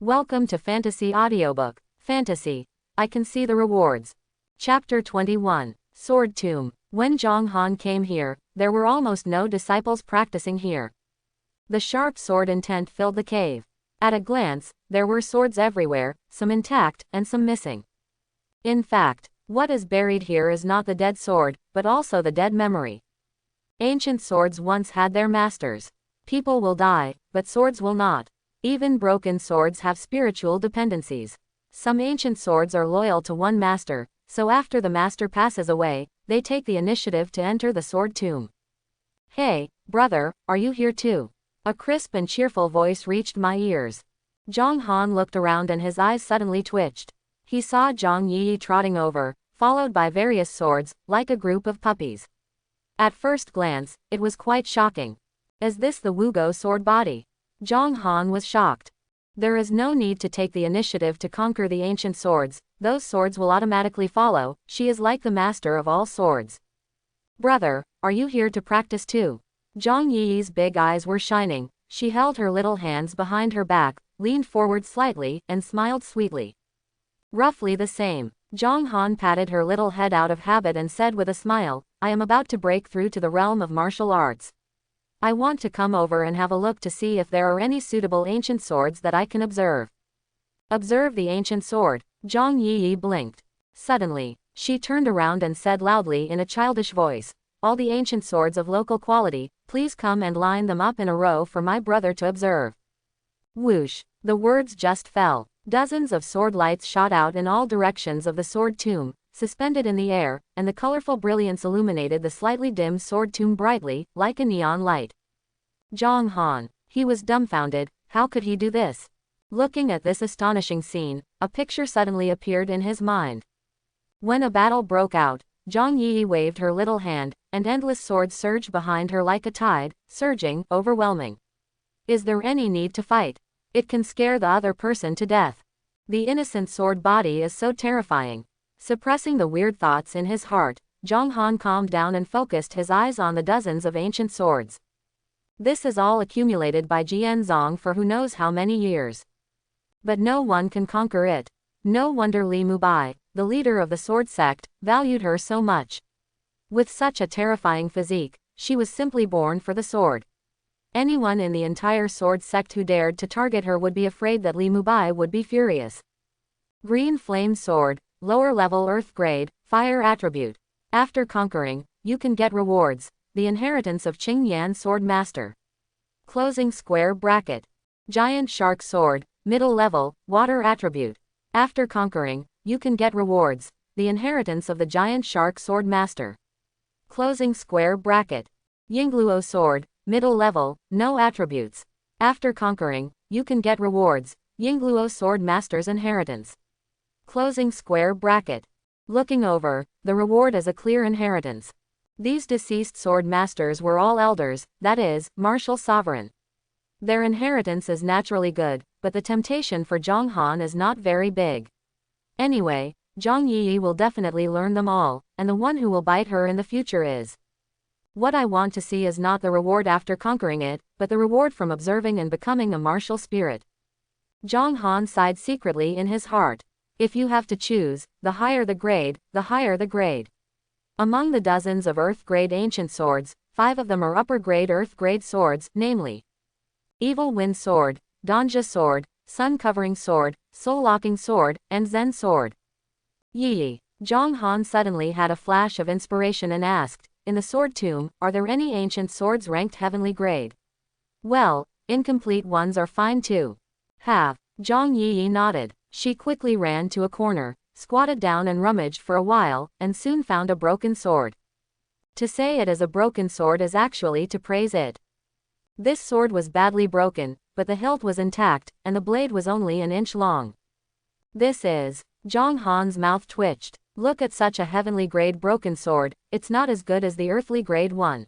Welcome to Fantasy Audiobook. Fantasy. I can see the rewards. Chapter 21. Sword Tomb. When Zhang Han came here, there were almost no disciples practicing here. The sharp sword intent filled the cave. At a glance, there were swords everywhere, some intact, and some missing. In fact, what is buried here is not the dead sword, but also the dead memory. Ancient swords once had their masters. People will die, but swords will not. Even broken swords have spiritual dependencies. Some ancient swords are loyal to one master, so after the master passes away, they take the initiative to enter the sword tomb. Hey, brother, are you here too? A crisp and cheerful voice reached my ears. Zhang Han looked around and his eyes suddenly twitched. He saw Zhang Yi trotting over, followed by various swords, like a group of puppies. At first glance, it was quite shocking. Is this the Wugo sword body? Zhang Han was shocked. There is no need to take the initiative to conquer the ancient swords, those swords will automatically follow, she is like the master of all swords. Brother, are you here to practice too? Zhang Yi's big eyes were shining, she held her little hands behind her back, leaned forward slightly, and smiled sweetly. Roughly the same. Zhang Han patted her little head out of habit and said with a smile, I am about to break through to the realm of martial arts. I want to come over and have a look to see if there are any suitable ancient swords that I can observe. Observe the ancient sword. Zhang Yi blinked. Suddenly, she turned around and said loudly in a childish voice, all the ancient swords of local quality, please come and line them up in a row for my brother to observe. Whoosh, the words just fell. Dozens of sword lights shot out in all directions of the sword tomb, suspended in the air, and the colorful brilliance illuminated the slightly dim sword tomb brightly, like a neon light. Zhang Han. He was dumbfounded, how could he do this? Looking at this astonishing scene, a picture suddenly appeared in his mind. When a battle broke out, Zhang Yi waved her little hand, and endless swords surged behind her like a tide, surging, overwhelming. Is there any need to fight? It can scare the other person to death. The innocent sword body is so terrifying. Suppressing the weird thoughts in his heart, Zhang Han calmed down and focused his eyes on the dozens of ancient swords. This is all accumulated by Jianzong for who knows how many years. But no one can conquer it. No wonder Li Mubai, the leader of the sword sect, valued her so much. With such a terrifying physique, she was simply born for the sword. Anyone in the entire sword sect who dared to target her would be afraid that Li Mubai would be furious. Green flame sword. Lower level earth grade, fire attribute. After conquering, you can get rewards, the inheritance of Qing Yan sword master. Closing square bracket. Giant shark sword, middle level, water attribute. After conquering, you can get rewards, the inheritance of the giant shark sword master. Closing square bracket. Yingluo sword, middle level, no attributes. After conquering, you can get rewards, Yingluo sword master's inheritance. Closing square bracket. Looking over, the reward is a clear inheritance. These deceased sword masters were all elders, that is, martial sovereign. Their inheritance is naturally good, but the temptation for Zhang Han is not very big. Anyway, Zhang Yi will definitely learn them all, and the one who will bite her in the future is. What I want to see is not the reward after conquering it, but the reward from observing and becoming a martial spirit. Zhang Han sighed secretly in his heart. If you have to choose, the higher the grade, the higher the grade. Among the dozens of earth-grade ancient swords, 5 of them are upper-grade earth-grade swords, namely Evil Wind Sword, Danja Sword, Sun-Covering Sword, Soul-Locking Sword, and Zen Sword. Yi. Zhang Han suddenly had a flash of inspiration and asked, in the sword tomb, are there any ancient swords ranked heavenly grade? Well, incomplete ones are fine too. Have. Zhang Yi nodded. She quickly ran to a corner, squatted down and rummaged for a while, and soon found a broken sword. To say it is a broken sword is actually to praise it. This sword was badly broken, but the hilt was intact, and the blade was only an inch long. This is. Zhang Han's mouth twitched. Look at such a heavenly grade broken sword, it's not as good as the earthly grade one.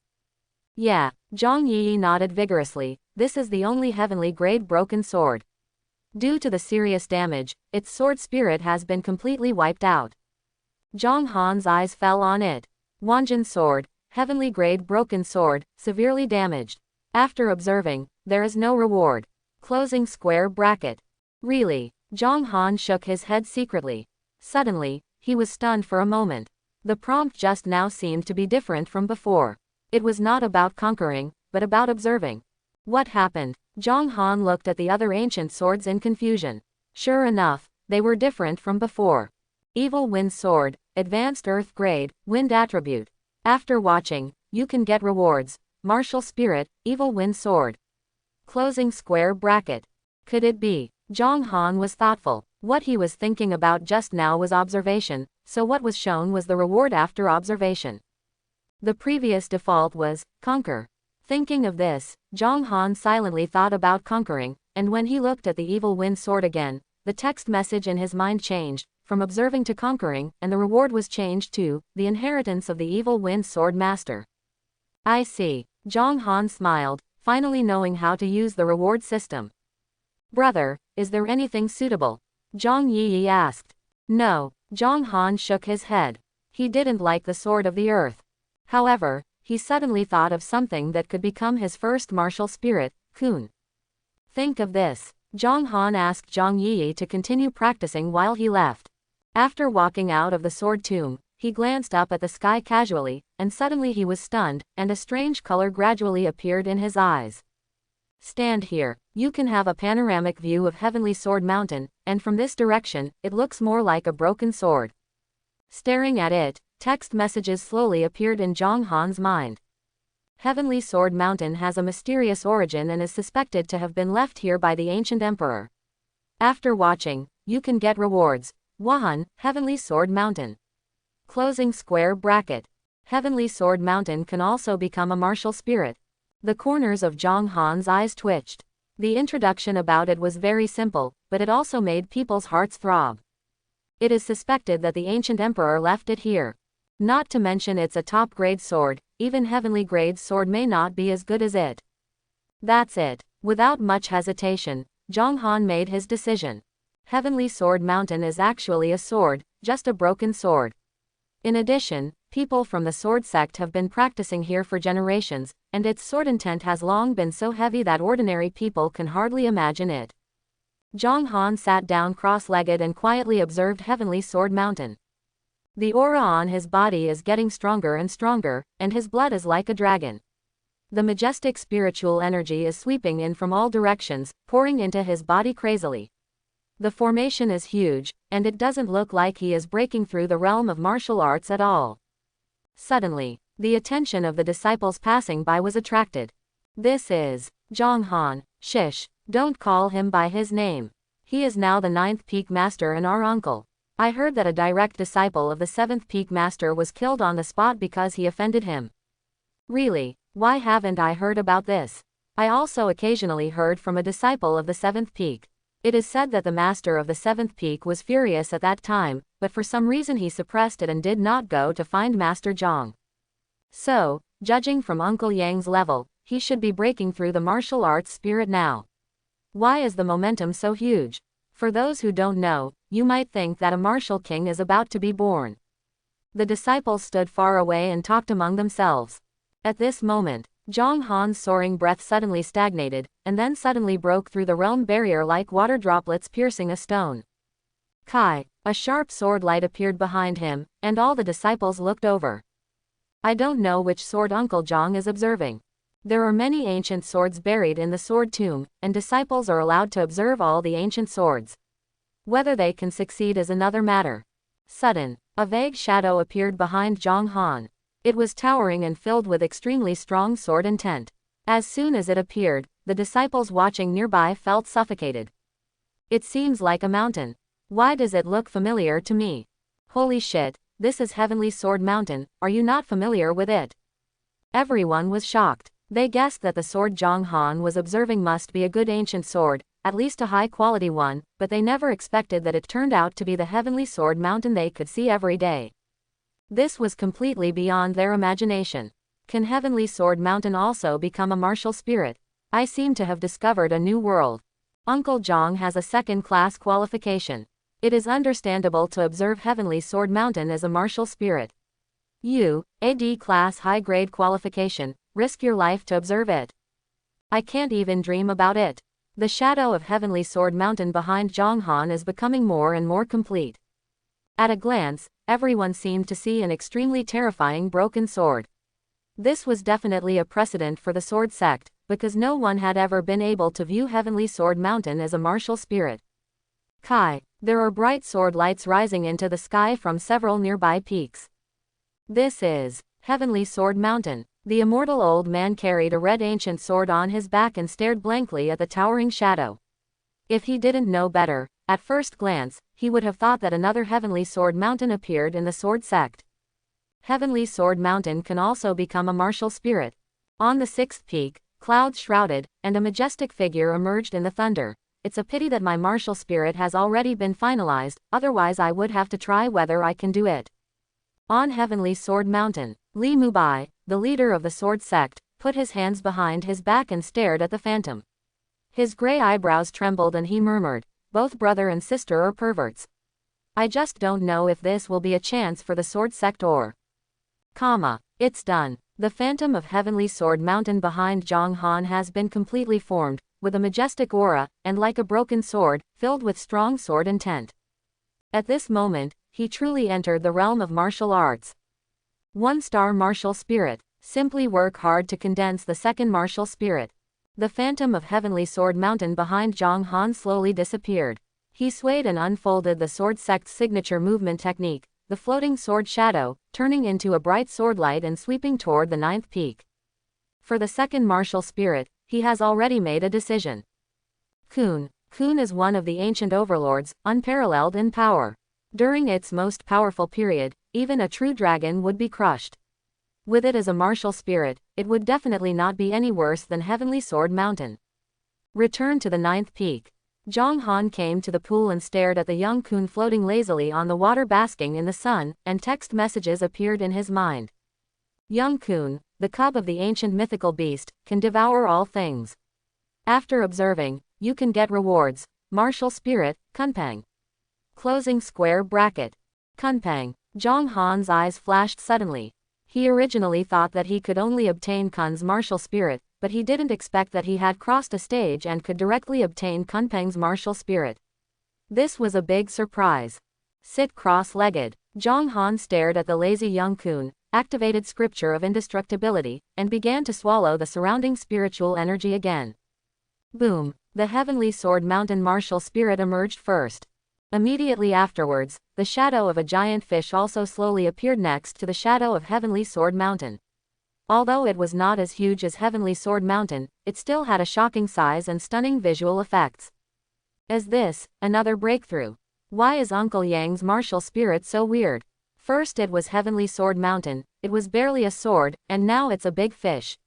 Yeah, Zhang Yi nodded vigorously, this is the only heavenly grade broken sword. Due to the serious damage, its sword spirit has been completely wiped out. Zhang Han's eyes fell on it. Wanjin sword, heavenly grade broken sword, severely damaged. After observing, there is no reward. Closing square bracket. Really? Zhang Han shook his head secretly. Suddenly, he was stunned for a moment. The prompt just now seemed to be different from before. It was not about conquering, but about observing. What happened? Zhang Han looked at the other ancient swords in confusion. Sure enough, they were different from before. Evil Wind Sword, Advanced Earth Grade, Wind Attribute. After watching, you can get rewards. Martial Spirit, Evil Wind Sword. Closing square bracket. Could it be? Zhang Han was thoughtful. What he was thinking about just now was observation, so what was shown was the reward after observation. The previous default was, conquer. Thinking of this, Zhang Han silently thought about conquering, and when he looked at the Evil Wind Sword again, the text message in his mind changed, from observing to conquering, and the reward was changed to, the inheritance of the Evil Wind Sword Master. I see. Zhang Han smiled, finally knowing how to use the reward system. Brother, is there anything suitable? Zhang Yi asked. No. Zhang Han shook his head. He didn't like the Sword of the Earth. However, he suddenly thought of something that could become his first martial spirit, Kun. Think of this. Zhang Han asked Zhang Yi to continue practicing while he left. After walking out of the sword tomb, he glanced up at the sky casually, and suddenly he was stunned, and a strange color gradually appeared in his eyes. Stand here. You can have a panoramic view of Heavenly Sword Mountain, and from this direction, it looks more like a broken sword. Staring at it, text messages slowly appeared in Zhang Han's mind. Heavenly Sword Mountain has a mysterious origin and is suspected to have been left here by the ancient emperor. After watching, you can get rewards. Wahan, Heavenly Sword Mountain. Closing square bracket. Heavenly Sword Mountain can also become a martial spirit. The corners of Zhang Han's eyes twitched. The introduction about it was very simple, but it also made people's hearts throb. It is suspected that the ancient emperor left it here. Not to mention it's a top-grade sword, even heavenly grade sword may not be as good as it. That's it. Without much hesitation, Zhang Han made his decision. Heavenly Sword Mountain is actually a sword, just a broken sword. In addition, people from the sword sect have been practicing here for generations, and its sword intent has long been so heavy that ordinary people can hardly imagine it. Zhang Han sat down cross-legged and quietly observed Heavenly Sword Mountain. The aura on his body is getting stronger and stronger, and his blood is like a dragon. The majestic spiritual energy is sweeping in from all directions, pouring into his body crazily. The formation is huge, and it doesn't look like he is breaking through the realm of martial arts at all. Suddenly, the attention of the disciples passing by was attracted. This is Zhang Han. Shish, don't call him by his name. He is now the 9th Peak Master and our uncle. I heard that a direct disciple of the 7th Peak Master was killed on the spot because he offended him. Really, why haven't I heard about this? I also occasionally heard from a disciple of the 7th Peak. It is said that the master of the 7th Peak was furious at that time, but for some reason he suppressed it and did not go to find Master Zhang. So, judging from Uncle Yang's level, he should be breaking through the martial arts spirit now. Why is the momentum so huge? For those who don't know, you might think that a martial king is about to be born. The disciples stood far away and talked among themselves. At this moment, Zhang Han's soaring breath suddenly stagnated, and then suddenly broke through the realm barrier like water droplets piercing a stone. Kai, a sharp sword light appeared behind him, and all the disciples looked over. I don't know which sword Uncle Zhang is observing. There are many ancient swords buried in the sword tomb, and disciples are allowed to observe all the ancient swords. Whether they can succeed is another matter. Sudden, a vague shadow appeared behind Zhang Han. It was towering and filled with extremely strong sword intent. As soon as it appeared, the disciples watching nearby felt suffocated. It seems like a mountain. Why does it look familiar to me? Holy shit, this is Heavenly Sword Mountain, are you not familiar with it? Everyone was shocked. They guessed that the sword Zhang Han was observing must be a good ancient sword, at least a high-quality one, but they never expected that it turned out to be the Heavenly Sword Mountain they could see every day. This was completely beyond their imagination. Can Heavenly Sword Mountain also become a martial spirit? I seem to have discovered a new world. Uncle Zhang has a second-class qualification. It is understandable to observe Heavenly Sword Mountain as a martial spirit. You, a D-class high-grade qualification, risk your life to observe it. I can't even dream about it. The shadow of Heavenly Sword Mountain behind Zhang Han is becoming more and more complete. At a glance, everyone seemed to see an extremely terrifying broken sword. This was definitely a precedent for the sword sect, because no one had ever been able to view Heavenly Sword Mountain as a martial spirit. Kai, there are bright sword lights rising into the sky from several nearby peaks. This is Heavenly Sword Mountain. The immortal old man carried a red ancient sword on his back and stared blankly at the towering shadow. If he didn't know better, at first glance, he would have thought that another Heavenly Sword Mountain appeared in the sword sect. Heavenly Sword Mountain can also become a martial spirit. On the sixth peak, clouds shrouded, and a majestic figure emerged in the thunder. It's a pity that my martial spirit has already been finalized, otherwise I would have to try whether I can do it. On Heavenly Sword Mountain, Li Mubai, the leader of the sword sect, put his hands behind his back and stared at the phantom. His gray eyebrows trembled and he murmured, "Both brother and sister are perverts. I just don't know if this will be a chance for the sword sect or... It's done." The phantom of Heavenly Sword Mountain behind Zhang Han has been completely formed, with a majestic aura, and like a broken sword, filled with strong sword intent. At this moment, he truly entered the realm of martial arts. 1-star martial spirit. Simply work hard to condense the second martial spirit. The phantom of Heavenly Sword Mountain behind Zhang Han slowly disappeared. He swayed and unfolded the sword sect's signature movement technique, the floating sword shadow, turning into a bright sword light and sweeping toward the 9th peak. For the second martial spirit, he has already made a decision. Kun. Kun is one of the ancient overlords, unparalleled in power. During its most powerful period, even a true dragon would be crushed. With it as a martial spirit, it would definitely not be any worse than Heavenly Sword Mountain. Return to the 9th peak. Zhang Han came to the pool and stared at the young Kun floating lazily on the water basking in the sun, and text messages appeared in his mind. Young Kun, the cub of the ancient mythical beast, can devour all things. After observing, you can get rewards. Martial spirit, Kunpeng. Closing square bracket. Kunpeng. Zhang Han's eyes flashed suddenly. He originally thought that he could only obtain Kun's martial spirit, but he didn't expect that he had crossed a stage and could directly obtain Kunpeng's martial spirit. This was a big surprise. Sit cross-legged. Zhang Han stared at the lazy young Kun, activated scripture of indestructibility, and began to swallow the surrounding spiritual energy again. Boom! The Heavenly Sword Mountain martial spirit emerged first. Immediately afterwards, the shadow of a giant fish also slowly appeared next to the shadow of Heavenly Sword Mountain. Although it was not as huge as Heavenly Sword Mountain, it still had a shocking size and stunning visual effects. Is this another breakthrough? Why is Uncle Yang's martial spirit so weird? First it was Heavenly Sword Mountain, it was barely a sword, and now it's a big fish.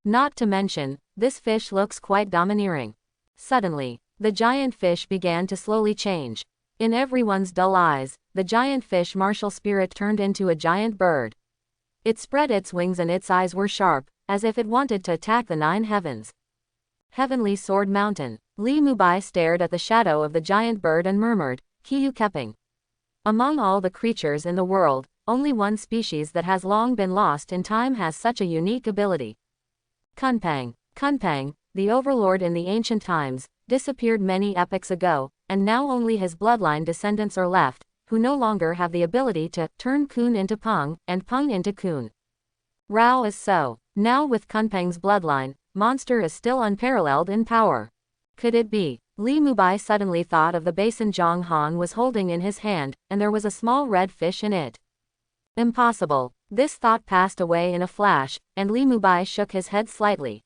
Not to mention, this fish looks quite domineering. Suddenly, the giant fish began to slowly change. In everyone's dull eyes, the giant fish martial spirit turned into a giant bird. It spread its wings and its eyes were sharp, as if it wanted to attack the 9 heavens. Heavenly Sword Mountain. Li Mubai stared at the shadow of the giant bird and murmured, "Kiyu Keping." Among all the creatures in the world, only one species that has long been lost in time has such a unique ability. Kunpeng. Kunpeng, the overlord in the ancient times, disappeared many epochs ago, and now only his bloodline descendants are left, who no longer have the ability to turn Kun into Peng, and Peng into Kun. Rao is so. Now with Kunpeng's bloodline, monster is still unparalleled in power. Could it be? Li Mubai suddenly thought of the basin Zhang Han was holding in his hand, and there was a small red fish in it. Impossible. This thought passed away in a flash, and Li Mubai shook his head slightly.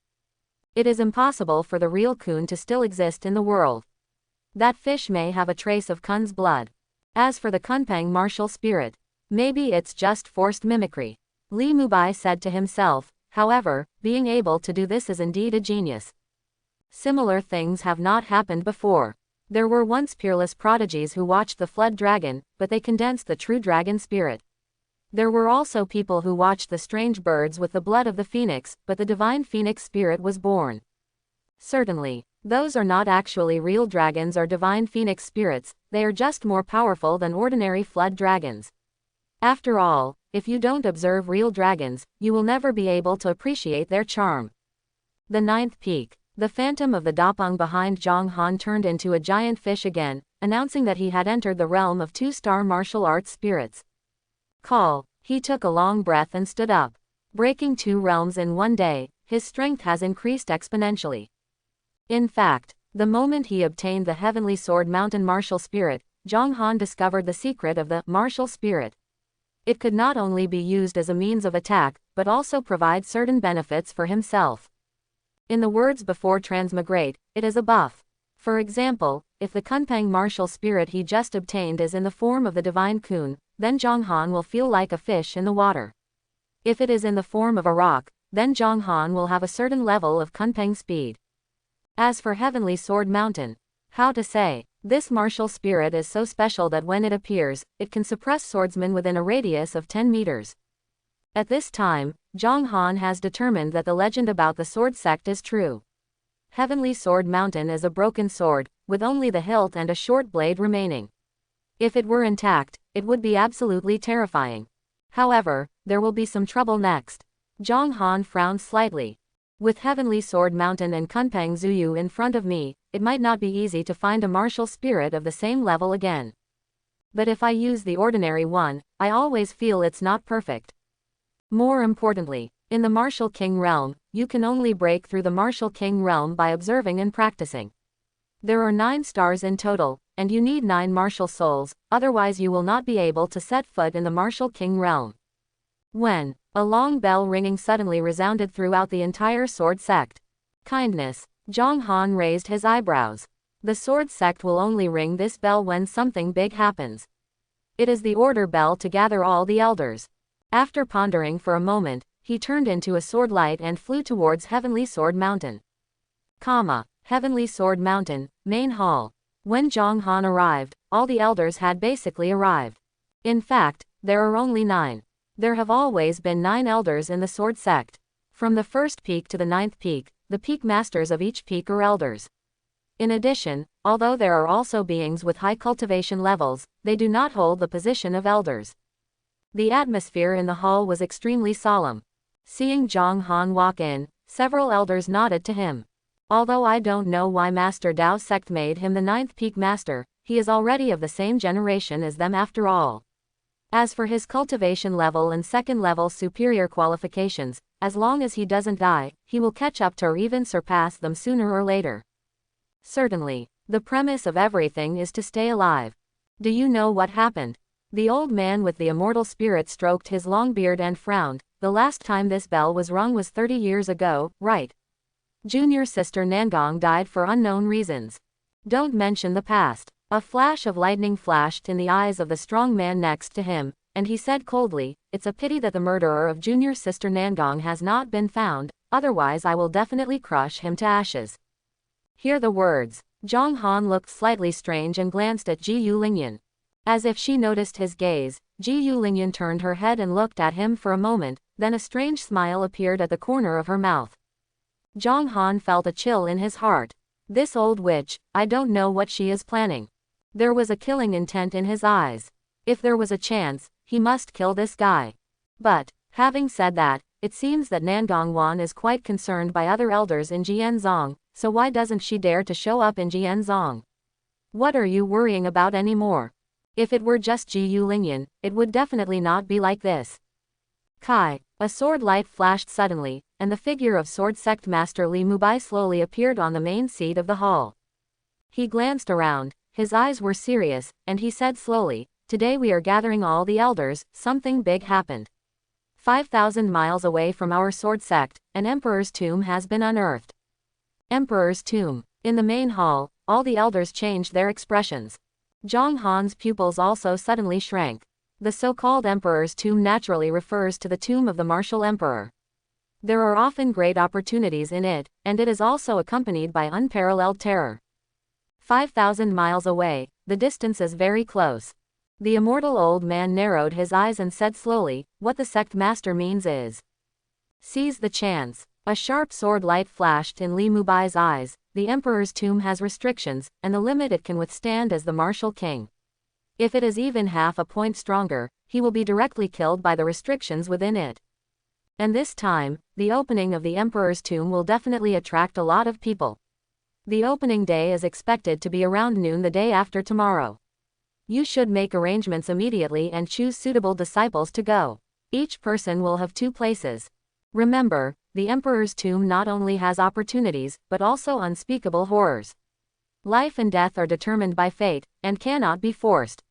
It is impossible for the real Kun to still exist in the world. That fish may have a trace of Kun's blood. As for the Kunpeng martial spirit, maybe it's just forced mimicry. Li Mubai said to himself. However, being able to do this is indeed a genius. Similar things have not happened before. There were once peerless prodigies who watched the flood dragon, but they condensed the true dragon spirit. There were also people who watched the strange birds with the blood of the phoenix, but the divine phoenix spirit was born. Certainly, those are not actually real dragons or divine phoenix spirits, they are just more powerful than ordinary flood dragons. After all, if you don't observe real dragons, you will never be able to appreciate their charm. The 9th peak. The phantom of the Dapeng behind Zhang Han turned into a giant fish again, announcing that he had entered the realm of two-star martial arts spirits. Call. He took a long breath and stood up. Breaking 2 realms in one day, his strength has increased exponentially. In fact, the moment he obtained the Heavenly Sword Mountain martial spirit, Zhang Han discovered the secret of the martial spirit. It could not only be used as a means of attack, but also provide certain benefits for himself. In the words before transmigrate, it is a buff. For example, if the Kunpeng martial spirit he just obtained is in the form of the divine Kun, then Zhang Han will feel like a fish in the water. If it is in the form of a rock, then Zhang Han will have a certain level of Kunpeng speed. As for Heavenly Sword Mountain, how to say, this martial spirit is so special that when it appears, it can suppress swordsmen within a radius of 10 meters. At this time, Zhang Han has determined that the legend about the sword sect is true. Heavenly Sword Mountain is a broken sword, with only the hilt and a short blade remaining. If it were intact, it would be absolutely terrifying. However, there will be some trouble next. Zhang Han frowned slightly. With Heavenly Sword Mountain and Kunpeng Zuyu in front of me, it might not be easy to find a martial spirit of the same level again. But if I use the ordinary one, I always feel it's not perfect. More importantly, in the Martial King realm, you can only break through the Martial King realm by observing and practicing. There are 9 stars in total, and you need 9 martial souls, otherwise you will not be able to set foot in the Martial King realm. When a long bell ringing suddenly resounded throughout the entire sword sect. Kindness. Zhang Han raised his eyebrows. The sword sect will only ring this bell when something big happens. It is the order bell to gather all the elders. After pondering for a moment, he turned into a sword light and flew towards Heavenly Sword Mountain. Heavenly Sword Mountain, Main Hall. When Zhang Han arrived, all the elders had basically arrived. In fact, there are only 9. There have always been 9 elders in the sword sect. From the first peak to the 9th peak, the peak masters of each peak are elders. In addition, although there are also beings with high cultivation levels, they do not hold the position of elders. The atmosphere in the hall was extremely solemn. Seeing Zhang Han walk in, several elders nodded to him. Although I don't know why Master Dao's sect made him the 9th peak master, he is already of the same generation as them after all. As for his cultivation level and second level superior qualifications, as long as he doesn't die, he will catch up to or even surpass them sooner or later. Certainly, the premise of everything is to stay alive. Do you know what happened? The old man with the immortal spirit stroked his long beard and frowned. The last time this bell was rung was 30 years ago, right? Junior sister Nangong died for unknown reasons. Don't mention the past. A flash of lightning flashed in the eyes of the strong man next to him, and he said coldly, "It's a pity that the murderer of junior sister Nangong has not been found, otherwise I will definitely crush him to ashes." Hear the words. Zhang Han looked slightly strange and glanced at Ji Yulinyan. As if she noticed his gaze, Ji Yulinyan turned her head and looked at him for a moment, then a strange smile appeared at the corner of her mouth. Zhang Han felt a chill in his heart. This old witch, I don't know what she is planning. There was a killing intent in his eyes. If there was a chance, he must kill this guy. But, having said that, it seems that Nangong Wan is quite concerned by other elders in Jianzhong, so why doesn't she dare to show up in Jianzhong? What are you worrying about anymore? If it were just Ji Yulinyan, it would definitely not be like this. Kai. A sword light flashed suddenly, and the figure of sword sect master Li Mubai slowly appeared on the main seat of the hall. He glanced around, his eyes were serious, and he said slowly, "Today we are gathering all the elders, something big happened. 5,000 miles away from our sword sect, an emperor's tomb has been unearthed." Emperor's tomb. In the main hall, all the elders changed their expressions. Zhang Han's pupils also suddenly shrank. The so-called Emperor's Tomb naturally refers to the tomb of the martial emperor. There are often great opportunities in it, and it is also accompanied by unparalleled terror. 5,000 miles away, the distance is very close. The immortal old man narrowed his eyes and said slowly, "What the sect master means is, seize the chance." A sharp sword light flashed in Li Mubai's eyes. The Emperor's tomb has restrictions, and the limit it can withstand is the martial king. If it is even half a point stronger, he will be directly killed by the restrictions within it. And this time, the opening of the Emperor's tomb will definitely attract a lot of people. The opening day is expected to be around noon the day after tomorrow. You should make arrangements immediately and choose suitable disciples to go. Each person will have 2 places. Remember, the Emperor's tomb not only has opportunities, but also unspeakable horrors. Life and death are determined by fate, and cannot be forced.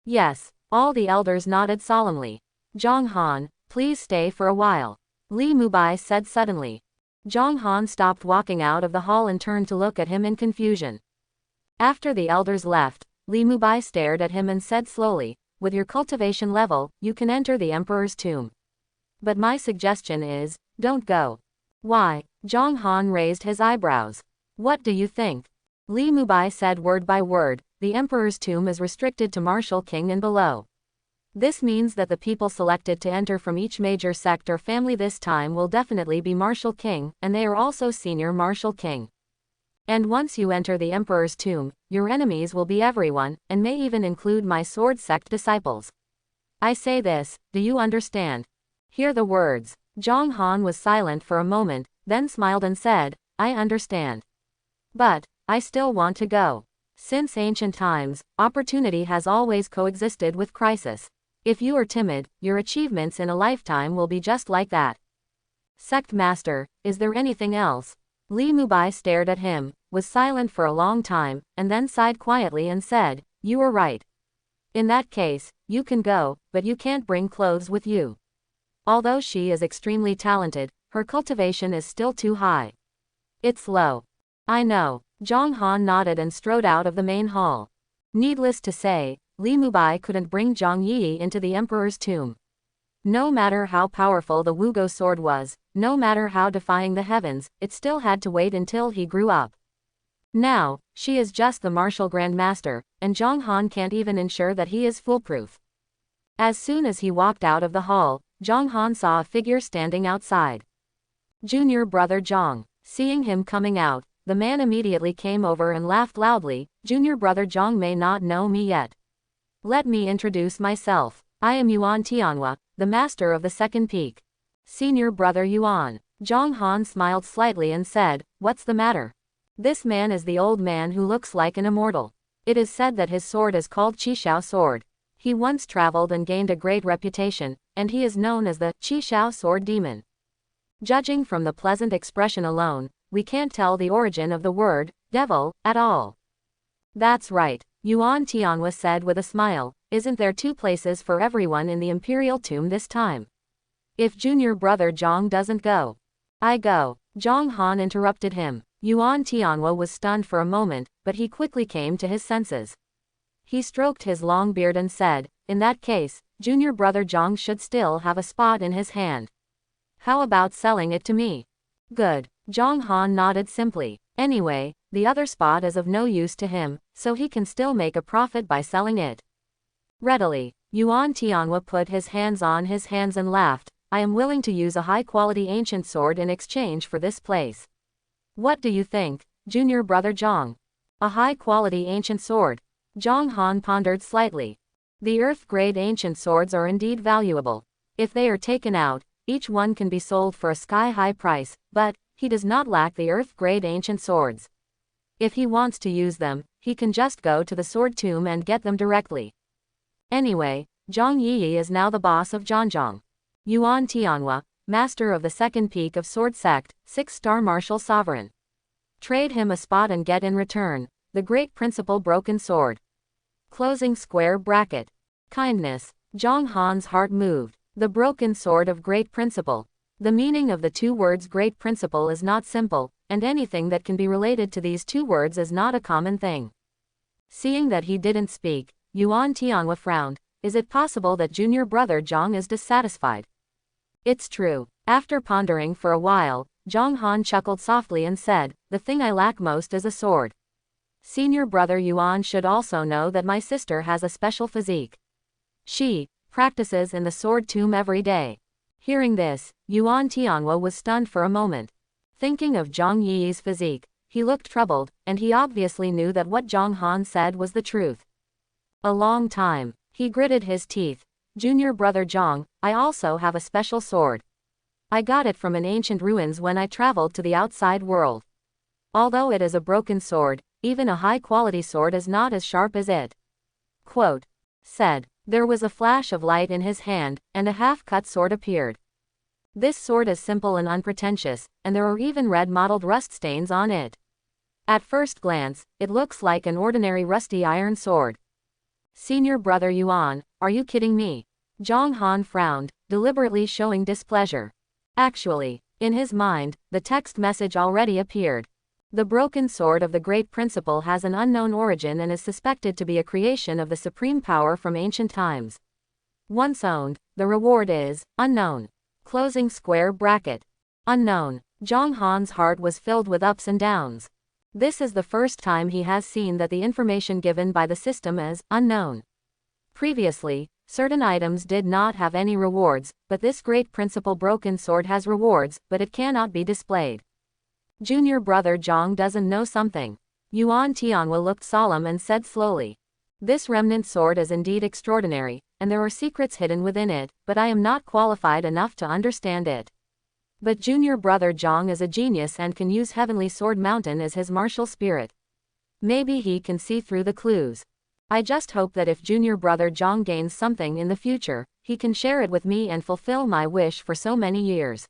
Yes, all the elders nodded solemnly. Zhang Han, please stay for a while, Li Mubai said suddenly. Zhang Han stopped walking out of the hall and turned to look at him in confusion. After the elders left, Li Mubai stared at him and said slowly, with your cultivation level, you can enter the Emperor's tomb. But my suggestion is, don't go. Why? Zhang Han raised his eyebrows. What do you think? Li Mubai said word by word, the Emperor's tomb is restricted to Martial King and below. This means that the people selected to enter from each major sect or family this time will definitely be Martial King, and they are also Senior Martial King. And once you enter the Emperor's tomb, your enemies will be everyone, and may even include my sword sect disciples. I say this, do you understand? Hear the words. Zhang Han was silent for a moment, then smiled and said, I understand. But, I still want to go. Since ancient times, opportunity has always coexisted with crisis. If you are timid, your achievements in a lifetime will be just like that. Sect Master, is there anything else? Li Mubai stared at him, was silent for a long time, and then sighed quietly and said, you are right. In that case, you can go, but you can't bring clothes with you. Although she is extremely talented, her cultivation is still too high. It's low. I know. Zhang Han nodded and strode out of the main hall. Needless to say, Li Mubai couldn't bring Zhang Yi into the Emperor's tomb. No matter how powerful the Wugo sword was, no matter how defying the heavens, it still had to wait until he grew up. Now, she is just the martial grandmaster, and Zhang Han can't even ensure that he is foolproof. As soon as he walked out of the hall, Zhang Han saw a figure standing outside. Junior brother Zhang. Seeing him coming out, the man immediately came over and laughed loudly. Junior brother Zhang may not know me yet. Let me introduce myself. I am Yuan Tianhua, the master of the second peak. Senior brother Yuan. Zhang Han smiled slightly and said, what's the matter? This man is the old man who looks like an immortal. It is said that his sword is called Qishao sword. He once traveled and gained a great reputation, and he is known as the Qishao sword demon. Judging from the pleasant expression alone, we can't tell the origin of the word, devil, at all. That's right, Yuan Tianhua said with a smile, isn't there 2 places for everyone in the imperial tomb this time? If junior brother Zhang doesn't go, I go. Zhang Han interrupted him. Yuan Tianhua was stunned for a moment, but he quickly came to his senses. He stroked his long beard and said, in that case, junior brother Zhang should still have a spot in his hand. How about selling it to me? Good. Zhang Han nodded simply. Anyway, the other spot is of no use to him, so he can still make a profit by selling it. Readily, Yuan Tianhua put his hands on his hands and laughed. I am willing to use a high-quality ancient sword in exchange for this place. What do you think, junior brother Zhang? A high-quality ancient sword? Zhang Han pondered slightly. The earth-grade ancient swords are indeed valuable. If they are taken out, each one can be sold for a sky-high price, but he does not lack the earth-grade ancient swords. If he wants to use them, he can just go to the sword tomb and get them directly. Anyway, Zhang Yi is now the boss of Zhanzhang. Yuan Tianhua, master of the second peak of sword sect, 6-star martial sovereign. Trade him a spot and get in return, the great principal broken sword. Closing square bracket. Kindness. Zhang Han's heart moved. The broken sword of great principle. The meaning of the 2 words great principle is not simple, and anything that can be related to these 2 words is not a common thing. Seeing that he didn't speak, Yuan Tianhua frowned. Is it possible that junior brother Zhang is dissatisfied? It's true. After pondering for a while, Zhang Han chuckled softly and said, the thing I lack most is a sword. Senior brother Yuan should also know that my sister has a special physique. She practices in the sword tomb every day. Hearing this, Yuan Tianhua was stunned for a moment. Thinking of Zhang Yi's physique, he looked troubled, and he obviously knew that what Zhang Han said was the truth. A long time, he gritted his teeth. Junior brother Zhang, I also have a special sword. I got it from an ancient ruins when I traveled to the outside world. Although it is a broken sword, even a high-quality sword is not as sharp as it. Quote. Said. There was a flash of light in his hand, and a half-cut sword appeared. This sword is simple and unpretentious, and there are even red mottled rust stains on it. At first glance, it looks like an ordinary rusty iron sword. Senior brother Yuan, are you kidding me? Zhang Han frowned, deliberately showing displeasure. Actually, in his mind, the text message already appeared. The broken sword of the great principal has an unknown origin and is suspected to be a creation of the supreme power from ancient times. Once owned, the reward is unknown. Closing square bracket. Unknown. Zhang Han's heart was filled with ups and downs. This is the first time he has seen that the information given by the system is unknown. Previously, certain items did not have any rewards, but this great principal broken sword has rewards, but it cannot be displayed. Junior brother Zhang doesn't know something. Yuan Tianhua looked solemn and said slowly. This remnant sword is indeed extraordinary, and there are secrets hidden within it, but I am not qualified enough to understand it. But junior brother Zhang is a genius and can use Heavenly Sword Mountain as his martial spirit. Maybe he can see through the clues. I just hope that if junior brother Zhang gains something in the future, he can share it with me and fulfill my wish for so many years.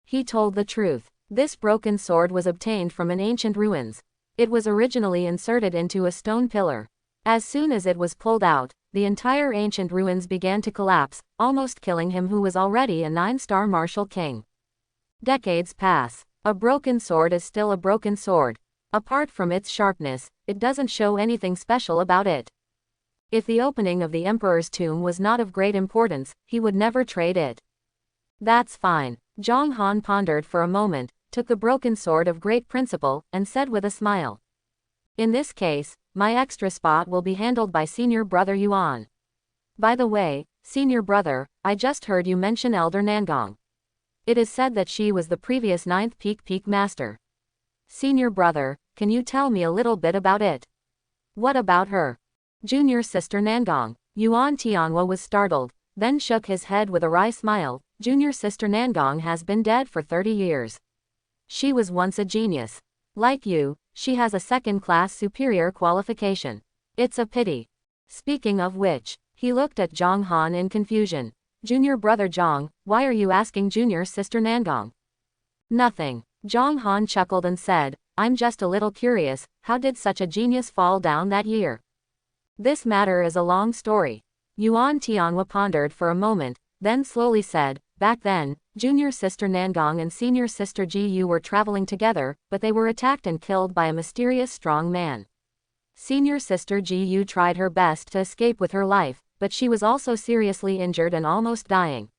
He told the truth. This broken sword was obtained from an ancient ruins. It was originally inserted into a stone pillar. As soon as it was pulled out, the entire ancient ruins began to collapse, almost killing him who was already a 9-star martial king. Decades pass. A broken sword is still a broken sword. Apart from its sharpness, it doesn't show anything special about it. If the opening of the emperor's tomb was not of great importance, he would never trade it. That's fine. Zhang Han pondered for a moment, took the broken sword of great principle, and said with a smile. In this case, my extra spot will be handled by senior brother Yuan. By the way, senior brother, I just heard you mention Elder Nangong. It is said that she was the previous 9th peak master. Senior brother, can you tell me a little bit about it? What about her? Junior sister Nangong. Yuan Tianhua was startled, then shook his head with a wry smile. Junior sister Nangong has been dead for 30 years. She was once a genius. Like you, she has a second-class superior qualification. It's a pity. Speaking of which, he looked at Zhang Han in confusion. Junior brother Zhang, why are you asking junior sister Nangong? Nothing. Zhang Han chuckled and said, I'm just a little curious, how did such a genius fall down that year? This matter is a long story. Yuan Tianhua pondered for a moment, then slowly said, back then, junior sister Nangong and senior sister Ji were traveling together, but they were attacked and killed by a mysterious strong man. Senior sister Ji tried her best to escape with her life, but she was also seriously injured and almost dying.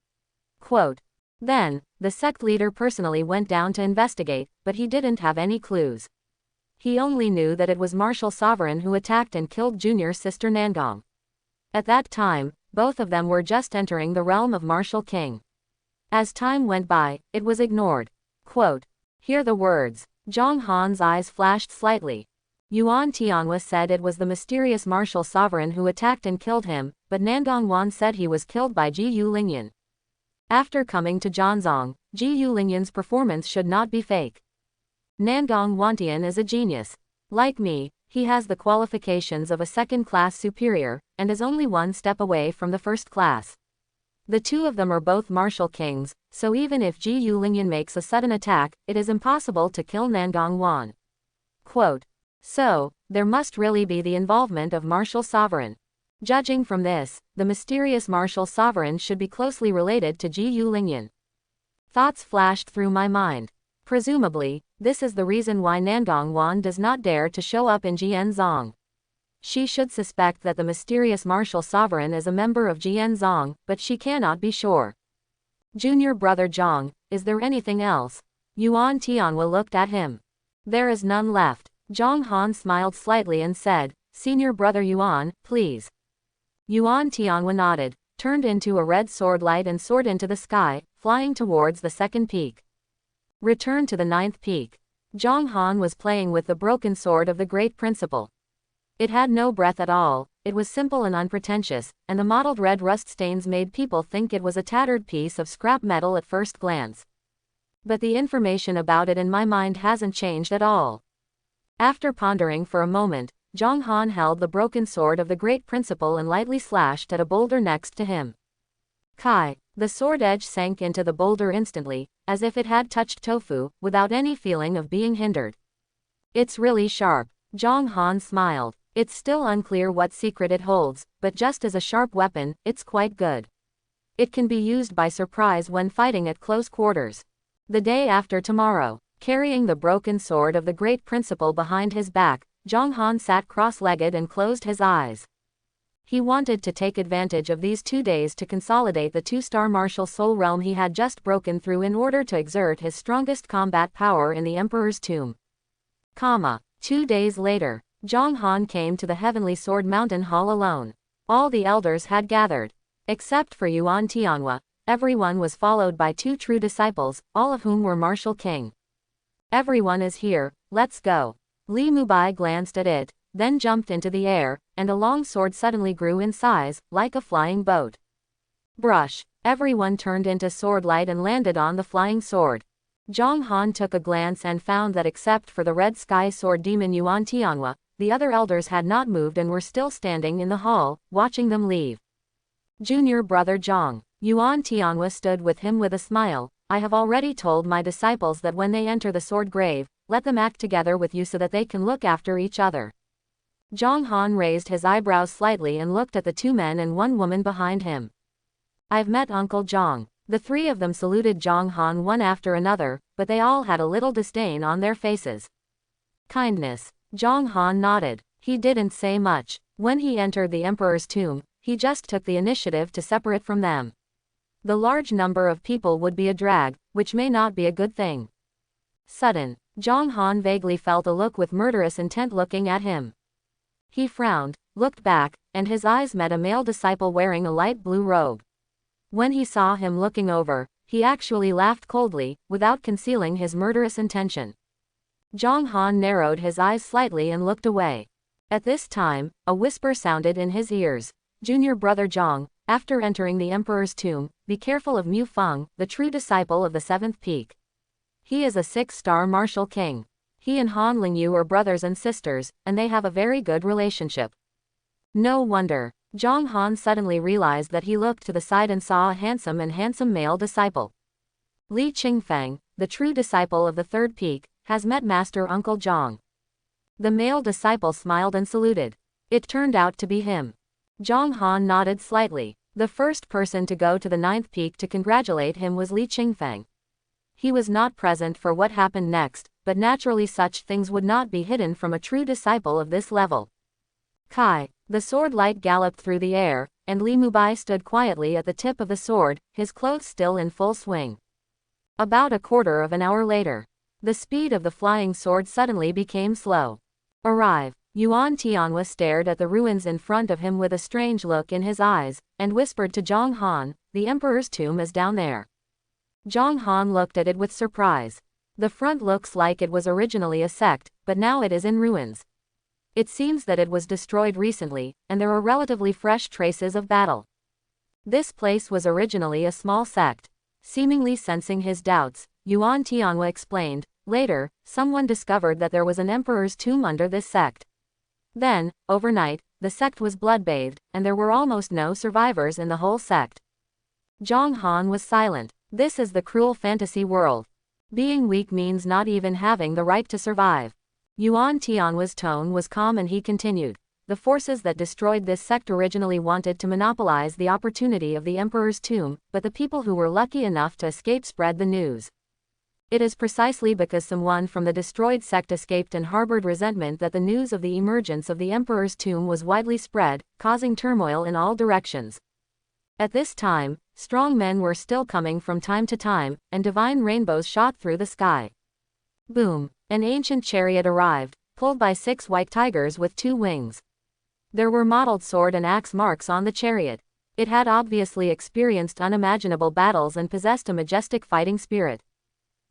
Quote. Then, the sect leader personally went down to investigate, but he didn't have any clues. He only knew that it was Martial Sovereign who attacked and killed junior sister Nangong. At that time, both of them were just entering the realm of Martial King. As time went by, it was ignored. Quote. Hear the words. Zhang Han's eyes flashed slightly. Yuan Tianhua said it was the mysterious Martial Sovereign who attacked and killed him, but Nangong Wan said he was killed by Ji Lingyan. After coming to Zhanzong, Ji Lingyan's performance should not be fake. Nangong Wantian is a genius. Like me, he has the qualifications of a second-class superior, and is only one step away from the first class. The two of them are both martial kings, so even if Ji Lingyan makes a sudden attack, it is impossible to kill Nangong Wan. Quote. So, there must really be the involvement of Martial Sovereign. Judging from this, the mysterious Martial Sovereign should be closely related to Ji Lingyan. Thoughts flashed through my mind. Presumably, this is the reason why Nangong Wan does not dare to show up in Jianzong. She should suspect that the mysterious Martial Sovereign is a member of Jianzong, but she cannot be sure. Junior brother Zhang, is there anything else? Yuan Tianhua looked at him. There is none left. Zhang Han smiled slightly and said, Senior brother Yuan, please. Yuan Tianhua nodded, turned into a red sword light and soared into the sky, flying towards the second peak. Return to the 9th peak. Zhang Han was playing with the broken sword of the great principal. It had no breath at all, it was simple and unpretentious, and the mottled red rust stains made people think it was a tattered piece of scrap metal at first glance. But the information about it in my mind hasn't changed at all. After pondering for a moment, Zhang Han held the broken sword of the great principal and lightly slashed at a boulder next to him. Kai. The sword edge sank into the boulder instantly, as if it had touched tofu, without any feeling of being hindered. It's really sharp. Zhang Han smiled. It's still unclear what secret it holds, but just as a sharp weapon, it's quite good. It can be used by surprise when fighting at close quarters. The day after tomorrow, carrying the broken sword of the great principal behind his back, Zhang Han sat cross-legged and closed his eyes. He wanted to take advantage of these 2 days to consolidate the 2-star martial soul realm he had just broken through in order to exert his strongest combat power in the Emperor's tomb. 2 days later, Zhang Han came to the Heavenly Sword Mountain Hall alone. All the elders had gathered. Except for Yuan Tianhua, everyone was followed by 2 true disciples, all of whom were Martial King. Everyone is here, let's go. Li Mubai glanced at it, then jumped into the air, and a long sword suddenly grew in size, like a flying boat. Brush. Everyone turned into swordlight and landed on the flying sword. Zhang Han took a glance and found that except for the red sky sword demon Yuan Tianhua, the other elders had not moved and were still standing in the hall, watching them leave. Junior brother Zhang. Yuan Tianhua stood with him with a smile. I have already told my disciples that when they enter the sword grave, let them act together with you so that they can look after each other. Zhang Han raised his eyebrows slightly and looked at the 2 men and 1 woman behind him. I've met Uncle Zhang. The 3 of them saluted Zhang Han one after another, but they all had a little disdain on their faces. Kindness. Zhang Han nodded. He didn't say much. When he entered the Emperor's tomb, he just took the initiative to separate from them. The large number of people would be a drag, which may not be a good thing. Sudden. Zhang Han vaguely felt a look with murderous intent looking at him. He frowned, looked back, and his eyes met a male disciple wearing a light blue robe. When he saw him looking over, he actually laughed coldly, without concealing his murderous intention. Zhang Han narrowed his eyes slightly and looked away. At this time, a whisper sounded in his ears. Junior brother Zhang, after entering the Emperor's tomb, be careful of Mu Feng, the true disciple of the 7th peak. He is a 6-star martial king. He and Han Lingyu are brothers and sisters, and they have a very good relationship. No wonder. Zhang Han suddenly realized that he looked to the side and saw a handsome male disciple. Li Qingfeng, the true disciple of the 3rd peak, has met Master Uncle Zhang. The male disciple smiled and saluted. It turned out to be him. Zhang Han nodded slightly. The first person to go to the 9th peak to congratulate him was Li Qingfeng. He was not present for what happened next, but naturally such things would not be hidden from a true disciple of this level. Kai. The sword light galloped through the air, and Li Mubai stood quietly at the tip of the sword, his clothes still in full swing. About a quarter of an hour later, the speed of the flying sword suddenly became slow. Arrive. Yuan Tianhua stared at the ruins in front of him with a strange look in his eyes, and whispered to Zhang Han, the Emperor's tomb is down there. Zhang Han looked at it with surprise. The front looks like it was originally a sect, but now it is in ruins. It seems that it was destroyed recently, and there are relatively fresh traces of battle. This place was originally a small sect. Seemingly sensing his doubts, Yuan Tianhua explained, later, someone discovered that there was an emperor's tomb under this sect. Then, overnight, the sect was blood-bathed, and there were almost no survivors in the whole sect. Zhang Han was silent. This is the cruel fantasy world. Being weak means not even having the right to survive. Yuan Tianhua's tone was calm and he continued. The forces that destroyed this sect originally wanted to monopolize the opportunity of the emperor's tomb, but the people who were lucky enough to escape spread the news. It is precisely because someone from the destroyed sect escaped and harbored resentment that the news of the emergence of the emperor's tomb was widely spread, causing turmoil in all directions. At this time, strong men were still coming from time to time, and divine rainbows shot through the sky. Boom! An ancient chariot arrived, pulled by 6 white tigers with 2 wings. There were mottled sword and axe marks on the chariot. It had obviously experienced unimaginable battles and possessed a majestic fighting spirit.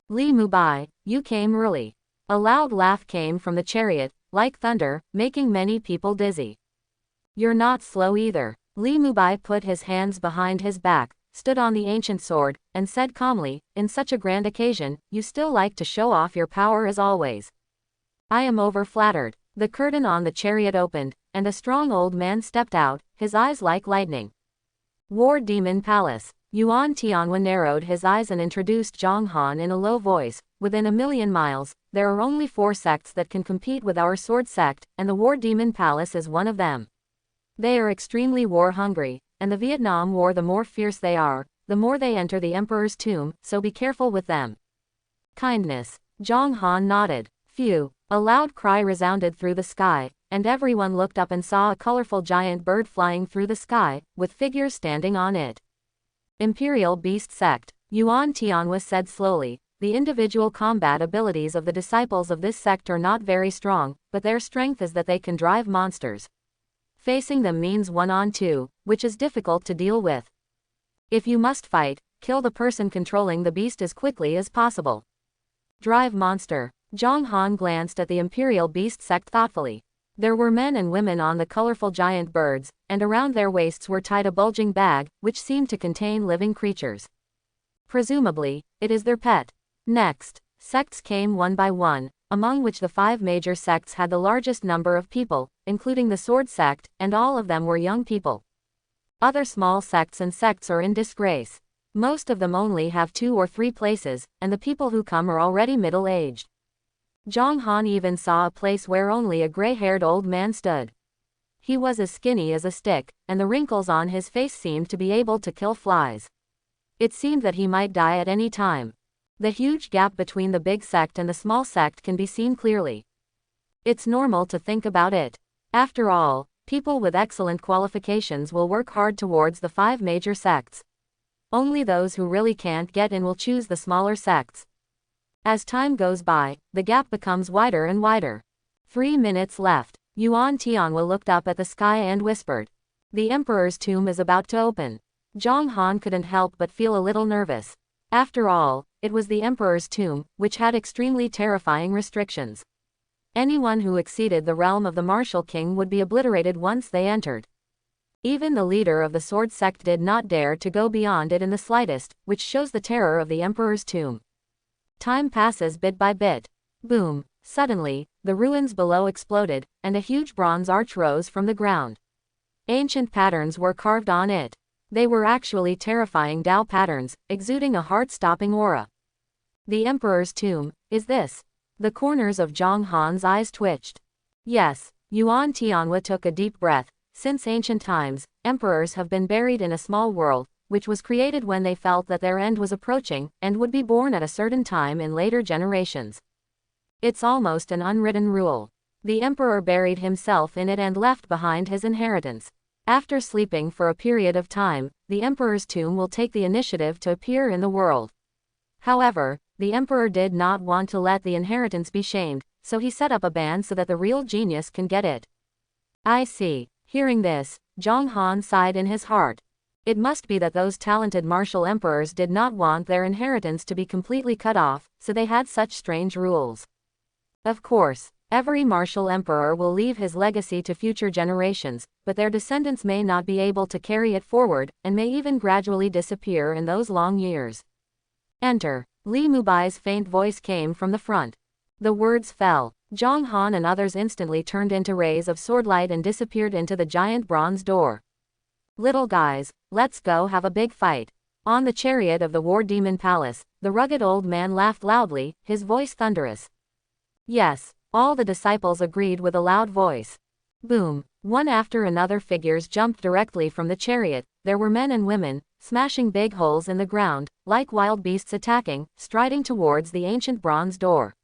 Li Mubai, you came early. A loud laugh came from the chariot, like thunder, making many people dizzy. You're not slow either. Li Mubai put his hands behind his back, stood on the ancient sword, and said calmly, in such a grand occasion, you still like to show off your power as always. I am over-flattered. The curtain on the chariot opened, and a strong old man stepped out, his eyes like lightning. War Demon Palace. Yuan Tianwen narrowed his eyes and introduced Zhang Han in a low voice. Within 1,000,000 miles, there are only 4 sects that can compete with our sword sect, and the War Demon Palace is one of them. They are extremely war-hungry, and the Vietnam War, the more fierce they are, the more they enter the Emperor's tomb, so be careful with them. Kindness. Zhang Han nodded. Phew. A loud cry resounded through the sky, and everyone looked up and saw a colorful giant bird flying through the sky, with figures standing on it. Imperial Beast Sect. Yuan Tianwen said slowly, the individual combat abilities of the disciples of this sect are not very strong, but their strength is that they can drive monsters. Facing them means 1-on-2, which is difficult to deal with. If you must fight, kill the person controlling the beast as quickly as possible. Drive monster. Zhang Han glanced at the Imperial Beast Sect thoughtfully. There were men and women on the colorful giant birds, and around their waists were tied a bulging bag, which seemed to contain living creatures. Presumably, it is their pet. Next, sects came one by one, among which the 5 major sects had the largest number of people, including the Sword Sect, and all of them were young people. Other small sects and sects are in disgrace. Most of them only have 2 or 3 places, and the people who come are already middle-aged. Zhang Han even saw a place where only a gray-haired old man stood. He was as skinny as a stick, and the wrinkles on his face seemed to be able to kill flies. It seemed that he might die at any time. The huge gap between the big sect and the small sect can be seen clearly. It's normal to think about it. After all, people with excellent qualifications will work hard towards the 5 major sects. Only those who really can't get in will choose the smaller sects. As time goes by, the gap becomes wider and wider. 3 minutes left. Yuan Tianwen looked up at the sky and whispered. The Emperor's tomb is about to open. Zhang Han couldn't help but feel a little nervous. After all, it was the Emperor's tomb, which had extremely terrifying restrictions. Anyone who exceeded the realm of the Martial King would be obliterated once they entered. Even the leader of the Sword Sect did not dare to go beyond it in the slightest, which shows the terror of the Emperor's tomb. Time passes bit by bit. Boom. Suddenly, the ruins below exploded, and a huge bronze arch rose from the ground. Ancient patterns were carved on it. They were actually terrifying Dao patterns, exuding a heart-stopping aura. The Emperor's tomb, is this? The corners of Zhang Han's eyes twitched. Yes. Yuan Tianwen took a deep breath. Since ancient times, emperors have been buried in a small world, which was created when they felt that their end was approaching, and would be born at a certain time in later generations. It's almost an unwritten rule. The emperor buried himself in it and left behind his inheritance. After sleeping for a period of time, the emperor's tomb will take the initiative to appear in the world. However, the emperor did not want to let the inheritance be shamed, so he set up a ban so that the real genius can get it. I see. Hearing this, Zhang Han sighed in his heart. It must be that those talented martial emperors did not want their inheritance to be completely cut off, so they had such strange rules. Of course, every martial emperor will leave his legacy to future generations, but their descendants may not be able to carry it forward, and may even gradually disappear in those long years. Enter. Li Mubai's faint voice came from the front. The words fell. Zhang Han and others instantly turned into rays of swordlight and disappeared into the giant bronze door. Little guys, let's go have a big fight. On the chariot of the War Demon Palace, the rugged old man laughed loudly, his voice thunderous. Yes, all the disciples agreed with a loud voice. Boom. One after another figures jumped directly from the chariot. There were men and women, smashing big holes in the ground, like wild beasts attacking, striding towards the ancient bronze door.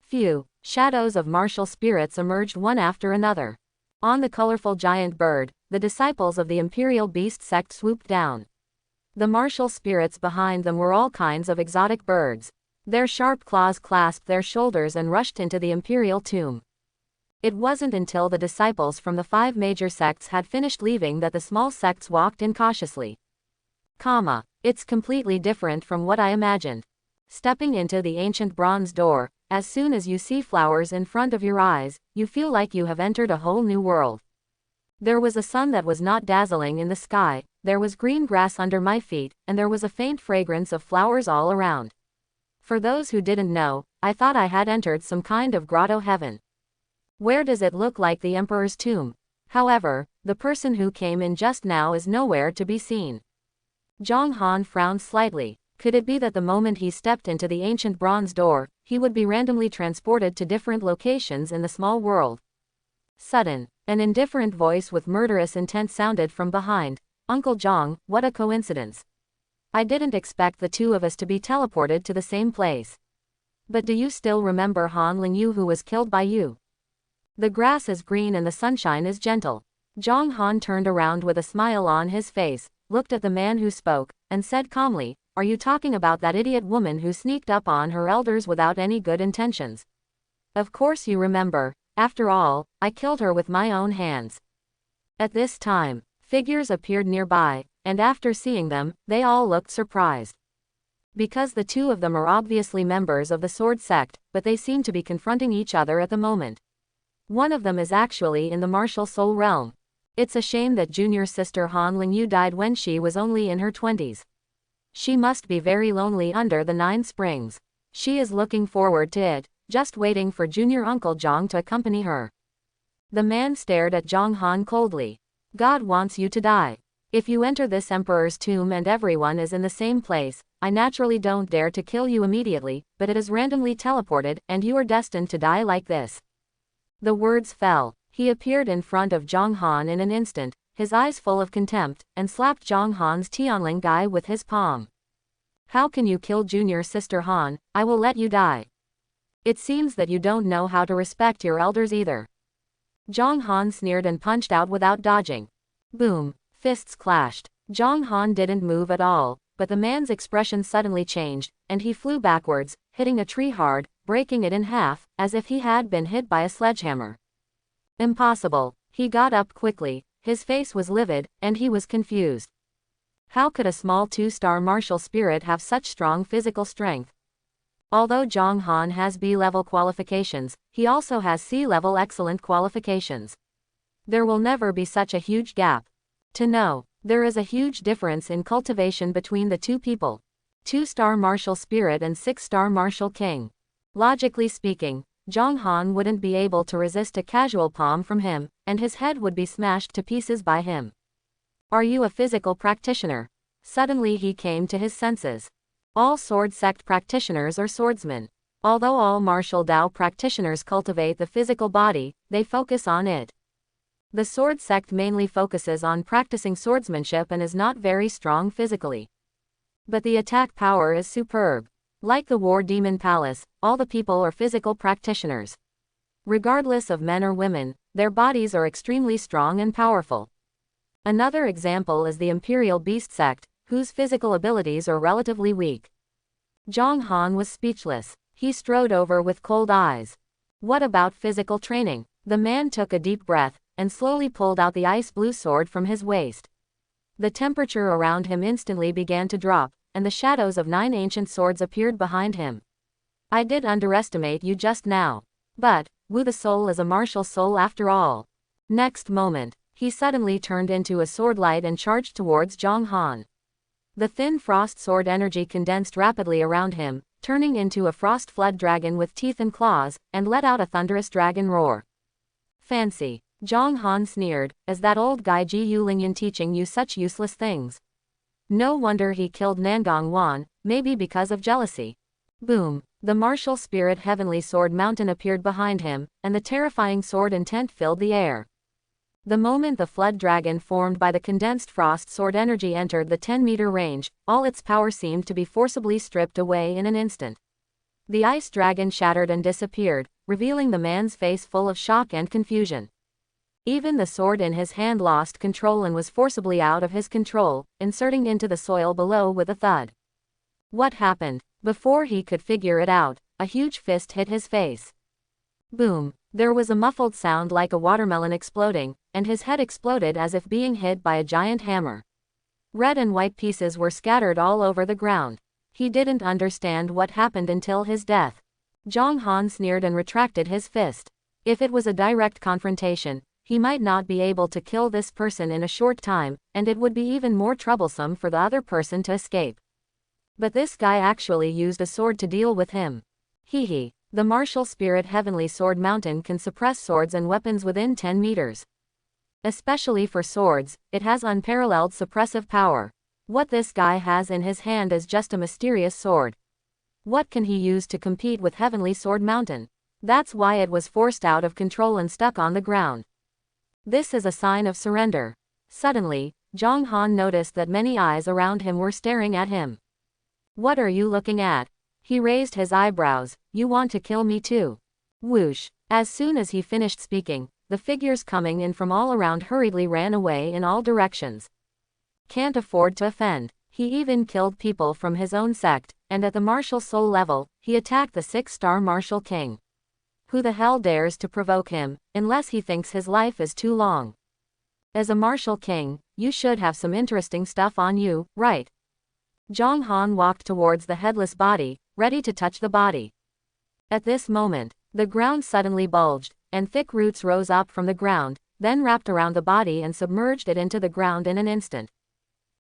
Phew. Shadows of martial spirits emerged one after another. On the colorful giant bird, the disciples of the Imperial Beast Sect swooped down. The martial spirits behind them were all kinds of exotic birds. Their sharp claws clasped their shoulders and rushed into the Imperial tomb. It wasn't until the disciples from the 5 major sects had finished leaving that the small sects walked in cautiously. It's completely different from what I imagined. Stepping into the ancient bronze door, as soon as you see flowers in front of your eyes, you feel like you have entered a whole new world. There was a sun that was not dazzling in the sky, there was green grass under my feet, and there was a faint fragrance of flowers all around. For those who didn't know, I thought I had entered some kind of grotto heaven. Where does it look like the emperor's tomb? However, the person who came in just now is nowhere to be seen. Zhang Han frowned slightly. Could it be that the moment he stepped into the ancient bronze door, he would be randomly transported to different locations in the small world? Sudden, an indifferent voice with murderous intent sounded from behind. Uncle Zhang, what a coincidence. I didn't expect the two of us to be teleported to the same place. But do you still remember Han Lingyu who was killed by you? The grass is green and the sunshine is gentle. Zhang Han turned around with a smile on his face, looked at the man who spoke, and said calmly, are you talking about that idiot woman who sneaked up on her elders without any good intentions? Of course you remember. After all, I killed her with my own hands. At this time, figures appeared nearby, and after seeing them, they all looked surprised. Because the two of them are obviously members of the sword sect, but they seem to be confronting each other at the moment. One of them is actually in the martial soul realm. It's a shame that junior sister Han Lingyu died when she was only in her 20s. She must be very lonely under the 9 springs. She is looking forward to it, just waiting for junior Uncle Zhang to accompany her. The man stared at Zhang Han coldly. God wants you to die. If you enter this emperor's tomb and everyone is in the same place, I naturally don't dare to kill you immediately, but it is randomly teleported and you are destined to die like this. The words fell. He appeared in front of Zhang Han in an instant, his eyes full of contempt, and slapped Zhang Han's Tianling guy with his palm. How can you kill junior sister Han? I will let you die. It seems that you don't know how to respect your elders either. Zhang Han sneered and punched out without dodging. Boom, fists clashed. Zhang Han didn't move at all, but the man's expression suddenly changed, and he flew backwards, hitting a tree hard, breaking it in half, as if he had been hit by a sledgehammer. Impossible. He got up quickly, his face was livid, and he was confused. How could a small 2-star martial spirit have such strong physical strength? Although Zhang Han has B-level qualifications, he also has C-level excellent qualifications. There will never be such a huge gap. To know, there is a huge difference in cultivation between the two people. 2-star martial spirit and 6-star martial king. Logically speaking, Zhang Han wouldn't be able to resist a casual palm from him, and his head would be smashed to pieces by him. Are you a physical practitioner? Suddenly he came to his senses. All sword sect practitioners are swordsmen. Although all martial Dao practitioners cultivate the physical body, they focus on it. The sword sect mainly focuses on practicing swordsmanship and is not very strong physically. But the attack power is superb. Like the War Demon Palace, all the people are physical practitioners. Regardless of men or women, their bodies are extremely strong and powerful. Another example is the Imperial Beast sect, whose physical abilities are relatively weak. Zhang Han was speechless. He strode over with cold eyes. What about physical training? The man took a deep breath, and slowly pulled out the ice blue sword from his waist. The temperature around him instantly began to drop, and the shadows of 9 ancient swords appeared behind him. I did underestimate you just now. But, Wu the soul is a martial soul after all. Next moment, he suddenly turned into a sword light and charged towards Zhang Han. The thin frost sword energy condensed rapidly around him, turning into a frost flood dragon with teeth and claws, and let out a thunderous dragon roar. Fancy. Zhang Han sneered, is that old guy Ji Yulinyan teaching you such useless things? No wonder he killed Nangang Wan, maybe because of jealousy. Boom. The martial spirit heavenly sword mountain appeared behind him, and the terrifying sword intent filled the air. The moment the flood dragon formed by the condensed frost sword energy entered the 10-meter range, all its power seemed to be forcibly stripped away in an instant. The ice dragon shattered and disappeared, revealing the man's face full of shock and confusion. Even the sword in his hand lost control and was forcibly out of his control, inserting into the soil below with a thud. What happened? Before he could figure it out, a huge fist hit his face. Boom. There was a muffled sound like a watermelon exploding, and his head exploded as if being hit by a giant hammer. Red and white pieces were scattered all over the ground. He didn't understand what happened until his death. Zhang Han sneered and retracted his fist. If it was a direct confrontation, he might not be able to kill this person in a short time, and it would be even more troublesome for the other person to escape. But this guy actually used a sword to deal with him. Hehe. The martial spirit Heavenly Sword Mountain can suppress swords and weapons within 10 meters. Especially for swords, it has unparalleled suppressive power. What this guy has in his hand is just a mysterious sword. What can he use to compete with Heavenly Sword Mountain? That's why it was forced out of control and stuck on the ground. This is a sign of surrender. Suddenly, Zhang Han noticed that many eyes around him were staring at him. What are you looking at? He raised his eyebrows. You want to kill me too? Whoosh. As soon as he finished speaking, the figures coming in from all around hurriedly ran away in all directions. Can't afford to offend. He even killed people from his own sect, and at the martial soul level, he attacked the 6-star martial king. Who the hell dares to provoke him, unless he thinks his life is too long? As a martial king, you should have some interesting stuff on you, right? Zhang Han walked towards the headless body, ready to touch the body. At this moment, the ground suddenly bulged, and thick roots rose up from the ground, then wrapped around the body and submerged it into the ground in an instant.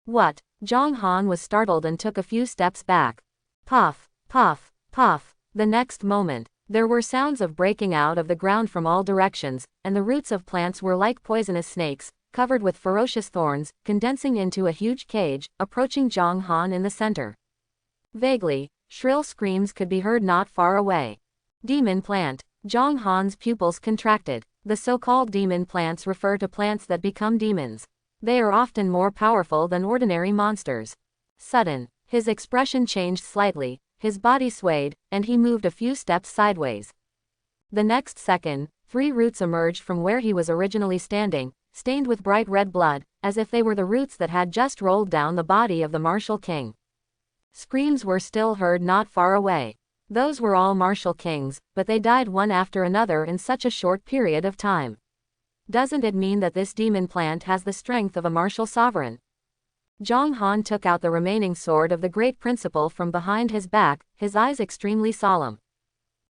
What? Zhang Han was startled and took a few steps back. Puff, puff, puff. The next moment, there were sounds of breaking out of the ground from all directions, and the roots of plants were like poisonous snakes, covered with ferocious thorns, condensing into a huge cage, approaching Zhang Han in the center. Vaguely, shrill screams could be heard not far away. Demon plant. Zhang Han's pupils contracted. The so-called demon plants refer to plants that become demons. They are often more powerful than ordinary monsters. Sudden, his expression changed slightly, his body swayed, and he moved a few steps sideways. The next second, 3 roots emerged from where he was originally standing, stained with bright red blood, as if they were the roots that had just rolled down the body of the martial king. Screams were still heard not far away. Those were all martial kings, but they died one after another in such a short period of time. Doesn't it mean that this demon plant has the strength of a martial sovereign? Zhang Han took out the remaining sword of the great principal from behind his back, his eyes extremely solemn.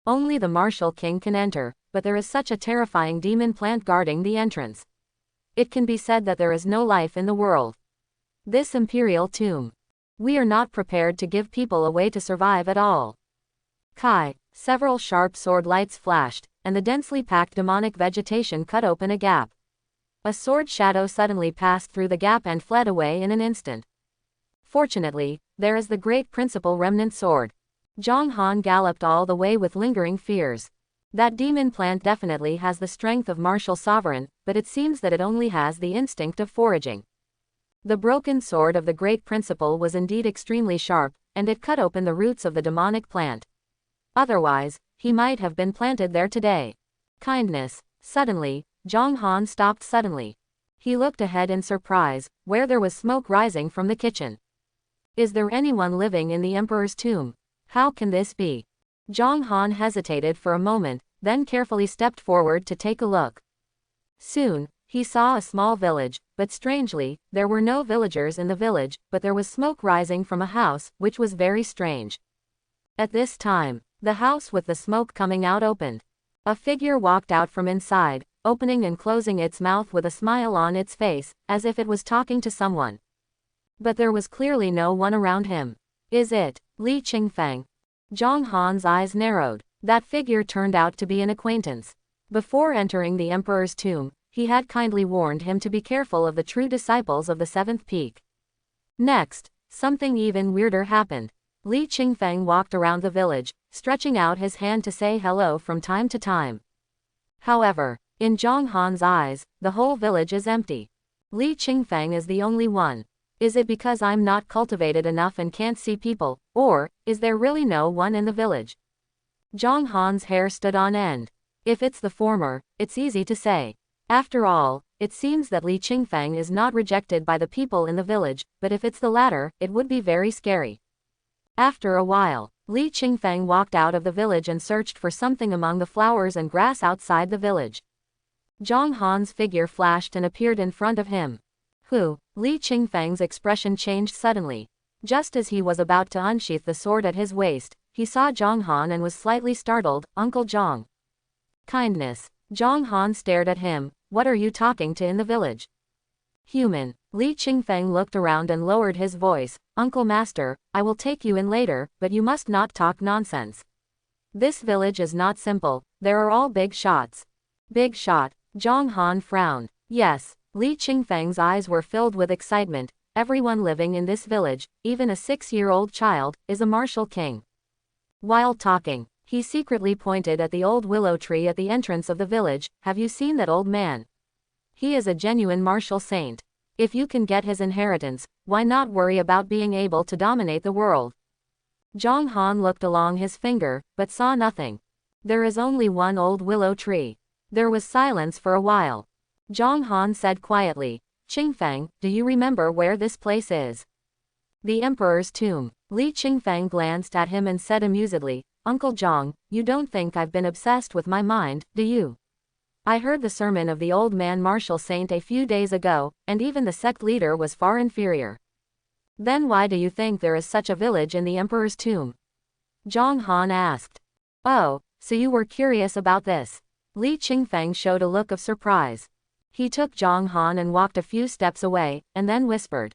Only the martial king can enter, but there is such a terrifying demon plant guarding the entrance. It can be said that there is no life in the world. This imperial tomb. We are not prepared to give people a way to survive at all. Kai. Several sharp sword lights flashed, and the densely packed demonic vegetation cut open a gap. A sword shadow suddenly passed through the gap and fled away in an instant. Fortunately, there is the great principal remnant sword. Zhang Han galloped all the way with lingering fears. That demon plant definitely has the strength of martial sovereign, but it seems that it only has the instinct of foraging. The broken sword of the great principal was indeed extremely sharp, and it cut open the roots of the demonic plant. Otherwise, he might have been planted there today. Kindness. Suddenly, Zhang Han stopped suddenly. He looked ahead in surprise, where there was smoke rising from the kitchen. Is there anyone living in the emperor's tomb? How can this be? Zhang Han hesitated for a moment, then carefully stepped forward to take a look. Soon, he saw a small village, but strangely, there were no villagers in the village, but there was smoke rising from a house, which was very strange. At this time, the house with the smoke coming out opened. A figure walked out from inside, opening and closing its mouth with a smile on its face, as if it was talking to someone. But there was clearly no one around him. Is it Li Qingfeng? Zhang Han's eyes narrowed. That figure turned out to be an acquaintance. Before entering the emperor's tomb, he had kindly warned him to be careful of the true disciples of the 7th peak. Next, something even weirder happened. Li Qingfeng walked around the village, stretching out his hand to say hello from time to time. However, in Zhang Han's eyes, the whole village is empty. Li Qingfeng is the only one. Is it because I'm not cultivated enough and can't see people, or is there really no one in the village? Zhang Han's hair stood on end. If it's the former, it's easy to say. After all, it seems that Li Qingfeng is not rejected by the people in the village, but if it's the latter, it would be very scary. After a while, Li Qingfeng walked out of the village and searched for something among the flowers and grass outside the village. Zhang Han's figure flashed and appeared in front of him. Who? Li Qingfeng's expression changed suddenly. Just as he was about to unsheath the sword at his waist, he saw Zhang Han and was slightly startled. Uncle Zhang. Kindness. Zhang Han stared at him, what are you talking to in the village? Human. Li Qingfeng looked around and lowered his voice. Uncle Master, I will take you in later, but you must not talk nonsense. This village is not simple, there are all big shots. Big shot. Zhang Han frowned. Yes. Li Qingfeng's eyes were filled with excitement. Everyone living in this village, even a 6-year-old child, is a martial king. While talking, he secretly pointed at the old willow tree at the entrance of the village. Have you seen that old man? He is a genuine martial saint. If you can get his inheritance, why not worry about being able to dominate the world? Zhang Han looked along his finger, but saw nothing. There is only one old willow tree. There was silence for a while. Zhang Han said quietly, Qingfeng, do you remember where this place is? The Emperor's tomb. Li Qingfeng glanced at him and said amusedly, Uncle Zhang, you don't think I've been obsessed with my mind, do you? I heard the sermon of the old man martial saint a few days ago, and even the sect leader was far inferior. Then why do you think there is such a village in the Emperor's tomb? Zhang Han asked. Oh, so you were curious about this. Li Qingfeng showed a look of surprise. He took Zhang Han and walked a few steps away, and then whispered.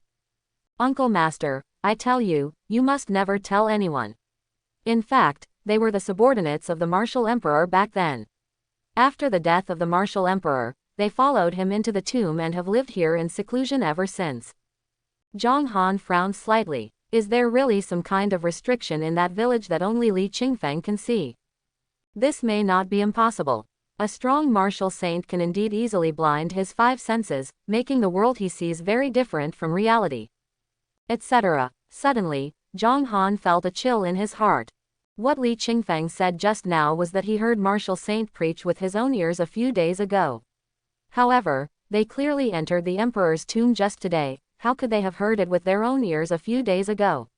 Uncle Master, I tell you, you must never tell anyone. In fact, they were the subordinates of the martial emperor back then. After the death of the martial emperor, they followed him into the tomb and have lived here in seclusion ever since. Zhang Han frowned slightly. Is there really some kind of restriction in that village that only Li Qingfeng can see? This may not be impossible. A strong martial saint can indeed easily blind his 5 senses, making the world he sees very different from reality. Etc. Suddenly, Zhang Han felt a chill in his heart. What Li Qingfeng said just now was that he heard martial saint preach with his own ears a few days ago. However, they clearly entered the emperor's tomb just today. How could they have heard it with their own ears a few days ago?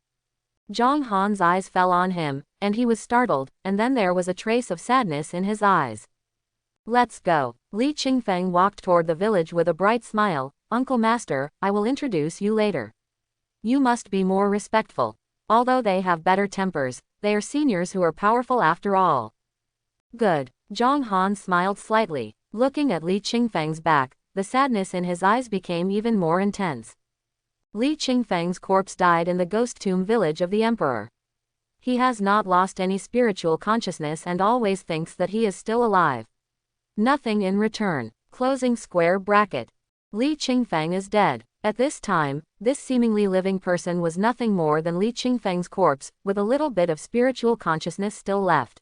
Zhang Han's eyes fell on him, and he was startled, and then there was a trace of sadness in his eyes. Let's go. Li Qingfeng walked toward the village with a bright smile. Uncle Master, I will introduce you later. You must be more respectful. Although they have better tempers, they are seniors who are powerful after all. Good. Zhang Han smiled slightly. Looking at Li Qingfeng's back, the sadness in his eyes became even more intense. Li Qingfeng's corpse died in the ghost tomb village of the emperor. He has not lost any spiritual consciousness and always thinks that he is still alive. Nothing in return. Closing square bracket. Li Qingfeng is dead. At this time, this seemingly living person was nothing more than Li Qingfeng's corpse, with a little bit of spiritual consciousness still left.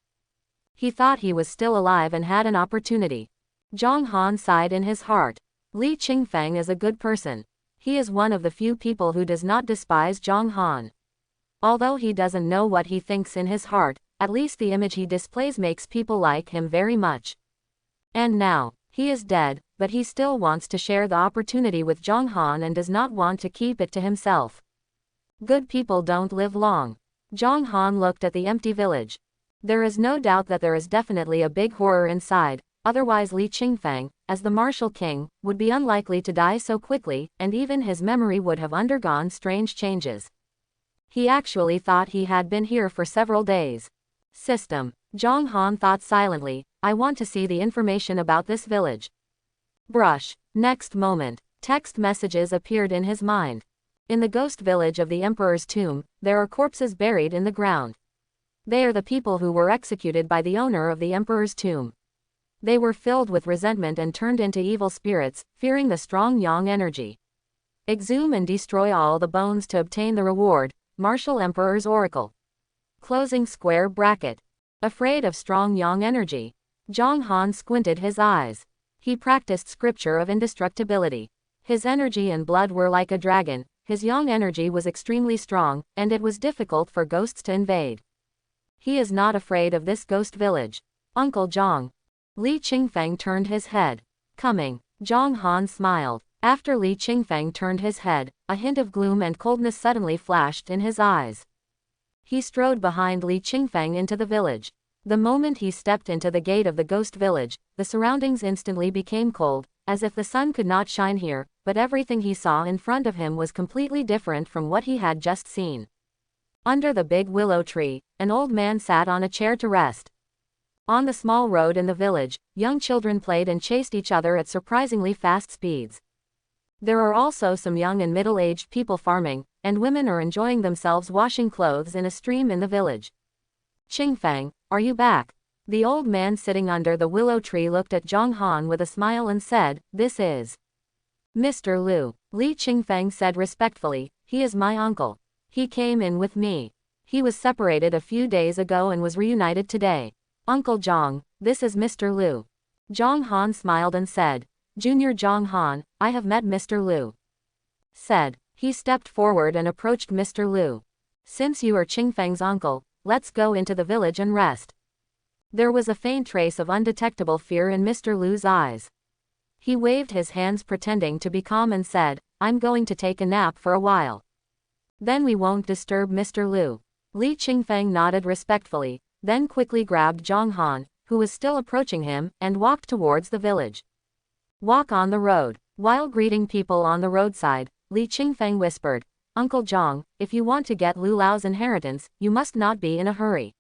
He thought he was still alive and had an opportunity. Zhang Han sighed in his heart. Li Qingfeng is a good person. He is one of the few people who does not despise Zhang Han. Although he doesn't know what he thinks in his heart, at least the image he displays makes people like him very much. And now, he is dead, but he still wants to share the opportunity with Zhang Han and does not want to keep it to himself. Good people don't live long. Zhang Han looked at the empty village. There is no doubt that there is definitely a big horror inside, otherwise Li Qingfeng, as the martial king, would be unlikely to die so quickly, and even his memory would have undergone strange changes. He actually thought he had been here for several days. System. Zhang Han thought silently, I want to see the information about this village. Brush. Next moment, text messages appeared in his mind. In the ghost village of the emperor's tomb, there are corpses buried in the ground. They are the people who were executed by the owner of the emperor's tomb. They were filled with resentment and turned into evil spirits, fearing the strong yang energy. Exhume and destroy all the bones to obtain the reward. Martial Emperor's Oracle. Closing square bracket. Afraid of strong yang energy. Zhang Han squinted his eyes. He practiced scripture of indestructibility. His energy and blood were like a dragon, his yang energy was extremely strong, and it was difficult for ghosts to invade. He is not afraid of this ghost village. Uncle Zhang. Li Qingfeng turned his head. Coming. Zhang Han smiled. After Li Qingfeng turned his head, a hint of gloom and coldness suddenly flashed in his eyes. He strode behind Li Qingfeng into the village. The moment he stepped into the gate of the ghost village, the surroundings instantly became cold, as if the sun could not shine here, but everything he saw in front of him was completely different from what he had just seen. Under the big willow tree, an old man sat on a chair to rest. On the small road in the village, young children played and chased each other at surprisingly fast speeds. There are also some young and middle-aged people farming, and women are enjoying themselves washing clothes in a stream in the village. Qingfeng, are you back? The old man sitting under the willow tree looked at Zhang Han with a smile and said, "This is Mr. Liu." Li Qingfeng said respectfully, "He is my uncle. He came in with me. He was separated a few days ago and was reunited today. Uncle Zhang, this is Mr. Liu." Zhang Han smiled and said, "Junior Zhang Han, I have met Mr. Liu." Said. He stepped forward and approached Mr. Liu. "Since you are Qingfeng's uncle, let's go into the village and rest." There was a faint trace of undetectable fear in Mr. Liu's eyes. He waved his hands pretending to be calm and said, "I'm going to take a nap for a while. Then we won't disturb Mr. Liu." Li Qingfeng nodded respectfully, then quickly grabbed Zhang Han, who was still approaching him, and walked towards the village. Walk on the road. While greeting people on the roadside, Li Qingfeng whispered, "Uncle Zhang, if you want to get Lu Lao's inheritance, you must not be in a hurry.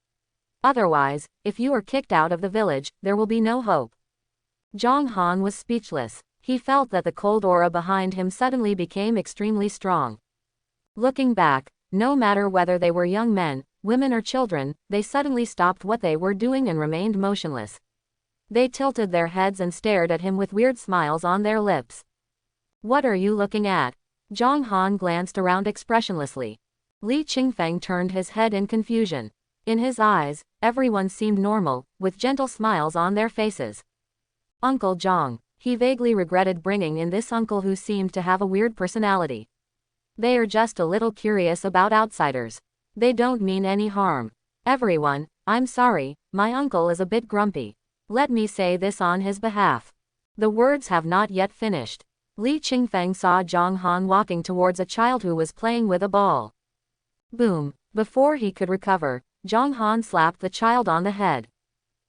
Otherwise, if you are kicked out of the village, there will be no hope." Zhang Han was speechless. He felt that the cold aura behind him suddenly became extremely strong. Looking back, no matter whether they were young men, women or children, they suddenly stopped what they were doing and remained motionless. They tilted their heads and stared at him with weird smiles on their lips. "What are you looking at?" Zhang Han glanced around expressionlessly. Li Qingfeng turned his head in confusion. In his eyes, everyone seemed normal, with gentle smiles on their faces. Uncle Zhang. He vaguely regretted bringing in this uncle who seemed to have a weird personality. They are just a little curious about outsiders. They don't mean any harm. Everyone, I'm sorry, my uncle is a bit grumpy. Let me say this on his behalf. The words have not yet finished. Li Qingfeng saw Zhang Han walking towards a child who was playing with a ball. Boom! Before he could recover, Zhang Han slapped the child on the head.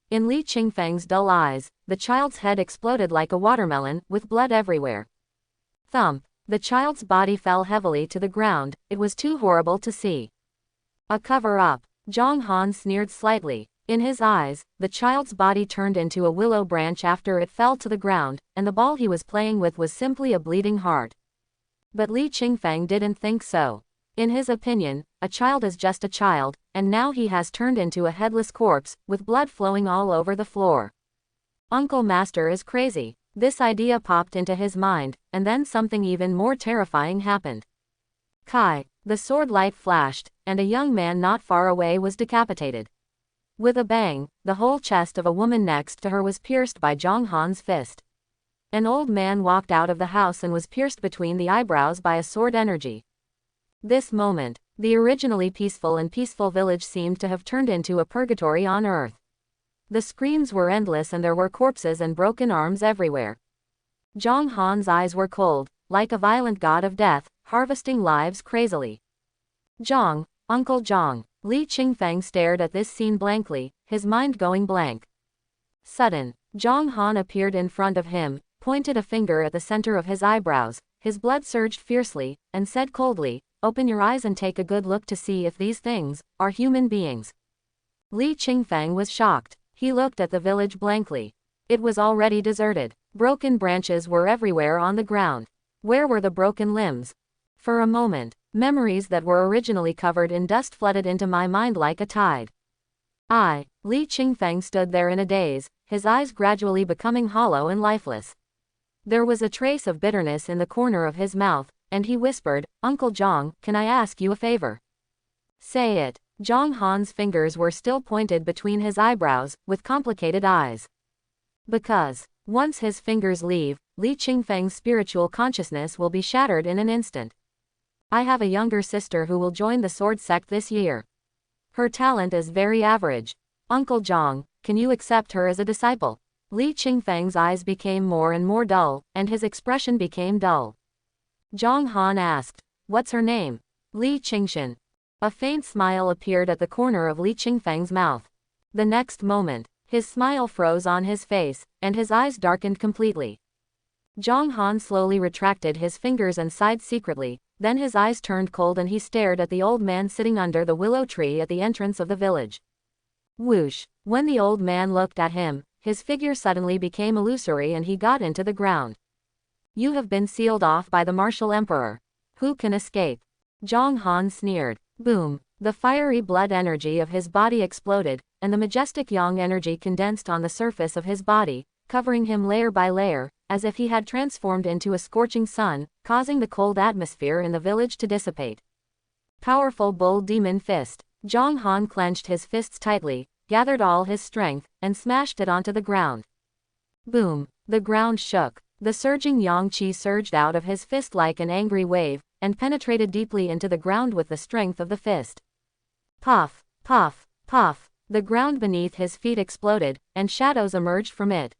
In Li Qingfeng's dull eyes, the child's head exploded like a watermelon, with blood everywhere. Thump! The child's body fell heavily to the ground. It was too horrible to see. A cover-up. Zhang Han sneered slightly. In his eyes, the child's body turned into a willow branch after it fell to the ground, and the ball he was playing with was simply a bleeding heart. But Li Qingfeng didn't think so. In his opinion, a child is just a child, and now he has turned into a headless corpse, with blood flowing all over the floor. Uncle Master is crazy. This idea popped into his mind, and then something even more terrifying happened. Kai! The sword light flashed, and a young man not far away was decapitated. With a bang, the whole chest of a woman next to her was pierced by Zhang Han's fist. An old man walked out of the house and was pierced between the eyebrows by a sword energy. This moment, the originally peaceful village seemed to have turned into a purgatory on earth. The screams were endless and there were corpses and broken arms everywhere. Zhang Han's eyes were cold, like a violent god of death, harvesting lives crazily. Zhang, Uncle Zhang. Li Qingfeng stared at this scene blankly, his mind going blank. Sudden, Zhang Han appeared in front of him, pointed a finger at the center of his eyebrows, his blood surged fiercely, and said coldly, "Open your eyes and take a good look to see if these things are human beings." Li Qingfeng was shocked. He looked at the village blankly. It was already deserted. Broken branches were everywhere on the ground. Where were the broken limbs? For a moment, memories that were originally covered in dust flooded into my mind like a tide. Li Qingfeng stood there in a daze, his eyes gradually becoming hollow and lifeless. There was a trace of bitterness in the corner of his mouth, and he whispered, "Uncle Zhang, can I ask you a favor?" "Say it." Zhang Han's fingers were still pointed between his eyebrows, with complicated eyes. Because, once his fingers leave, Li Qingfeng's spiritual consciousness will be shattered in an instant. "I have a younger sister who will join the sword sect this year. Her talent is very average. Uncle Zhang, can you accept her as a disciple?" Li Qingfeng's eyes became more and more dull, and his expression became dull. Zhang Han asked, "What's her name?" "Li Qingshan." A faint smile appeared at the corner of Li Qingfeng's mouth. The next moment, his smile froze on his face, and his eyes darkened completely. Zhang Han slowly retracted his fingers and sighed secretly, then his eyes turned cold and he stared at the old man sitting under the willow tree at the entrance of the village. Whoosh! When the old man looked at him, his figure suddenly became illusory and he got into the ground. You have been sealed off by the martial emperor. Who can escape? Zhang Han sneered. Boom! The fiery blood energy of his body exploded, and the majestic yang energy condensed on the surface of his body, covering him layer by layer, as if he had transformed into a scorching sun, causing the cold atmosphere in the village to dissipate. Powerful bull demon fist. Zhang Han clenched his fists tightly, gathered all his strength, and smashed it onto the ground. Boom! The ground shook. The surging yang qi surged out of his fist like an angry wave, and penetrated deeply into the ground with the strength of the fist. Puff! Puff! Puff! The ground beneath his feet exploded, and shadows emerged from it.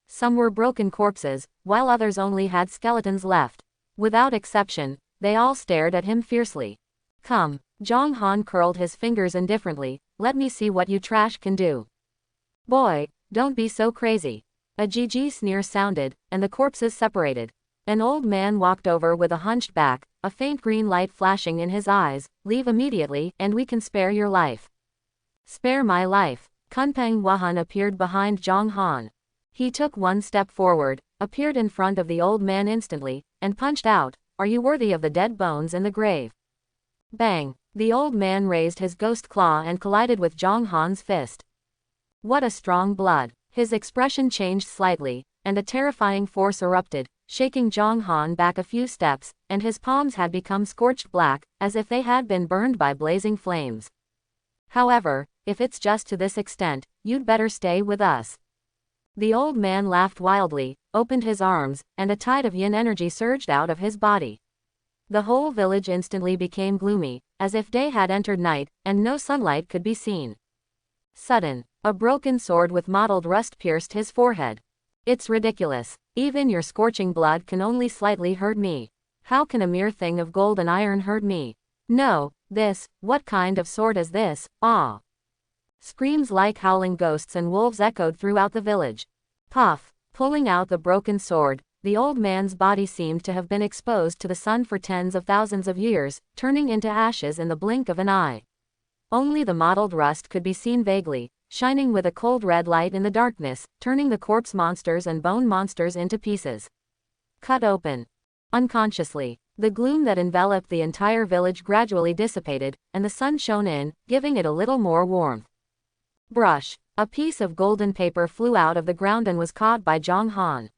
Some were broken corpses, while others only had skeletons left. Without exception, they all stared at him fiercely. Come! Zhang Han curled his fingers indifferently. Let me see what you trash can do. Boy, don't be so crazy. A GG sneer sounded, and the corpses separated. An old man walked over with a hunched back, a faint green light flashing in his eyes. Leave immediately, and we can spare your life. Spare my life. Kunpeng Wahan appeared behind Zhang Han. He took one step forward, appeared in front of the old man instantly, and punched out, "Are you worthy of the dead bones in the grave?" Bang! The old man raised his ghost claw and collided with Zhang Han's fist. What a strong blood! His expression changed slightly, and a terrifying force erupted, shaking Zhang Han back a few steps, and his palms had become scorched black, as if they had been burned by blazing flames. However, if it's just to this extent, you'd better stay with us. The old man laughed wildly, opened his arms, and a tide of yin energy surged out of his body. The whole village instantly became gloomy, as if day had entered night, and no sunlight could be seen. Sudden, a broken sword with mottled rust pierced his forehead. It's ridiculous. Even your scorching blood can only slightly hurt me. How can a mere thing of gold and iron hurt me? No, what kind of sword is this? Ah! Screams like howling ghosts and wolves echoed throughout the village. Puff! Pulling out the broken sword, the old man's body seemed to have been exposed to the sun for tens of thousands of years, turning into ashes in the blink of an eye. Only the mottled rust could be seen vaguely, shining with a cold red light in the darkness, turning the corpse monsters and bone monsters into pieces. Cut open. Unconsciously, the gloom that enveloped the entire village gradually dissipated, and the sun shone in, giving it a little more warmth. Brush. A piece of golden paper flew out of the ground and was caught by Zhang Han.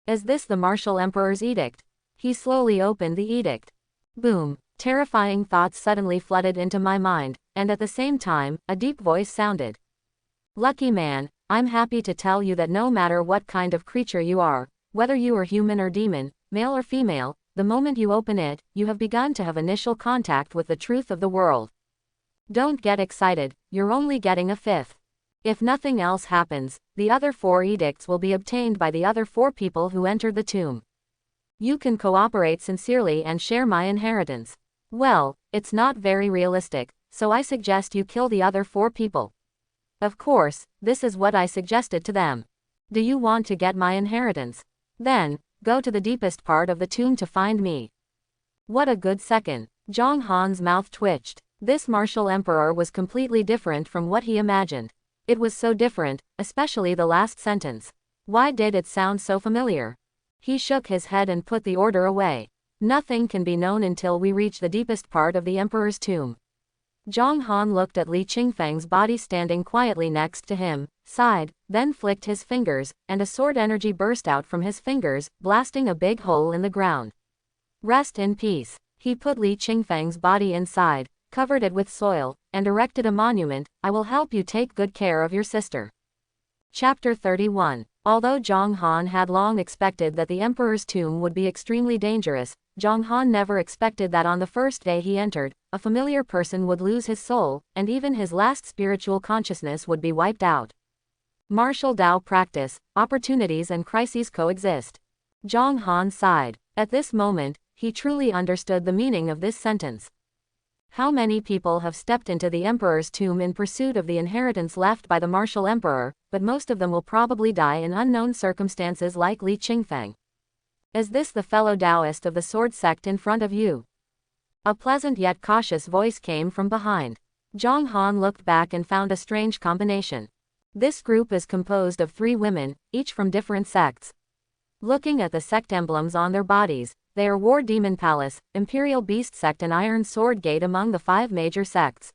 Is this the martial emperor's edict? He slowly opened the edict. Boom! Terrifying thoughts suddenly flooded into my mind, and at the same time, a deep voice sounded. Lucky man, I'm happy to tell you that no matter what kind of creature you are, whether you are human or demon, male or female, the moment you open it, you have begun to have initial contact with the truth of the world. Don't get excited, you're only getting a fifth. If nothing else happens, the other 4 edicts will be obtained by the other 4 people who entered the tomb. You can cooperate sincerely and share my inheritance. Well, it's not very realistic, so I suggest you kill the other 4 people. Of course, this is what I suggested to them. Do you want to get my inheritance? Then, go to the deepest part of the tomb to find me. What a good second. Zhang Han's mouth twitched. This martial emperor was completely different from what he imagined. It was so different, especially the last sentence. Why did it sound so familiar? He shook his head and put the order away. Nothing can be known until we reach the deepest part of the emperor's tomb. Zhang Han looked at Li Qingfeng's body standing quietly next to him, sighed, then flicked his fingers, and a sword energy burst out from his fingers, blasting a big hole in the ground. Rest in peace. He put Li Qingfeng's body inside, covered it with soil, and erected a monument. I will help you take good care of your sister. Chapter 31. Although Zhang Han had long expected that the emperor's tomb would be extremely dangerous, Zhang Han never expected that on the first day he entered, a familiar person would lose his soul, and even his last spiritual consciousness would be wiped out. Martial Dao practice, opportunities and crises coexist. Zhang Han sighed. At this moment, he truly understood the meaning of this sentence. How many people have stepped into the emperor's tomb in pursuit of the inheritance left by the martial emperor, but most of them will probably die in unknown circumstances like Li Qingfeng. Is this the fellow Taoist of the sword sect in front of you? A pleasant yet cautious voice came from behind. Zhang Han looked back and found a strange combination. This group is composed of 3 women, each from different sects. Looking at the sect emblems on their bodies, they are War Demon Palace, Imperial Beast Sect and Iron Sword Gate among the 5 major sects.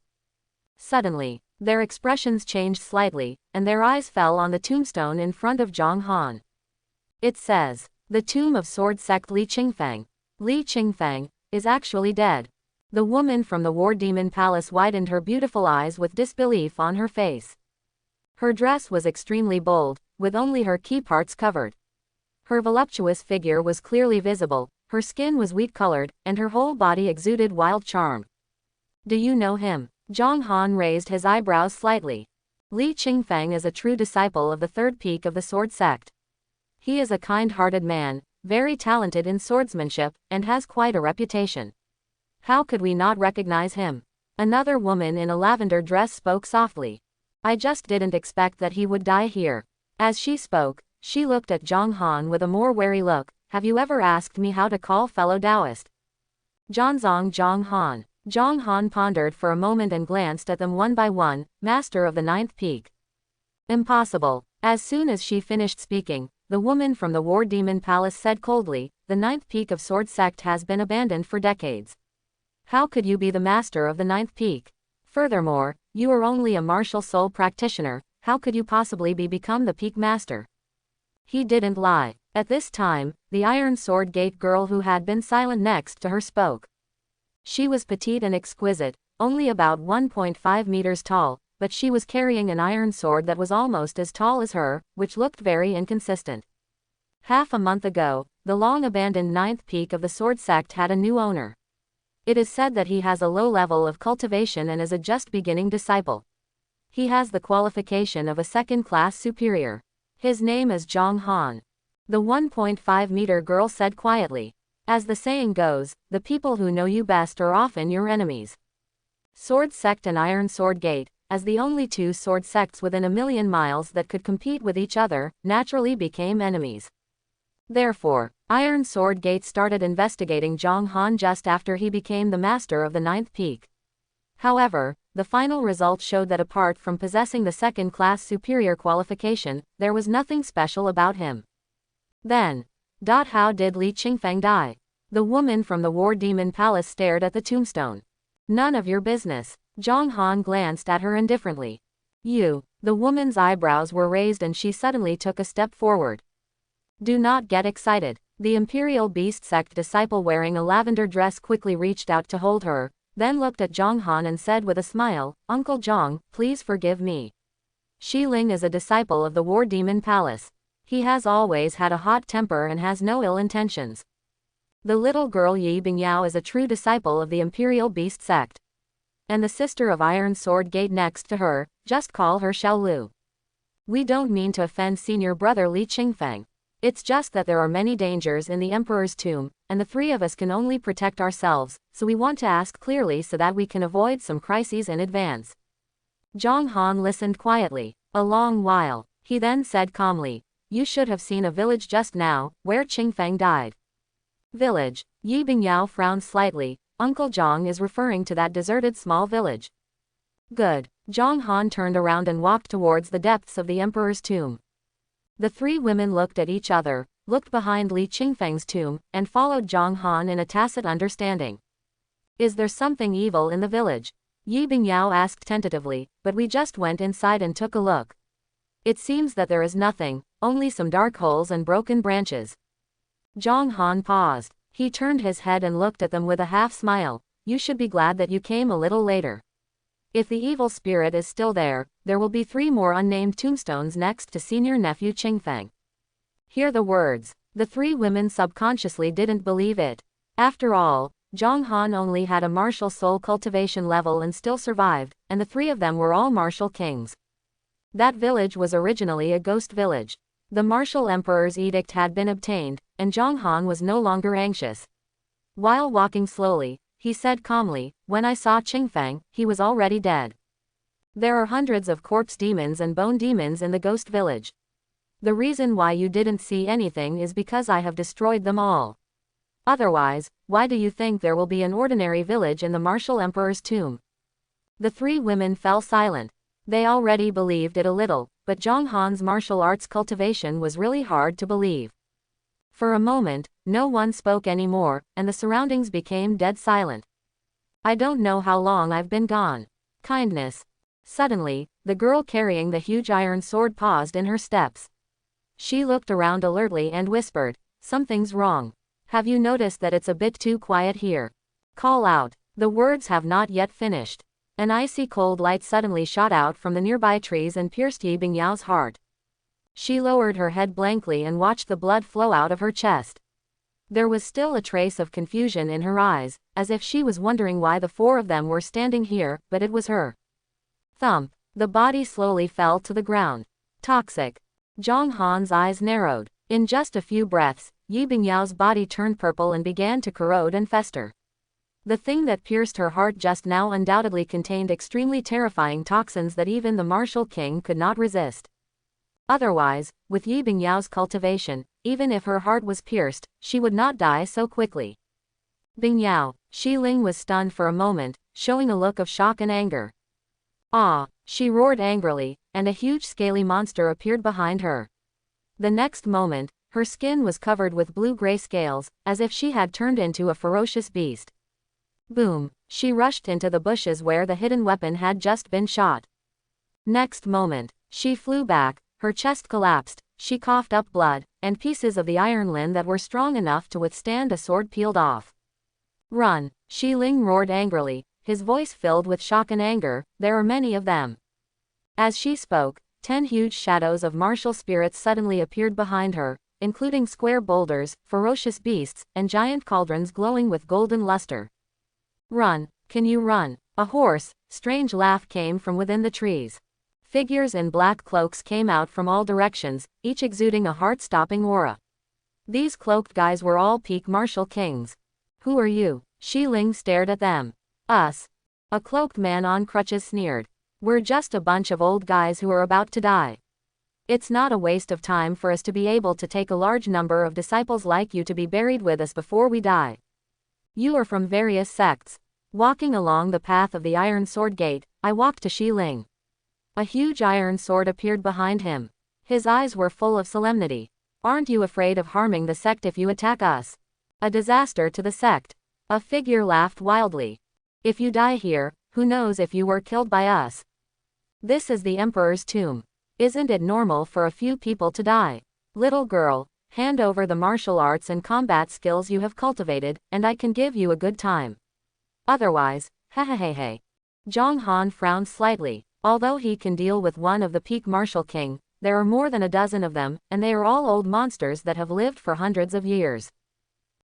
Suddenly, their expressions changed slightly, and their eyes fell on the tombstone in front of Zhang Han. It says, "The Tomb of Sword Sect Li Qingfeng." Li Qingfeng is actually dead. The woman from the War Demon Palace widened her beautiful eyes with disbelief on her face. Her dress was extremely bold, with only her key parts covered. Her voluptuous figure was clearly visible, her skin was wheat-colored, and her whole body exuded wild charm. "Do you know him?" Zhang Han raised his eyebrows slightly. Li Qingfeng is a true disciple of the 3rd peak of the Sword Sect. He is a kind-hearted man, very talented in swordsmanship, and has quite a reputation. How could we not recognize him? Another woman in a lavender dress spoke softly. "I just didn't expect that he would die here." As she spoke, she looked at Zhang Han with a more wary look. "Have you ever asked me how to call fellow Taoist?" Zhang Han. Zhang Han pondered for a moment and glanced at them one by one. "Master of the 9th peak." "Impossible." As soon as she finished speaking, the woman from the War Demon Palace said coldly, "The 9th peak of Sword Sect has been abandoned for decades. How could you be the master of the 9th peak? Furthermore, you are only a martial soul practitioner. How could you possibly become the peak master?" He didn't lie. At this time, the Iron Sword Gate girl who had been silent next to her spoke. She was petite and exquisite, only about 1.5 meters tall, but she was carrying an iron sword that was almost as tall as her, which looked very inconsistent. Half a month ago, the long-abandoned 9th peak of the Sword Sect had a new owner. It is said that he has a low level of cultivation and is a just beginning disciple. He has the qualification of a 2nd-class superior. His name is Zhang Han. The 1.5-meter girl said quietly. As the saying goes, the people who know you best are often your enemies. Sword Sect and Iron Sword Gate, as the only 2 sword sects within a million miles that could compete with each other, naturally became enemies. Therefore, Iron Sword Gate started investigating Zhang Han just after he became the master of the 9th peak. However, the final results showed that apart from possessing the 2nd-class superior qualification, there was nothing special about him. Then, how did Li Qingfeng die? The woman from the War Demon Palace stared at the tombstone. "None of your business." Zhang Han glanced at her indifferently. "You." The woman's eyebrows were raised and she suddenly took a step forward. "Do not get excited." The Imperial Beast Sect disciple wearing a lavender dress quickly reached out to hold her, then looked at Zhang Han and said with a smile, "Uncle Zhang, please forgive me. Shi Ling is a disciple of the War Demon Palace. He has always had a hot temper and has no ill intentions. The little girl Yi Bingyao is a true disciple of the Imperial Beast Sect. And the sister of Iron Sword Gate next to her, just call her Xiao Lu. We don't mean to offend senior brother Li Qingfeng. It's just that there are many dangers in the Emperor's tomb, and the 3 of us can only protect ourselves, so we want to ask clearly so that we can avoid some crises in advance." Zhang Han listened quietly, a long while. He then said calmly, "You should have seen a village just now, where Qingfeng died." "Village?" Yi Bingyao frowned slightly. "Uncle Zhang is referring to that deserted small village." "Good." Zhang Han turned around and walked towards the depths of the Emperor's tomb. The 3 women looked at each other, looked behind Li Qingfeng's tomb, and followed Zhang Han in a tacit understanding. "Is there something evil in the village?" Yi Bingyao asked tentatively, "But we just went inside and took a look. It seems that there is nothing, only some dark holes and broken branches." Zhang Han paused. He turned his head and looked at them with a half-smile. "You should be glad that you came a little later. If the evil spirit is still there, there will be 3 more unnamed tombstones next to senior nephew Qingfeng." Hear the words. The 3 women subconsciously didn't believe it. After all, Zhang Han only had a martial soul cultivation level and still survived, and the 3 of them were all martial kings. That village was originally a ghost village. The martial emperor's edict had been obtained, and Zhang Han was no longer anxious. While walking slowly, he said calmly, "When I saw Qingfeng, he was already dead. There are hundreds of corpse demons and bone demons in the ghost village. The reason why you didn't see anything is because I have destroyed them all. Otherwise, why do you think there will be an ordinary village in the martial emperor's tomb?" The three women fell silent. They already believed it a little, but Zhang Han's martial arts cultivation was really hard to believe. For a moment, no one spoke anymore, and the surroundings became dead silent. I don't know how long I've been gone. Kindness. Suddenly, the girl carrying the huge iron sword paused in her steps. She looked around alertly and whispered, "Something's wrong. Have you noticed that it's a bit too quiet here?" Call out. The words have not yet finished. An icy cold light suddenly shot out from the nearby trees and pierced Yi Bingyao's heart. She lowered her head blankly and watched the blood flow out of her chest. There was still a trace of confusion in her eyes, as if she was wondering why the four of them were standing here, but it was her. Thump. The body slowly fell to the ground. Toxic. Zhang Han's eyes narrowed. In just a few breaths, Yi Bingyao's body turned purple and began to corrode and fester. The thing that pierced her heart just now undoubtedly contained extremely terrifying toxins that even the martial king could not resist. Otherwise, with Yi Bingyao's cultivation, even if her heart was pierced, she would not die so quickly. Bingyao. Shi Ling was stunned for a moment, showing a look of shock and anger. Ah! She roared angrily, and a huge scaly monster appeared behind her. The next moment, her skin was covered with blue-gray scales, as if she had turned into a ferocious beast. Boom! She rushed into the bushes where the hidden weapon had just been shot. Next moment, she flew back, her chest collapsed, she coughed up blood, and pieces of the iron lin that were strong enough to withstand a sword peeled off. Run! Shi Ling roared angrily, his voice filled with shock and anger, "There are many of them." As she spoke, 10 huge shadows of martial spirits suddenly appeared behind her, including square boulders, ferocious beasts, and giant cauldrons glowing with golden luster. Run! Can you run? A hoarse, strange laugh came from within the trees. Figures in black cloaks came out from all directions, each exuding a heart-stopping aura. These cloaked guys were all peak martial kings. "Who are you?" Shi Ling stared at them. "Us." A cloaked man on crutches sneered. "We're just a bunch of old guys who are about to die. It's not a waste of time for us to be able to take a large number of disciples like you to be buried with us before we die. You are from various sects." Walking along the path of the Iron Sword Gate, I walked to Shi Ling. A huge iron sword appeared behind him. His eyes were full of solemnity. "Aren't you afraid of harming the sect if you attack us? A disaster to the sect." A figure laughed wildly. "If you die here, who knows if you were killed by us? This is the Emperor's tomb. Isn't it normal for a few people to die? Little girl, hand over the martial arts and combat skills you have cultivated, and I can give you a good time. Otherwise, hehehehe." Zhang Han frowned slightly. Although he can deal with one of the peak martial king, there are more than a dozen of them, and they are all old monsters that have lived for hundreds of years.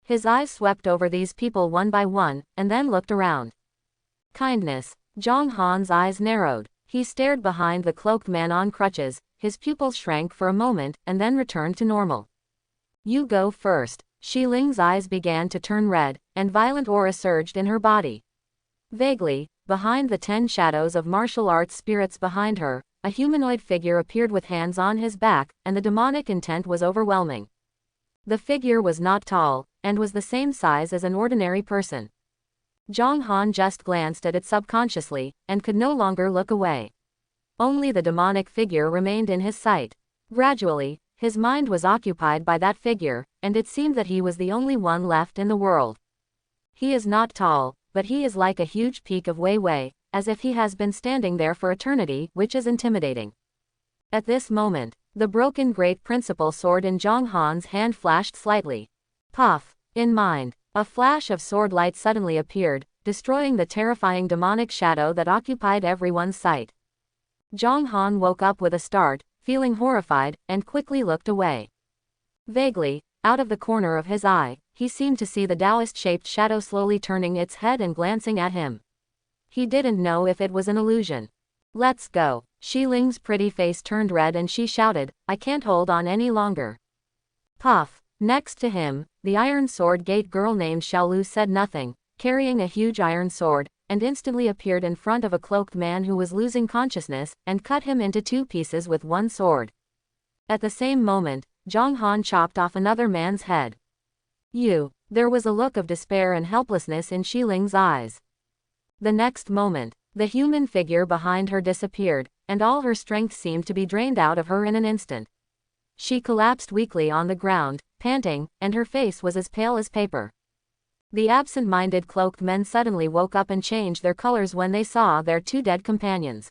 His eyes swept over these people one by one, and then looked around. Kindness. Zhang Han's eyes narrowed. He stared behind the cloaked man on crutches, his pupils shrank for a moment, and then returned to normal. "You go first." Shi Ling's eyes began to turn red, and violent aura surged in her body. Vaguely, behind the 10 shadows of martial arts spirits behind her, a humanoid figure appeared with hands on his back, and the demonic intent was overwhelming. The figure was not tall, and was the same size as an ordinary person. Zhang Han just glanced at it subconsciously, and could no longer look away. Only the demonic figure remained in his sight. Gradually, his mind was occupied by that figure, and it seemed that he was the only one left in the world. He is not tall, but he is like a huge peak of Wei Wei, as if he has been standing there for eternity, which is intimidating. At this moment, the broken great principal sword in Zhang Han's hand flashed slightly. Puff! In mind, a flash of sword light suddenly appeared, destroying the terrifying demonic shadow that occupied everyone's sight. Zhang Han woke up with a start, feeling horrified, and quickly looked away. Vaguely, out of the corner of his eye, he seemed to see the Taoist-shaped shadow slowly turning its head and glancing at him. He didn't know if it was an illusion. "Let's go." Shi Ling's pretty face turned red and she shouted, "I can't hold on any longer." Puff! Next to him, the Iron Sword Gate girl named Xiaolu said nothing, carrying a huge iron sword, and instantly appeared in front of a cloaked man who was losing consciousness, and cut him into 2 pieces with one sword. At the same moment, Zhang Han chopped off another man's head. There was a look of despair and helplessness in Shi Ling's eyes. The next moment, The human figure behind her disappeared, and all her strength seemed to be drained out of her in an instant. She collapsed weakly on the ground, panting, and her face was as pale as paper. The absent-minded cloaked men suddenly woke up and changed their colors when they saw their two dead companions.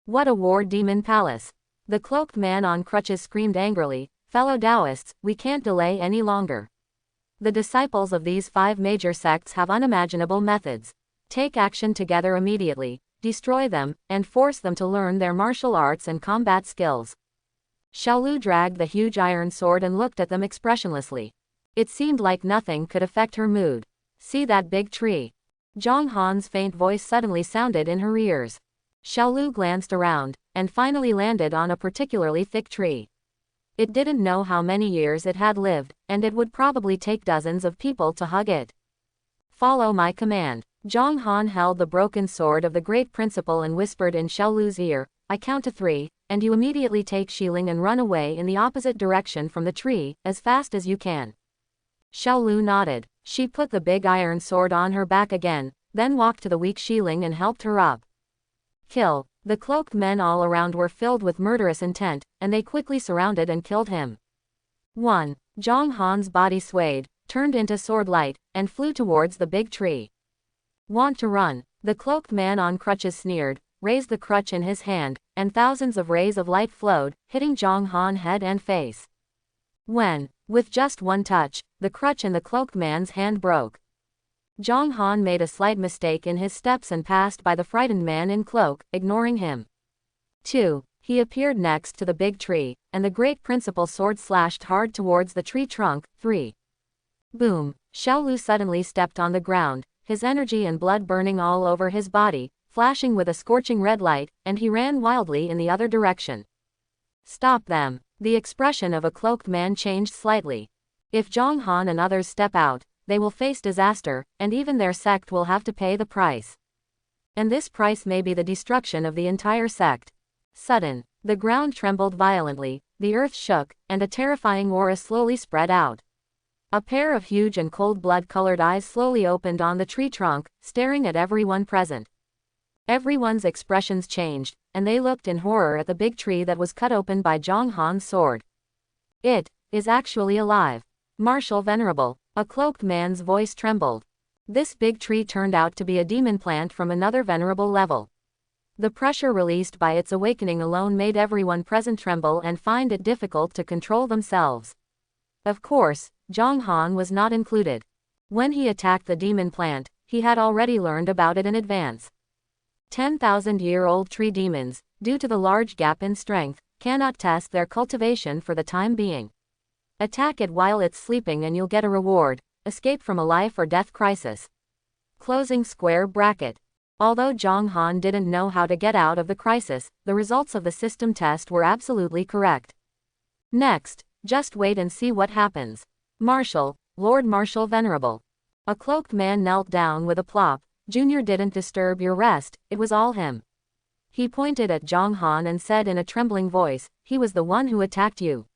What a war demon palace! The cloaked man on crutches screamed angrily, "Fellow Taoists, we can't delay any longer. The disciples of these 5 major sects have unimaginable methods. Take action together immediately, destroy them, and force them to learn their martial arts and combat skills." Xiaolu dragged the huge iron sword and looked at them expressionlessly. It seemed like nothing could affect her mood. "See that big tree?" Zhang Han's faint voice suddenly sounded in her ears. Xiaolu glanced around, and finally landed on a particularly thick tree. It didn't know how many years it had lived, and it would probably take dozens of people to hug it. "Follow my command." Zhang Han held the broken sword of the great principal and whispered in Xiaolu's ear, "I count to 3, and you immediately take Xiling and run away in the opposite direction from the tree, as fast as you can." Xiaolu nodded. She put the big iron sword on her back again, then walked to the weak Xiling and helped her up. "Kill." The cloaked men all around were filled with murderous intent, and they quickly surrounded and killed him. 1. Zhang Han's body swayed, turned into sword light, and flew towards the big tree. "Want to run?" The cloaked man on crutches sneered, raised the crutch in his hand, and thousands of rays of light flowed, hitting Zhang Han head and face. When, with just one touch, the crutch in the cloaked man's hand broke. Zhang Han made a slight mistake in his steps and passed by the frightened man in cloak, ignoring him. 2. He appeared next to the big tree, and the great principal's sword slashed hard towards the tree trunk. 3. Boom! Xiaolu suddenly stepped on the ground, his energy and blood burning all over his body, flashing with a scorching red light, and he ran wildly in the other direction. "Stop them!" The expression of a cloaked man changed slightly. "If Zhang Han and others step out, they will face disaster, and even their sect will have to pay the price. And this price may be the destruction of the entire sect." Sudden, the ground trembled violently, the earth shook, and a terrifying aura slowly spread out. A pair of huge and cold blood-colored eyes slowly opened on the tree trunk, staring at everyone present. Everyone's expressions changed, and they looked in horror at the big tree that was cut open by Zhang Han's sword. "It is actually alive. Martial Venerable." A cloaked man's voice trembled. This big tree turned out to be a demon plant from another venerable level. The pressure released by its awakening alone made everyone present tremble and find it difficult to control themselves. Of course, Zhang Han was not included. When he attacked the demon plant, he had already learned about it in advance. 10,000-year-old tree demons, due to the large gap in strength, cannot test their cultivation for the time being. Attack it while it's sleeping and you'll get a reward, escape from a life or death crisis. Closing square bracket. Although Zhang Han didn't know how to get out of the crisis, the results of the system test were absolutely correct. Next, just wait and see what happens. Marshal, Lord Marshal Venerable. A cloaked man knelt down with a plop. "Junior didn't disturb your rest, it was all him." He pointed at Zhang Han and said in a trembling voice, "He was the one who attacked you."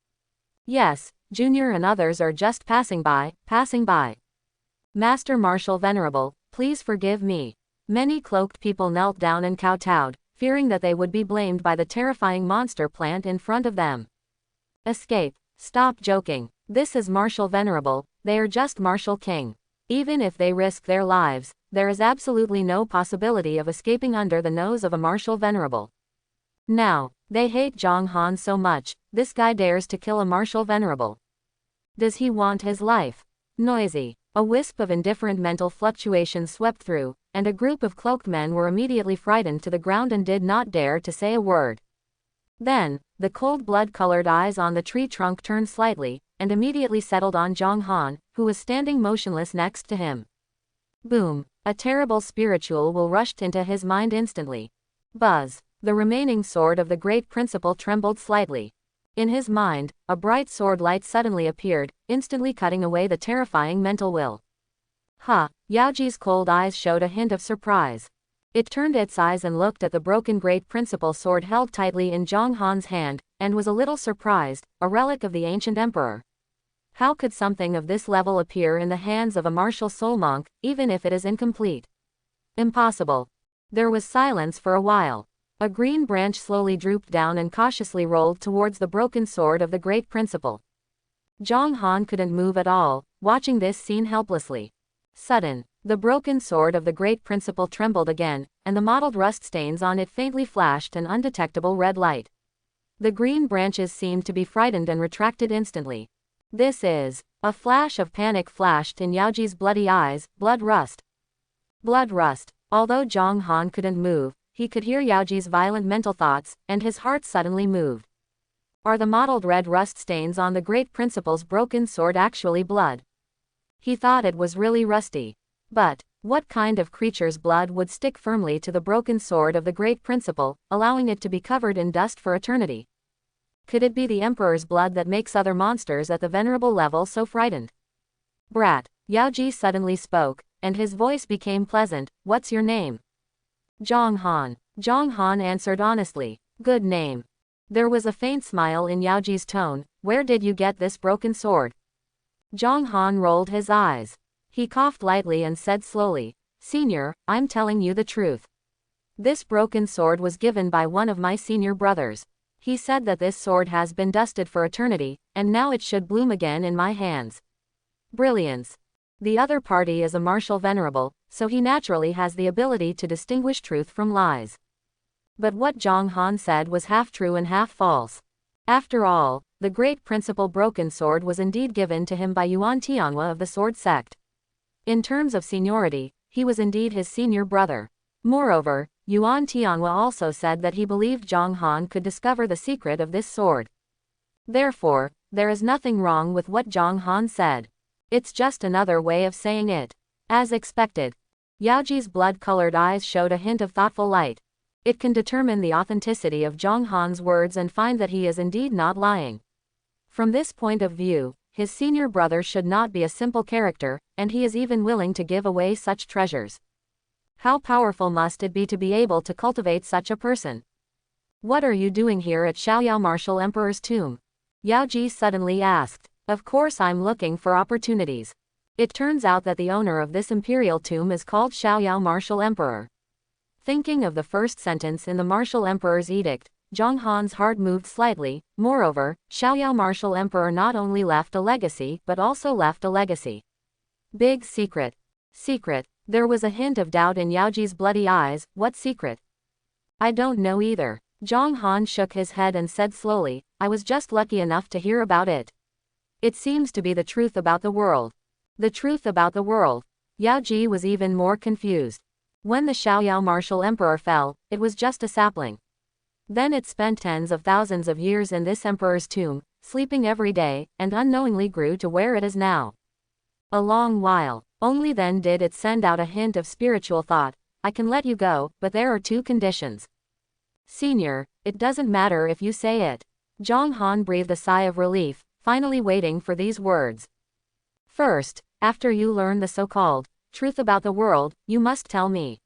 "Yes, Junior and others are just passing by, passing by. Master Marshal Venerable, please forgive me." Many cloaked people knelt down and kowtowed, fearing that they would be blamed by the terrifying monster plant in front of them. "Escape. Stop joking. This is Marshal Venerable, they are just Marshal King. Even if they risk their lives, there is absolutely no possibility of escaping under the nose of a Marshal Venerable. Now, they hate Zhang Han so much, this guy dares to kill a Marshal Venerable. Does he want his life?" Noisy. A wisp of indifferent mental fluctuations swept through, and a group of cloaked men were immediately frightened to the ground and did not dare to say a word. Then, the cold blood-colored eyes on the tree trunk turned slightly, and immediately settled on Zhang Han, who was standing motionless next to him. Boom! A terrible spiritual will rushed into his mind instantly. Buzz! The remaining sword of the great principal trembled slightly. In his mind, a bright sword light suddenly appeared, instantly cutting away the terrifying mental will. Ha! Yaoji's cold eyes showed a hint of surprise. It turned its eyes and looked at the broken great principal sword held tightly in Zhang Han's hand, and was a little surprised, a relic of the ancient emperor. How could something of this level appear in the hands of a martial soul monk, even if it is incomplete? Impossible. There was silence for a while. A green branch slowly drooped down and cautiously rolled towards the broken sword of the great principal. Zhang Han couldn't move at all, watching this scene helplessly. Sudden, the broken sword of the great principal trembled again, and the mottled rust stains on it faintly flashed an undetectable red light. The green branches seemed to be frightened and retracted instantly. This is... A flash of panic flashed in Yaoji's bloody eyes. Blood rust. Blood rust. Although Zhang Han couldn't move, he could hear Yaoji's violent mental thoughts, and his heart suddenly moved. Are the mottled red rust stains on the great principal's broken sword actually blood? He thought it was really rusty. But, what kind of creature's blood would stick firmly to the broken sword of the great principal, allowing it to be covered in dust for eternity? Could it be the Emperor's blood that makes other monsters at the venerable level so frightened? Brat, Yaoji suddenly spoke, and his voice became pleasant. What's your name? Zhang Han. Zhang Han answered honestly. Good name. There was a faint smile in Yaoji's tone. Where did you get this broken sword? Zhang Han rolled his eyes. He coughed lightly and said slowly, Senior, I'm telling you the truth. This broken sword was given by one of my senior brothers. He said that this sword has been dusted for eternity, and now it should bloom again in my hands. Brilliance. The other party is a martial venerable, so he naturally has the ability to distinguish truth from lies. But what Zhang Han said was half true and half false. After all, the great principal broken sword was indeed given to him by Yuan Tianhua of the sword sect. In terms of seniority, he was indeed his senior brother. Moreover, Yuan Tianhua also said that he believed Zhang Han could discover the secret of this sword. Therefore, there is nothing wrong with what Zhang Han said. It's just another way of saying it. As expected. Yaoji's blood-colored eyes showed a hint of thoughtful light. It can determine the authenticity of Zhang Han's words and find that he is indeed not lying. From this point of view, his senior brother should not be a simple character, and he is even willing to give away such treasures. How powerful must it be to be able to cultivate such a person? What are you doing here at Xiaoyao Martial Emperor's tomb? Yaoji suddenly asked. Of course I'm looking for opportunities. It turns out that the owner of this imperial tomb is called Xiaoyao Martial Emperor. Thinking of the first sentence in the Martial Emperor's edict, Zhang Han's heart moved slightly. Moreover, Xiaoyao Martial Emperor not only left a legacy but also left a legacy. Big secret. Secret. There was a hint of doubt in Yaoji's bloody eyes. What secret? I don't know either. Zhang Han shook his head and said slowly, I was just lucky enough to hear about it. It seems to be the truth about the world. The truth about the world. Yaoji was even more confused. When the Xiaoyao Martial Emperor fell, it was just a sapling. Then it spent tens of thousands of years in this emperor's tomb, sleeping every day, and unknowingly grew to where it is now. A long while. Only then did it send out a hint of spiritual thought. I can let you go, but there are two conditions. Senior, it doesn't matter if you say it. Zhang Han breathed a sigh of relief, finally waiting for these words. First, after you learn the so-called truth about the world, you must tell me.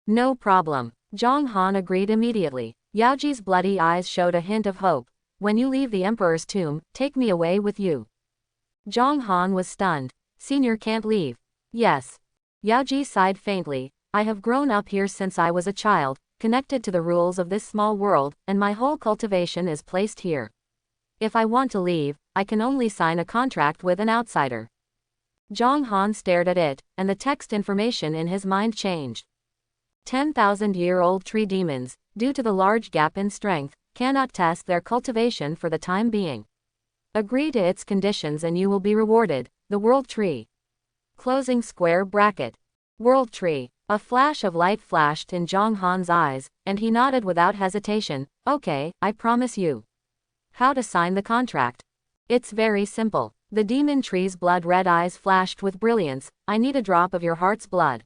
No problem. Zhang Han agreed immediately. Yaoji's bloody eyes showed a hint of hope. When you leave the emperor's tomb, take me away with you. Zhang Han was stunned. Senior can't leave. Yes. Yaoji sighed faintly. I have grown up here since I was a child, connected to the rules of this small world, and my whole cultivation is placed here. If I want to leave, I can only sign a contract with an outsider. Zhang Han stared at it, and the text information in his mind changed. 10,000-year-old tree demons, due to the large gap in strength, cannot test their cultivation for the time being. Agree to its conditions and you will be rewarded. The World Tree. Closing square bracket. World Tree. A flash of light flashed in Zhang Han's eyes, and he nodded without hesitation. Okay, I promise you. How to sign the contract? It's very simple. The demon tree's blood-red eyes flashed with brilliance. I need a drop of your heart's blood.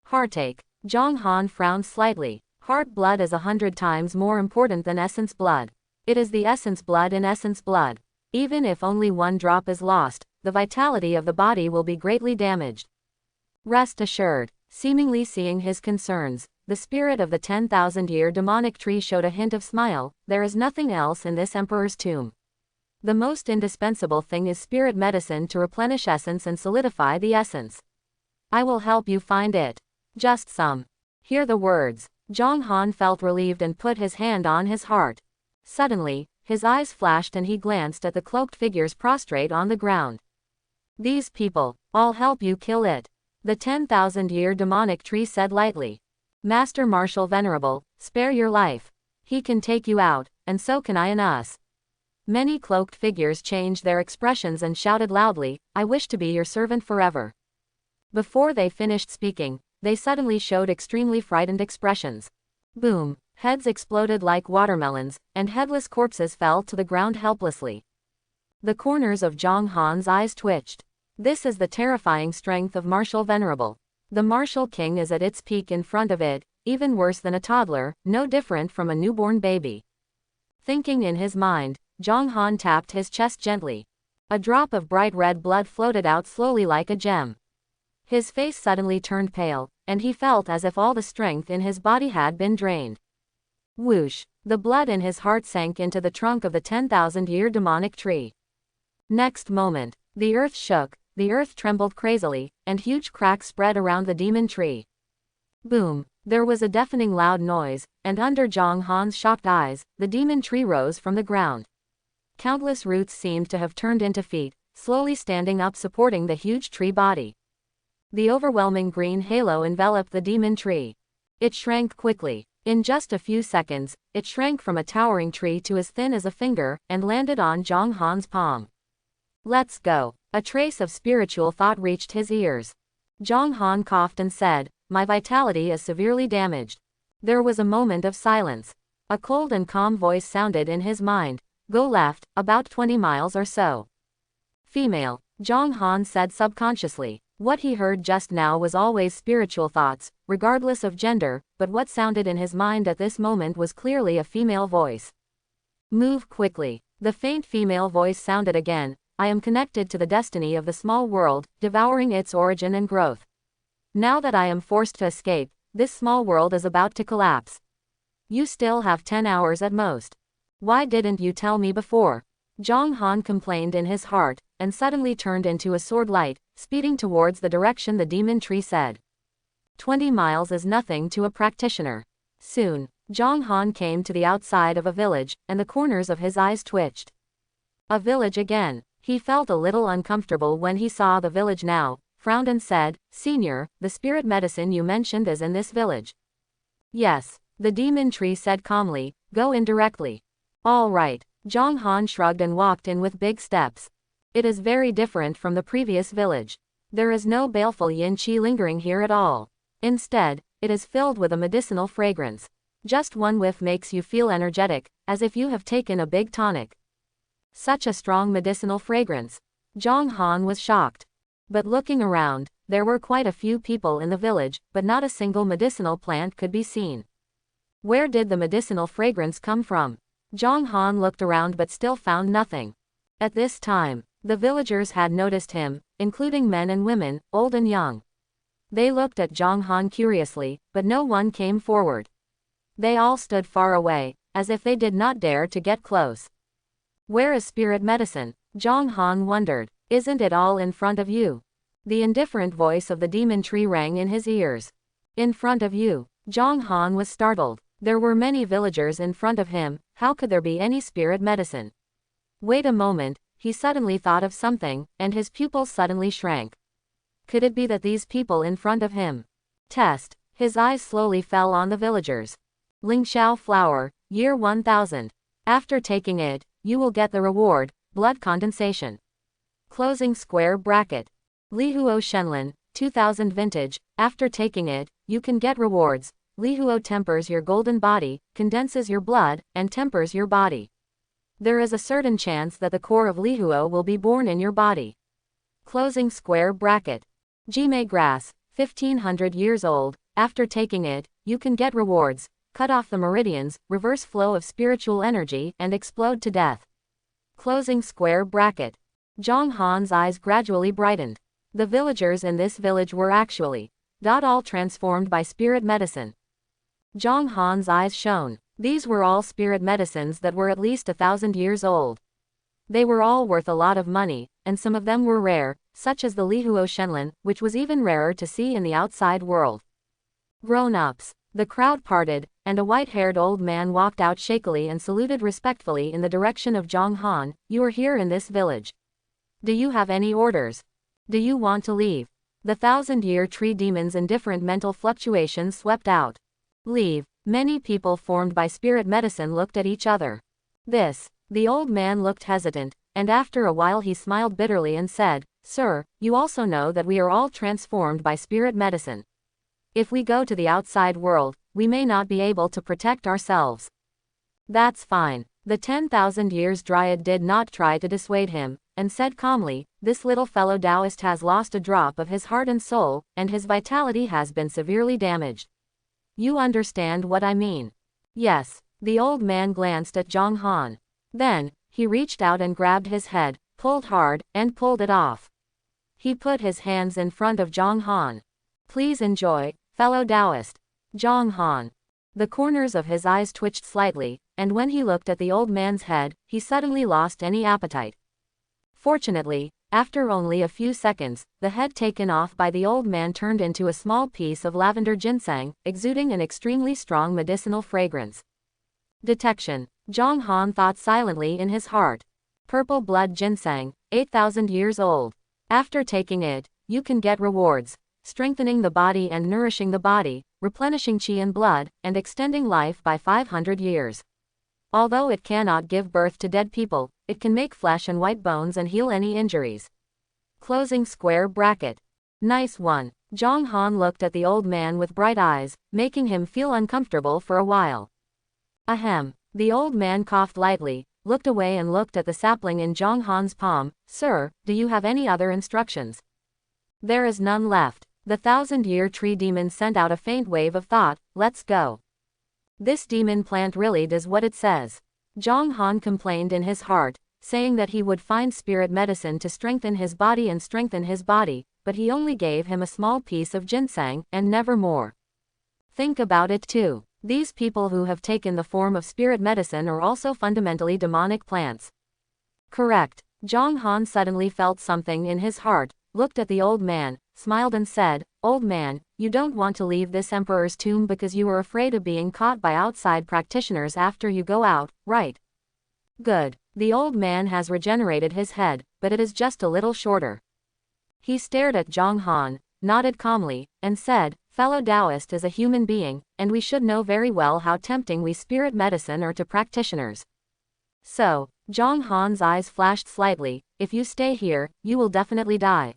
Heartache. Zhang Han frowned slightly. Heart blood is 100 times more important than essence blood. It is the essence blood in essence blood. Even if only one drop is lost, the vitality of the body will be greatly damaged. Rest assured. Seemingly seeing his concerns, the spirit of the 10,000-year demonic tree showed a hint of smile. There is nothing else in this emperor's tomb. The most indispensable thing is spirit medicine to replenish essence and solidify the essence. I will help you find it. Just some. Hear the words. Zhang Han felt relieved and put his hand on his heart. Suddenly, his eyes flashed and he glanced at the cloaked figures prostrate on the ground. These people, I'll help you kill it. The 10,000-year demonic tree said lightly. Master Martial Venerable, spare your life. He can take you out, and so can I and us. Many cloaked figures changed their expressions and shouted loudly, I wish to be your servant forever. Before they finished speaking, they suddenly showed extremely frightened expressions. Boom, heads exploded like watermelons, and headless corpses fell to the ground helplessly. The corners of Zhang Han's eyes twitched. This is the terrifying strength of Martial Venerable. The Martial King is at its peak in front of it, even worse than a toddler, no different from a newborn baby. Thinking in his mind, Zhang Han tapped his chest gently. A drop of bright red blood floated out slowly like a gem. His face suddenly turned pale, and he felt as if all the strength in his body had been drained. Whoosh! The blood in his heart sank into the trunk of the 10,000-year demonic tree. Next moment, the earth shook, the earth trembled crazily, and huge cracks spread around the demon tree. Boom! There was a deafening loud noise, and under Zhang Han's shocked eyes, the demon tree rose from the ground. Countless roots seemed to have turned into feet, slowly standing up supporting the huge tree body. The overwhelming green halo enveloped the demon tree. It shrank quickly. In just a few seconds, it shrank from a towering tree to as thin as a finger, and landed on Zhang Han's palm. Let's go. A trace of spiritual thought reached his ears. Zhang Han coughed and said, my vitality is severely damaged. There was a moment of silence. A cold and calm voice sounded in his mind. Go left, about 20 miles or so. Female, Zhang Han said subconsciously. What he heard just now was always spiritual thoughts, regardless of gender, but what sounded in his mind at this moment was clearly a female voice. Move quickly. The faint female voice sounded again. I am connected to the destiny of the small world, devouring its origin and growth. Now that I am forced to escape, this small world is about to collapse. You still have 10 hours at most. Why didn't you tell me before? Zhang Han complained in his heart, and suddenly turned into a sword light, speeding towards the direction the demon tree said. 20 miles is nothing to a practitioner. Soon, Zhang Han came to the outside of a village, and the corners of his eyes twitched. A village again. He felt a little uncomfortable when he saw the village now, frowned and said, Senior, the spirit medicine you mentioned is in this village. Yes, the demon tree said calmly, go in directly. All right. Zhang Han shrugged and walked in with big steps. It is very different from the previous village. There is no baleful yin qi lingering here at all. Instead, it is filled with a medicinal fragrance. Just one whiff makes you feel energetic, as if you have taken a big tonic. Such a strong medicinal fragrance. Zhang Han was shocked. But looking around, there were quite a few people in the village, but not a single medicinal plant could be seen. Where did the medicinal fragrance come from? Zhang Han looked around but still found nothing. At this time, the villagers had noticed him, including men and women, old and young. They looked at Zhang Han curiously, but no one came forward. They all stood far away, as if they did not dare to get close. Where is spirit medicine? Zhang Han wondered. Isn't it all in front of you? The indifferent voice of the demon tree rang in his ears. In front of you. Zhang Han was startled. There were many villagers in front of him, how could there be any spirit medicine? Wait a moment, he suddenly thought of something, and his pupils suddenly shrank. Could it be that these people in front of him? Test. His eyes slowly fell on the villagers. Lingxiao flower, year 1000. After taking it, you will get the reward, blood condensation. Closing square bracket. Lihuo Shenlin, 2000 vintage, after taking it, you can get rewards. Lihuo tempers your golden body, condenses your blood, and tempers your body. There is a certain chance that the core of Lihuo will be born in your body. Closing square bracket. Jime grass, 1500 years old, after taking it, you can get rewards. Cut off the meridians, reverse flow of spiritual energy, and explode to death. Closing square bracket. Zhang Han's eyes gradually brightened. The villagers in this village were actually all transformed by spirit medicine. Zhang Han's eyes shone. These were all spirit medicines that were at least 1,000 years old. They were all worth a lot of money, and some of them were rare, such as the Lihuo Shenlin, which was even rarer to see in the outside world. Grown-ups. The crowd parted, and a white-haired old man walked out shakily and saluted respectfully in the direction of Zhang Han. You are here in this village. Do you have any orders? Do you want to leave? The 1,000-year tree demon's indifferent mental fluctuations swept out. Leave. Many people formed by spirit medicine looked at each other. The old man looked hesitant, and after a while he smiled bitterly and said, Sir, you also know that we are all transformed by spirit medicine. If we go to the outside world, we may not be able to protect ourselves. That's fine. The 10,000 years dryad did not try to dissuade him, and said calmly, this little fellow Taoist has lost a drop of his heart and soul, and his vitality has been severely damaged. You understand what I mean? Yes. The old man glanced at Zhang Han. Then, he reached out and grabbed his head, pulled hard, and pulled it off. He put his hands in front of Zhang Han. Please enjoy, fellow Taoist. Zhang Han. The corners of his eyes twitched slightly, and when he looked at the old man's head, he suddenly lost any appetite. Fortunately, after only a few seconds, the head taken off by the old man turned into a small piece of lavender ginseng, exuding an extremely strong medicinal fragrance. Detection. Zhang Han thought silently in his heart. Purple blood ginseng, 8,000 years old. After taking it, you can get rewards, strengthening the body and nourishing the body, replenishing qi and blood, and extending life by 500 years. Although it cannot give birth to dead people, it can make flesh and white bones and heal any injuries. Closing square bracket. Nice one. Zhang Han looked at the old man with bright eyes, making him feel uncomfortable for a while. Ahem. The old man coughed lightly, looked away and looked at the sapling in Zhang Han's palm. Sir, do you have any other instructions? There is none left. The 1,000-year tree demon sent out a faint wave of thought. Let's go. This demon plant really does what it says. Zhang Han complained in his heart, saying that he would find spirit medicine to strengthen his body, but he only gave him a small piece of ginseng, and never more. Think about it too. These people who have taken the form of spirit medicine are also fundamentally demonic plants. Correct. Zhang Han suddenly felt something in his heart, looked at the old man, smiled and said, Old man, you don't want to leave this emperor's tomb because you are afraid of being caught by outside practitioners after you go out, right? Good. The old man has regenerated his head, but it is just a little shorter. He stared at Zhang Han, nodded calmly, and said, Fellow Taoist is a human being, and we should know very well how tempting we spirit medicine are to practitioners. So, Zhang Han's eyes flashed slightly, if you stay here, you will definitely die.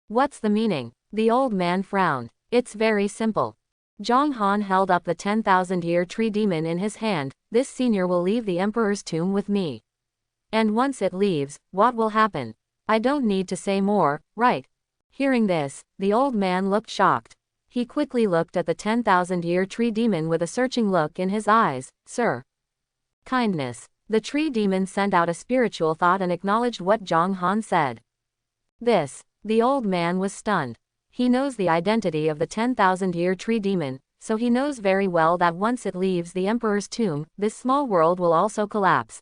What's the meaning? The old man frowned. It's very simple. Zhang Han held up the 10,000-year tree demon in his hand. This senior will leave the emperor's tomb with me. And once it leaves, what will happen? I don't need to say more, right? Hearing this, the old man looked shocked. He quickly looked at the 10,000-year tree demon with a searching look in his eyes. Sir. Kindness. The tree demon sent out a spiritual thought and acknowledged what Zhang Han said. The old man was stunned. He knows the identity of the 10,000-year tree demon, so he knows very well that once it leaves the emperor's tomb, this small world will also collapse.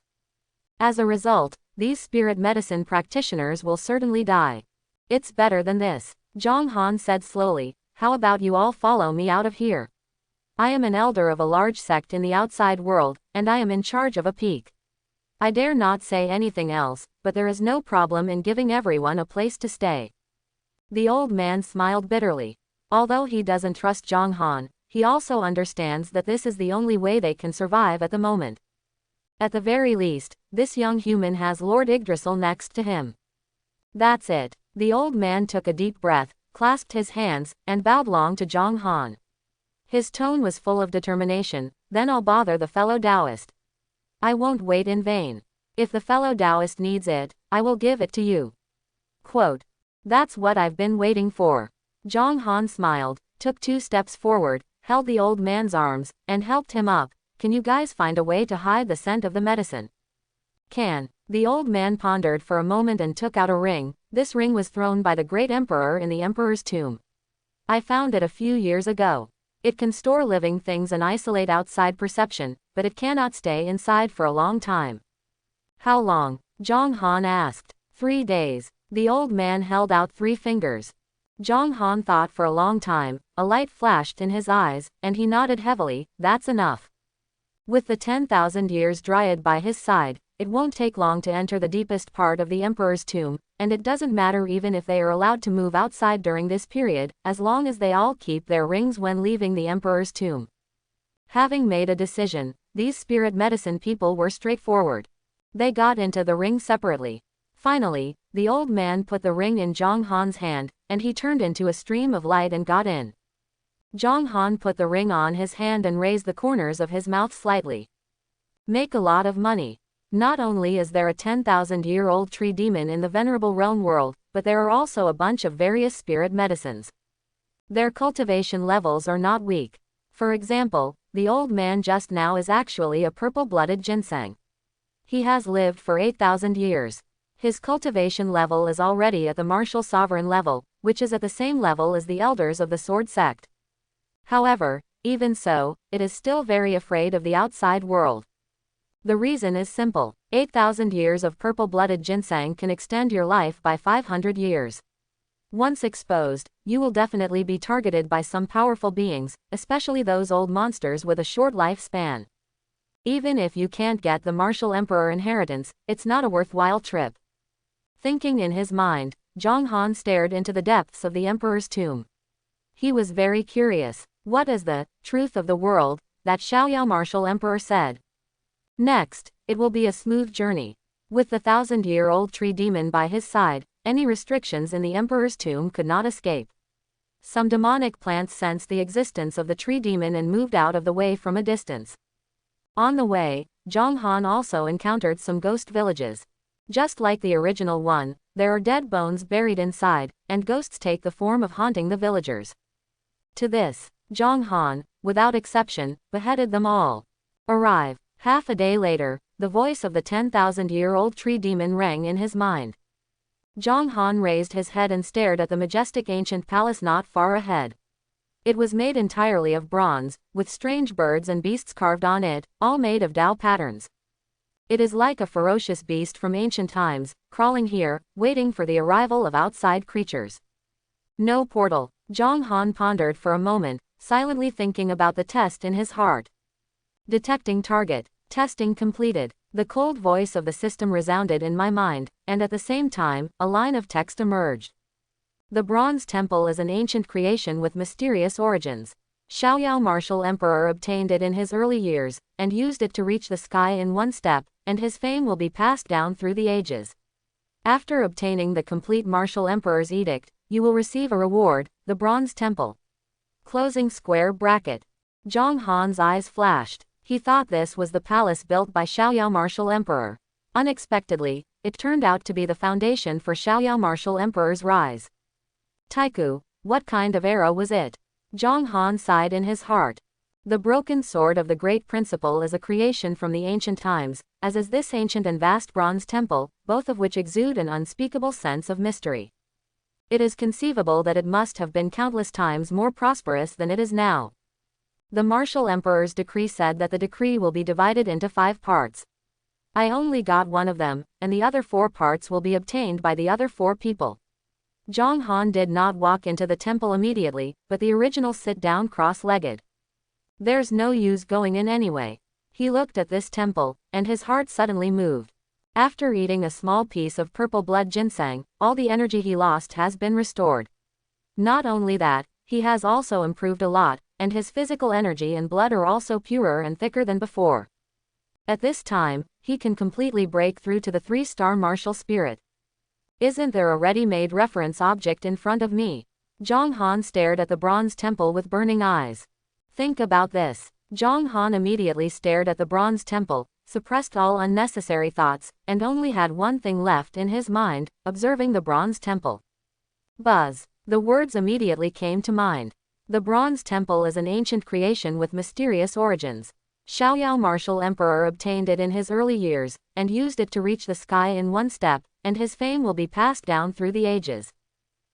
As a result, these spirit medicine practitioners will certainly die. It's better than this. Zhang Han said slowly. How about you all follow me out of here? I am an elder of a large sect in the outside world, and I am in charge of a peak. I dare not say anything else, but there is no problem in giving everyone a place to stay. The old man smiled bitterly. Although he doesn't trust Zhang Han, he also understands that this is the only way they can survive at the moment. At the very least, this young human has Lord Yggdrasil next to him. That's it. The old man took a deep breath, clasped his hands, and bowed long to Zhang Han. His tone was full of determination. Then I'll bother the fellow Taoist. I won't wait in vain. If the fellow Taoist needs it, I will give it to you. Quote. That's what I've been waiting for. Zhang Han smiled, took 2 steps forward, held the old man's arms, and helped him up. Can you guys find a way to hide the scent of the medicine? Can. The old man pondered for a moment and took out a ring. This ring was thrown by the great emperor in the emperor's tomb. I found it a few years ago. It can store living things and isolate outside perception, but it cannot stay inside for a long time. How long? Zhang Han asked. 3 days. The old man held out 3 fingers. Zhang Han thought for a long time, a light flashed in his eyes, and he nodded heavily. That's enough. With the 10,000 years dryad by his side, it won't take long to enter the deepest part of the Emperor's tomb, and it doesn't matter even if they are allowed to move outside during this period, as long as they all keep their rings when leaving the Emperor's tomb. Having made a decision, these spirit medicine people were straightforward. They got into the ring separately. Finally, the old man put the ring in Zhang Han's hand, and he turned into a stream of light and got in. Zhang Han put the ring on his hand and raised the corners of his mouth slightly. Make a lot of money. Not only is there a 10,000-year-old tree demon in the venerable realm world, but there are also a bunch of various spirit medicines. Their cultivation levels are not weak. For example, the old man just now is actually a purple-blooded ginseng. He has lived for 8,000 years. His cultivation level is already at the martial sovereign level, which is at the same level as the elders of the sword sect. However, even so, it is still very afraid of the outside world. The reason is simple. 8,000 years of purple-blooded ginseng can extend your life by 500 years. Once exposed, you will definitely be targeted by some powerful beings, especially those old monsters with a short lifespan. Even if you can't get the martial emperor inheritance, it's not a worthwhile trip. Thinking in his mind, Zhang Han stared into the depths of the emperor's tomb. He was very curious. What is the truth of the world that Xiaoyao martial emperor said? Next, it will be a smooth journey. With the 1,000-year-old tree demon by his side, any restrictions in the emperor's tomb could not escape. Some demonic plants sensed the existence of the tree demon and moved out of the way from a distance. On the way, Zhang Han also encountered some ghost villages. Just like the original one, there are dead bones buried inside, and ghosts take the form of haunting the villagers. To this, Zhang Han, without exception, beheaded them all. Arrive. Half a day later, the voice of the 10,000-year-old tree demon rang in his mind. Zhang Han raised his head and stared at the majestic ancient palace not far ahead. It was made entirely of bronze, with strange birds and beasts carved on it, all made of Tao patterns. It is like a ferocious beast from ancient times, crawling here, waiting for the arrival of outside creatures. No portal. Zhang Han pondered for a moment, silently thinking about the test in his heart. Detecting target. Testing completed. The cold voice of the system resounded in my mind, and at the same time, a line of text emerged. The Bronze Temple is an ancient creation with mysterious origins. Xiaoyao martial emperor obtained it in his early years, and used it to reach the sky in one step, and his fame will be passed down through the ages. After obtaining the complete martial emperor's edict, you will receive a reward, the Bronze Temple. Closing square bracket. Zhang Han's eyes flashed. He thought this was the palace built by Xiaoyao martial emperor. Unexpectedly, it turned out to be the foundation for Xiaoyao martial emperor's rise. Taiku, what kind of arrow was it? Zhang Han sighed in his heart. The broken sword of the great principle is a creation from the ancient times, as is this ancient and vast bronze temple, both of which exude an unspeakable sense of mystery. It is conceivable that it must have been countless times more prosperous than it is now. The martial emperor's decree said that the decree will be divided into 5 parts. I only got one of them, and the other 4 parts will be obtained by the other 4 people. Zhang Han did not walk into the temple immediately, but the original sit down cross-legged. There's no use going in anyway. He looked at this temple, and his heart suddenly moved. After eating a small piece of purple blood ginseng, all the energy he lost has been restored. Not only that, he has also improved a lot, and his physical energy and blood are also purer and thicker than before. At this time, he can completely break through to the 3-star martial spirit. Isn't there a ready-made reference object in front of me? Zhang Han stared at the bronze temple with burning eyes. Think about this. Zhang Han immediately stared at the bronze temple, suppressed all unnecessary thoughts, and only had one thing left in his mind, observing the bronze temple. Buzz. The words immediately came to mind. The Bronze Temple is an ancient creation with mysterious origins. Xiaoyao martial emperor obtained it in his early years, and used it to reach the sky in one step, and his fame will be passed down through the ages.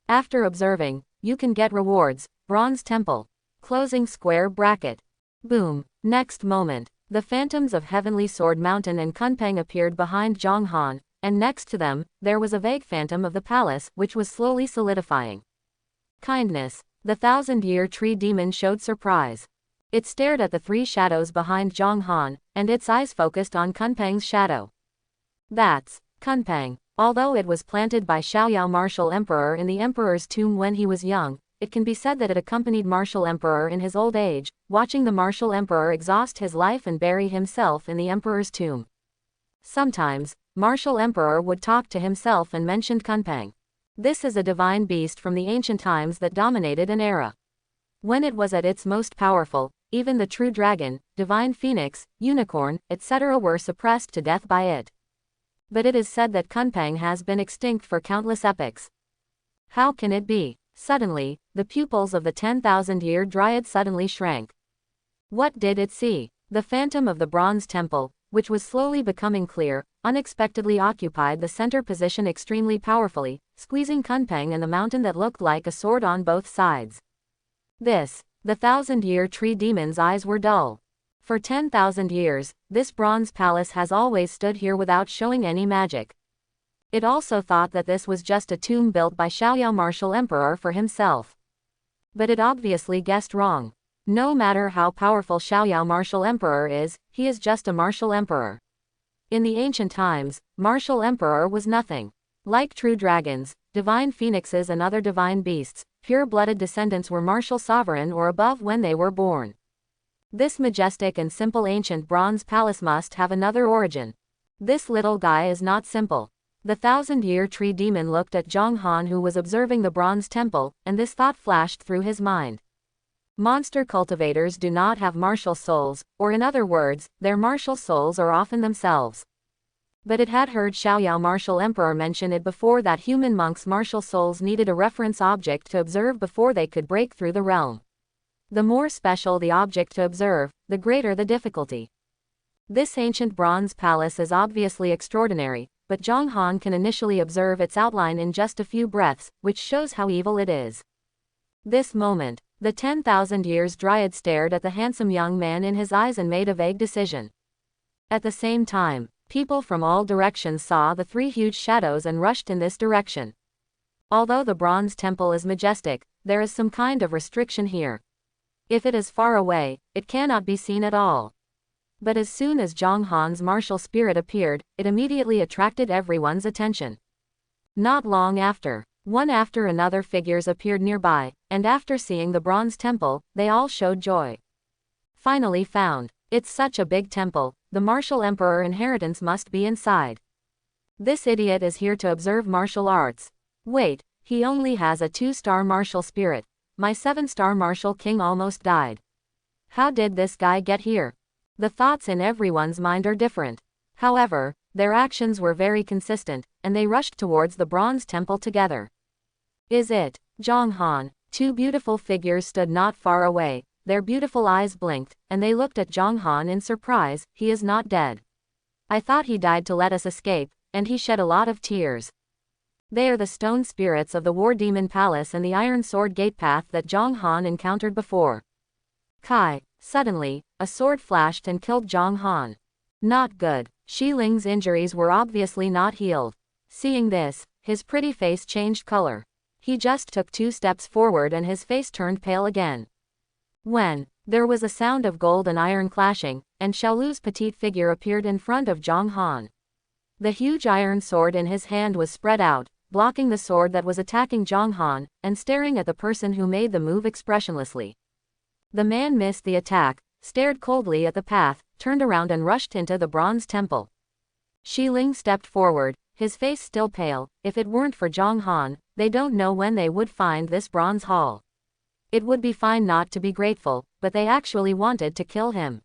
After observing, you can get rewards, Bronze Temple. Closing square bracket. Boom. Next moment, the phantoms of Heavenly Sword Mountain and Kunpeng appeared behind Zhang Han, and next to them, there was a vague phantom of the palace which was slowly solidifying. Kindness. The 1,000-year tree demon showed surprise. It stared at the three shadows behind Zhang Han, and its eyes focused on Kunpeng's shadow. That's Kunpeng. Although it was planted by Xiaoyao Martial Emperor in the Emperor's tomb when he was young, it can be said that it accompanied Martial Emperor in his old age, watching the Martial Emperor exhaust his life and bury himself in the Emperor's tomb. Sometimes, Martial Emperor would talk to himself and mentioned Kunpeng. This is a divine beast from the ancient times that dominated an era. When it was at its most powerful, even the true dragon, divine phoenix, unicorn, etc. were suppressed to death by it. But it is said that Kunpeng has been extinct for countless epochs. How can it be? Suddenly, the pupils of the 10,000-year dryad suddenly shrank. What did it see? The phantom of the bronze temple, which was slowly becoming clear, unexpectedly occupied the center position extremely powerfully, squeezing Kunpeng and the mountain that looked like a sword on both sides. The 1,000-year tree demon's eyes were dull. For 10,000 years, this bronze palace has always stood here without showing any magic. It also thought that this was just a tomb built by Xiaoyao Martial Emperor for himself. But it obviously guessed wrong. No matter how powerful Xiaoyao Martial Emperor is, he is just a martial emperor. In the ancient times, martial emperor was nothing. Like true dragons, divine phoenixes and other divine beasts, pure-blooded descendants were martial sovereign or above when they were born. This majestic and simple ancient bronze palace must have another origin. This little guy is not simple. The 1,000-year tree demon looked at Zhang Han, who was observing the bronze temple, and this thought flashed through his mind. Monster cultivators do not have martial souls, or in other words, their martial souls are often themselves. But it had heard Xiaoyao Martial Emperor mention it before that human monks' martial souls needed a reference object to observe before they could break through the realm. The more special the object to observe, the greater the difficulty. This ancient bronze palace is obviously extraordinary, but Zhang Han can initially observe its outline in just a few breaths, which shows how evil it is. This moment, the 10,000 years dryad stared at the handsome young man in his eyes and made a vague decision. At the same time, people from all directions saw the three huge shadows and rushed in this direction. Although the bronze temple is majestic, there is some kind of restriction here. If it is far away, it cannot be seen at all. But as soon as Zhang Han's martial spirit appeared, it immediately attracted everyone's attention. Not long after, one after another figures appeared nearby, and after seeing the bronze temple, they all showed joy. Finally found. It's such a big temple, the martial emperor inheritance must be inside. This idiot is here to observe martial arts. Wait, he only has a 2-star martial spirit. My 7-star martial king almost died. How did this guy get here? The thoughts in everyone's mind are different. However, their actions were very consistent, and they rushed towards the bronze temple together. Is it Zhang Han? Two beautiful figures stood not far away, their beautiful eyes blinked, and they looked at Zhang Han in surprise. He is not dead. I thought he died to let us escape, and he shed a lot of tears. They are the stone spirits of the War Demon Palace and the Iron Sword Gate path that Zhang Han encountered before. Kai. Suddenly, a sword flashed and killed Zhang Han. Not good. Shi Ling's injuries were obviously not healed. Seeing this, his pretty face changed color. He just took 2 steps forward and his face turned pale again. When there was a sound of gold and iron clashing, and Xiaolu's petite figure appeared in front of Zhang Han. The huge iron sword in his hand was spread out, blocking the sword that was attacking Zhang Han, and staring at the person who made the move expressionlessly. The man missed the attack, stared coldly at the path, turned around and rushed into the bronze temple. Shi Ling stepped forward, his face still pale. If it weren't for Zhang Han, they don't know when they would find this bronze hall. It would be fine not to be grateful, but they actually wanted to kill him.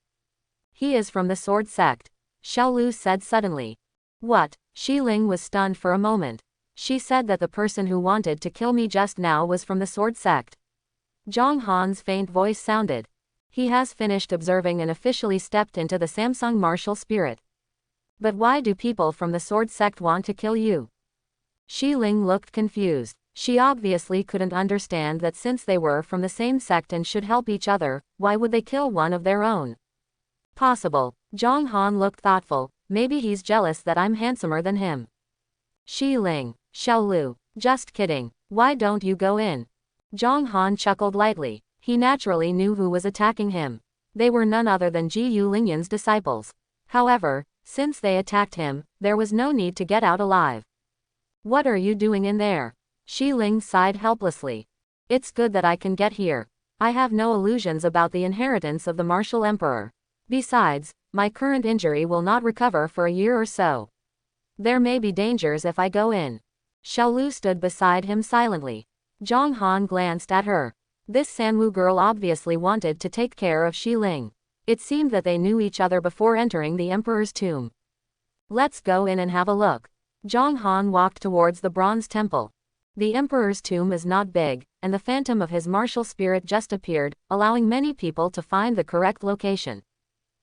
He is from the sword sect, Xiaolu said suddenly. What? Shi Ling was stunned for a moment. She said that the person who wanted to kill me just now was from the sword sect. Zhang Han's faint voice sounded. He has finished observing and officially stepped into the Samsung martial spirit. But why do people from the sword sect want to kill you? Shi Ling looked confused. She obviously couldn't understand that since they were from the same sect and should help each other, why would they kill one of their own? Possible. Zhang Han looked thoughtful. Maybe he's jealous that I'm handsomer than him. Shi Ling. Xiaolu. Just kidding. Why don't you go in? Zhang Han chuckled lightly. He naturally knew who was attacking him. They were none other than Ji Yulinyan's disciples. However, since they attacked him, there was no need to get out alive. What are you doing in there? Shi Ling sighed helplessly. It's good that I can get here. I have no illusions about the inheritance of the martial emperor. Besides, my current injury will not recover for a year or so. There may be dangers if I go in. Xiaolu stood beside him silently. Zhang Han glanced at her. This Sanwu girl obviously wanted to take care of Shi Ling. It seemed that they knew each other before entering the emperor's tomb. Let's go in and have a look. Zhang Han walked towards the bronze temple. The emperor's tomb is not big, and the phantom of his martial spirit just appeared, allowing many people to find the correct location.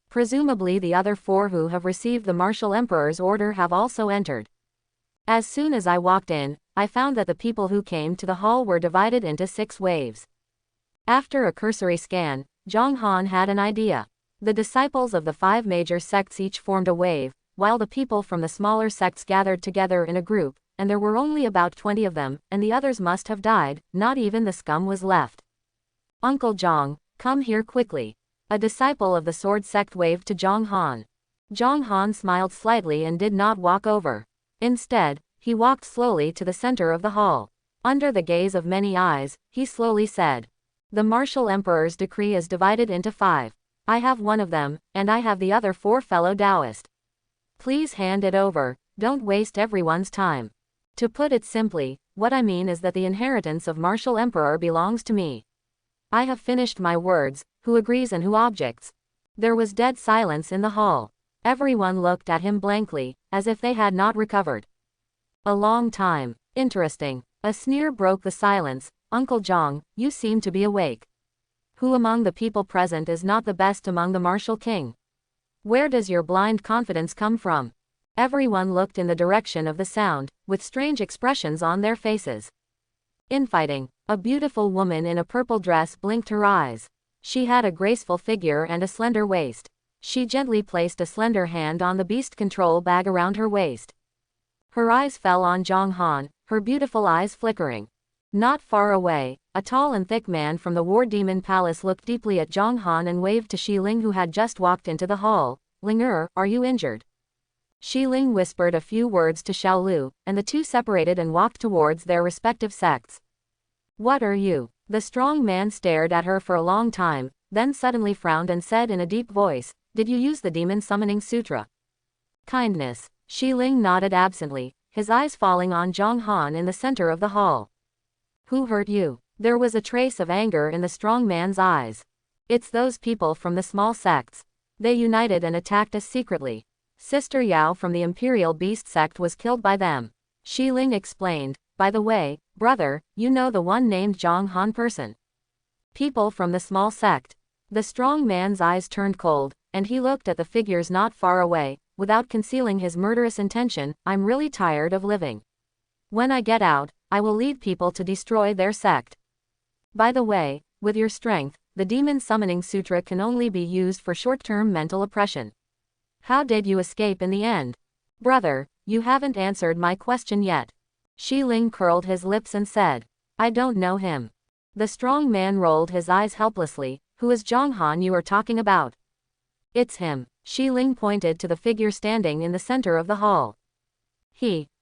Presumably the other four who have received the martial emperor's order have also entered. As soon as I walked in, I found that the people who came to the hall were divided into 6 waves. After a cursory scan, Zhang Han had an idea. The disciples of the 5 major sects each formed a wave, while the people from the smaller sects gathered together in a group, and there were only about 20 of them, and the others must have died, not even the scum was left. Uncle Zhang, come here quickly. A disciple of the sword sect waved to Zhang Han. Zhang Han smiled slightly and did not walk over. Instead, he walked slowly to the center of the hall. Under the gaze of many eyes, he slowly said, "The martial emperor's decree is divided into 5. I have one of them, and I have the other 4 fellow Taoists. Please hand it over, don't waste everyone's time. To put it simply, what I mean is that the inheritance of martial emperor belongs to me. I have finished my words, who agrees and who objects?" There was dead silence in the hall. Everyone looked at him blankly, as if they had not recovered. A long time. Interesting. A sneer broke the silence. Uncle Zhang, you seem to be awake. Who among the people present is not the best among the martial king? Where does your blind confidence come from? Everyone looked in the direction of the sound, with strange expressions on their faces. Infighting. A beautiful woman in a purple dress blinked her eyes. She had a graceful figure and a slender waist. She gently placed a slender hand on the beast control bag around her waist. Her eyes fell on Zhang Han, her beautiful eyes flickering. Not far away, a tall and thick man from the War Demon Palace looked deeply at Zhang Han and waved to Shi Ling, who had just walked into the hall. "Ling are you injured?" Shi Ling whispered a few words to Xiaolu, and the two separated and walked towards their respective sects. "What are you?" The strong man stared at her for a long time, then suddenly frowned and said in a deep voice, "Did you use the demon summoning sutra?" "Kindness." Shi Ling nodded absently, his eyes falling on Zhang Han in the center of the hall. "Who hurt you?" There was a trace of anger in the strong man's eyes. "It's those people from the small sects. They united and attacked us secretly. Sister Yao from the Imperial Beast sect was killed by them." Shi Ling explained, "By the way, brother, you know the one named Zhang Han person?" "People from the small sect." The strong man's eyes turned cold, and he looked at the figures not far away, without concealing his murderous intention. "I'm really tired of living. When I get out, I will lead people to destroy their sect. By the way, with your strength, the demon summoning sutra can only be used for short-term mental oppression. How did you escape in the end?" "Brother, you haven't answered my question yet." Shi Ling curled his lips and said, "I don't know him." The strong man rolled his eyes helplessly. "Who is Zhang Han you are talking about?" "It's him." Shi Ling pointed to the figure standing in the center of the hall.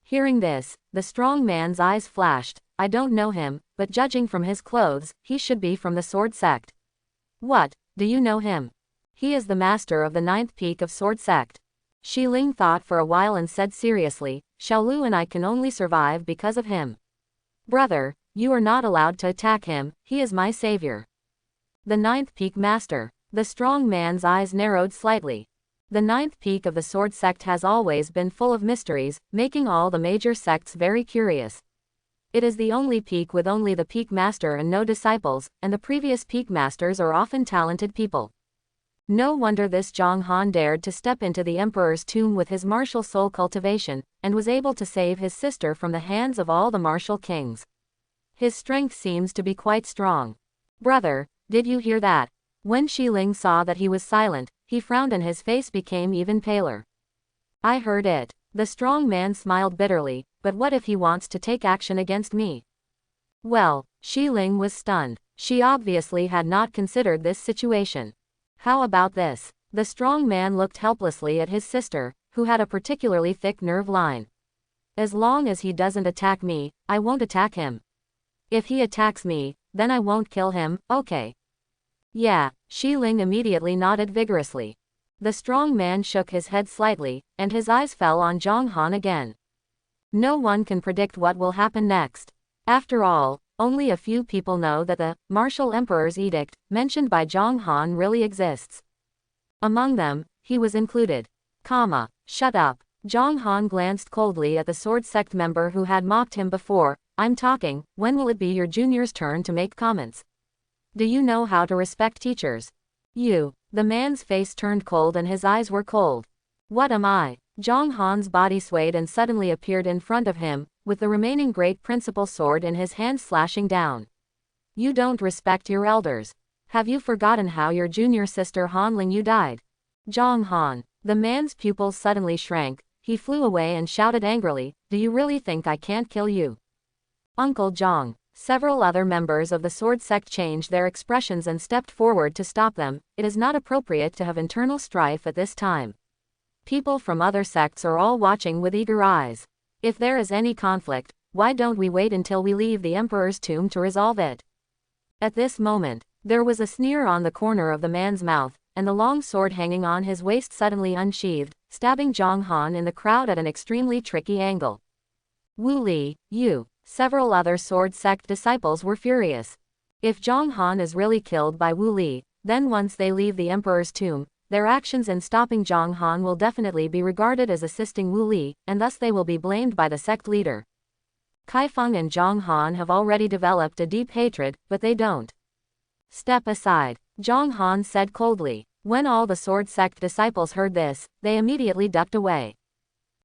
Hearing this, the strong man's eyes flashed. "I don't know him, but judging from his clothes, he should be from the sword sect." "What, do you know him?" "He is the master of the 9th peak of sword sect." Shi Ling thought for a while and said seriously, "Xiaolu and I can only survive because of him." "Brother, you are not allowed to attack him, he is my savior." "The 9th peak master." The strong man's eyes narrowed slightly. The 9th peak of the sword sect has always been full of mysteries, making all the major sects very curious. It is the only peak with only the peak master and no disciples, and the previous peak masters are often talented people. No wonder this Zhang Han dared to step into the emperor's tomb with his martial soul cultivation, and was able to save his sister from the hands of all the martial kings. His strength seems to be quite strong. "Brother, did you hear that?" When Shi Ling saw that he was silent, he frowned and his face became even paler. "I heard it." The strong man smiled bitterly, "But what if he wants to take action against me?" Well, Shi Ling was stunned. She obviously had not considered this situation. How about this? The strong man looked helplessly at his sister, who had a particularly thick nerve line. As long as he doesn't attack me, I won't attack him. If he attacks me, then I won't kill him, okay? Yeah, Shi Ling immediately nodded vigorously. The strong man shook his head slightly, and his eyes fell on Zhang Han again. No one can predict what will happen next. After all, only a few people know that the martial emperor's edict, mentioned by Zhang Han, really exists. Among them, he was included. Shut up. Zhang Han glanced coldly at the sword sect member who had mocked him before. I'm talking, when will it be your junior's turn to make comments? Do you know how to respect teachers? The man's face turned cold and his eyes were cold. What am I? Zhang Han's body swayed and suddenly appeared in front of him, with the remaining great principal sword in his hand slashing down. You don't respect your elders. Have you forgotten how your junior sister Han Lingyu died? Zhang Han. The man's pupils suddenly shrank. He flew away and shouted angrily, do you really think I can't kill you? Uncle Zhang. Several other members of the sword sect changed their expressions and stepped forward to stop them. It is not appropriate to have internal strife at this time. People from other sects are all watching with eager eyes. If there is any conflict, why don't we wait until we leave the emperor's tomb to resolve it? At this moment, there was a sneer on the corner of the man's mouth, and the long sword hanging on his waist suddenly unsheathed, stabbing Zhang Han in the crowd at an extremely tricky angle. Wu Li, you. Several other sword sect disciples were furious. If Zhang Han is really killed by Wu Li, then once they leave the emperor's tomb, their actions in stopping Zhang Han will definitely be regarded as assisting Wu Li, and thus they will be blamed by the sect leader. Kaifeng and Zhang Han have already developed a deep hatred, but they don't. Step aside, Zhang Han said coldly. When all the sword sect disciples heard this, they immediately ducked away.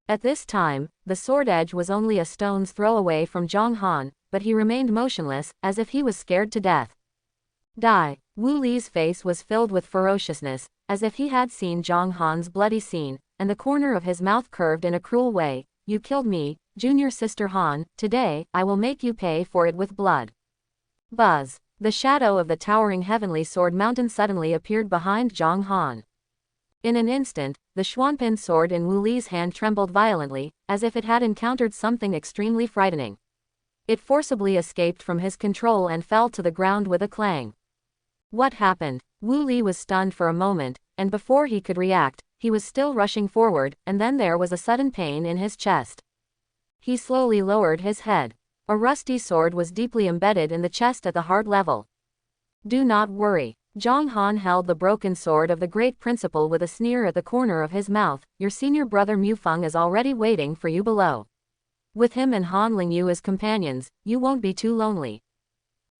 At this time, the sword edge was only a stone's throw away from Zhang Han, but he remained motionless, as if he was scared to death. Die. Wu Li's face was filled with ferociousness, as if he had seen Zhang Han's bloody scene, and the corner of his mouth curved in a cruel way. You killed me, junior sister Han, today, I will make you pay for it with blood. Buzz. The shadow of the towering heavenly sword mountain suddenly appeared behind Zhang Han. In an instant, the Xuanpin sword in Wu Li's hand trembled violently, as if it had encountered something extremely frightening. It forcibly escaped from his control and fell to the ground with a clang. What happened? Wu Li was stunned for a moment, and before he could react, he was still rushing forward, and then there was a sudden pain in his chest. He slowly lowered his head. A rusty sword was deeply embedded in the chest at the heart level. Do not worry. Zhang Han held the broken sword of the great principal with a sneer at the corner of his mouth. Your senior brother Mufeng is already waiting for you below. With him and Han Lingyu as companions, you won't be too lonely.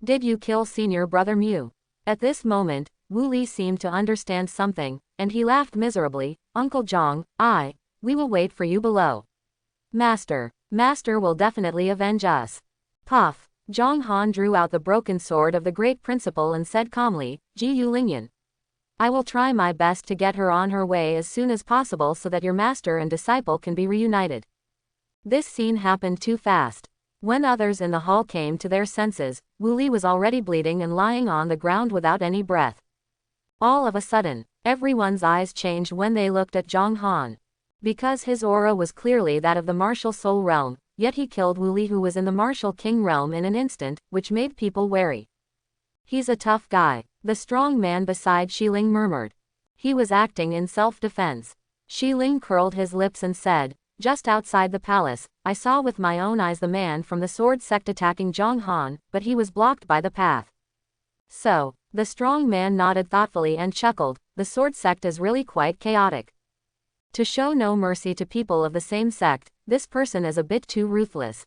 Did you kill senior brother Mu? At this moment, Wu Li seemed to understand something, and he laughed miserably. Uncle Zhang, we will wait for you below. Master will definitely avenge us. Puff. Zhang Han drew out the broken sword of the great principal and said calmly, Ji Yulingyan. I will try my best to get her on her way as soon as possible so that your master and disciple can be reunited. This scene happened too fast. When others in the hall came to their senses, Wu Li was already bleeding and lying on the ground without any breath. All of a sudden, everyone's eyes changed when they looked at Zhang Han. Because his aura was clearly that of the martial soul realm, yet he killed Wu Li who was in the martial king realm in an instant, which made people wary. He's a tough guy, the strong man beside Shi Ling murmured. He was acting in self-defense. Shi Ling curled his lips and said, just outside the palace, I saw with my own eyes the man from the sword sect attacking Zhang Han, but he was blocked by the path. So, the strong man nodded thoughtfully and chuckled, the sword sect is really quite chaotic. To show no mercy to people of the same sect, this person is a bit too ruthless.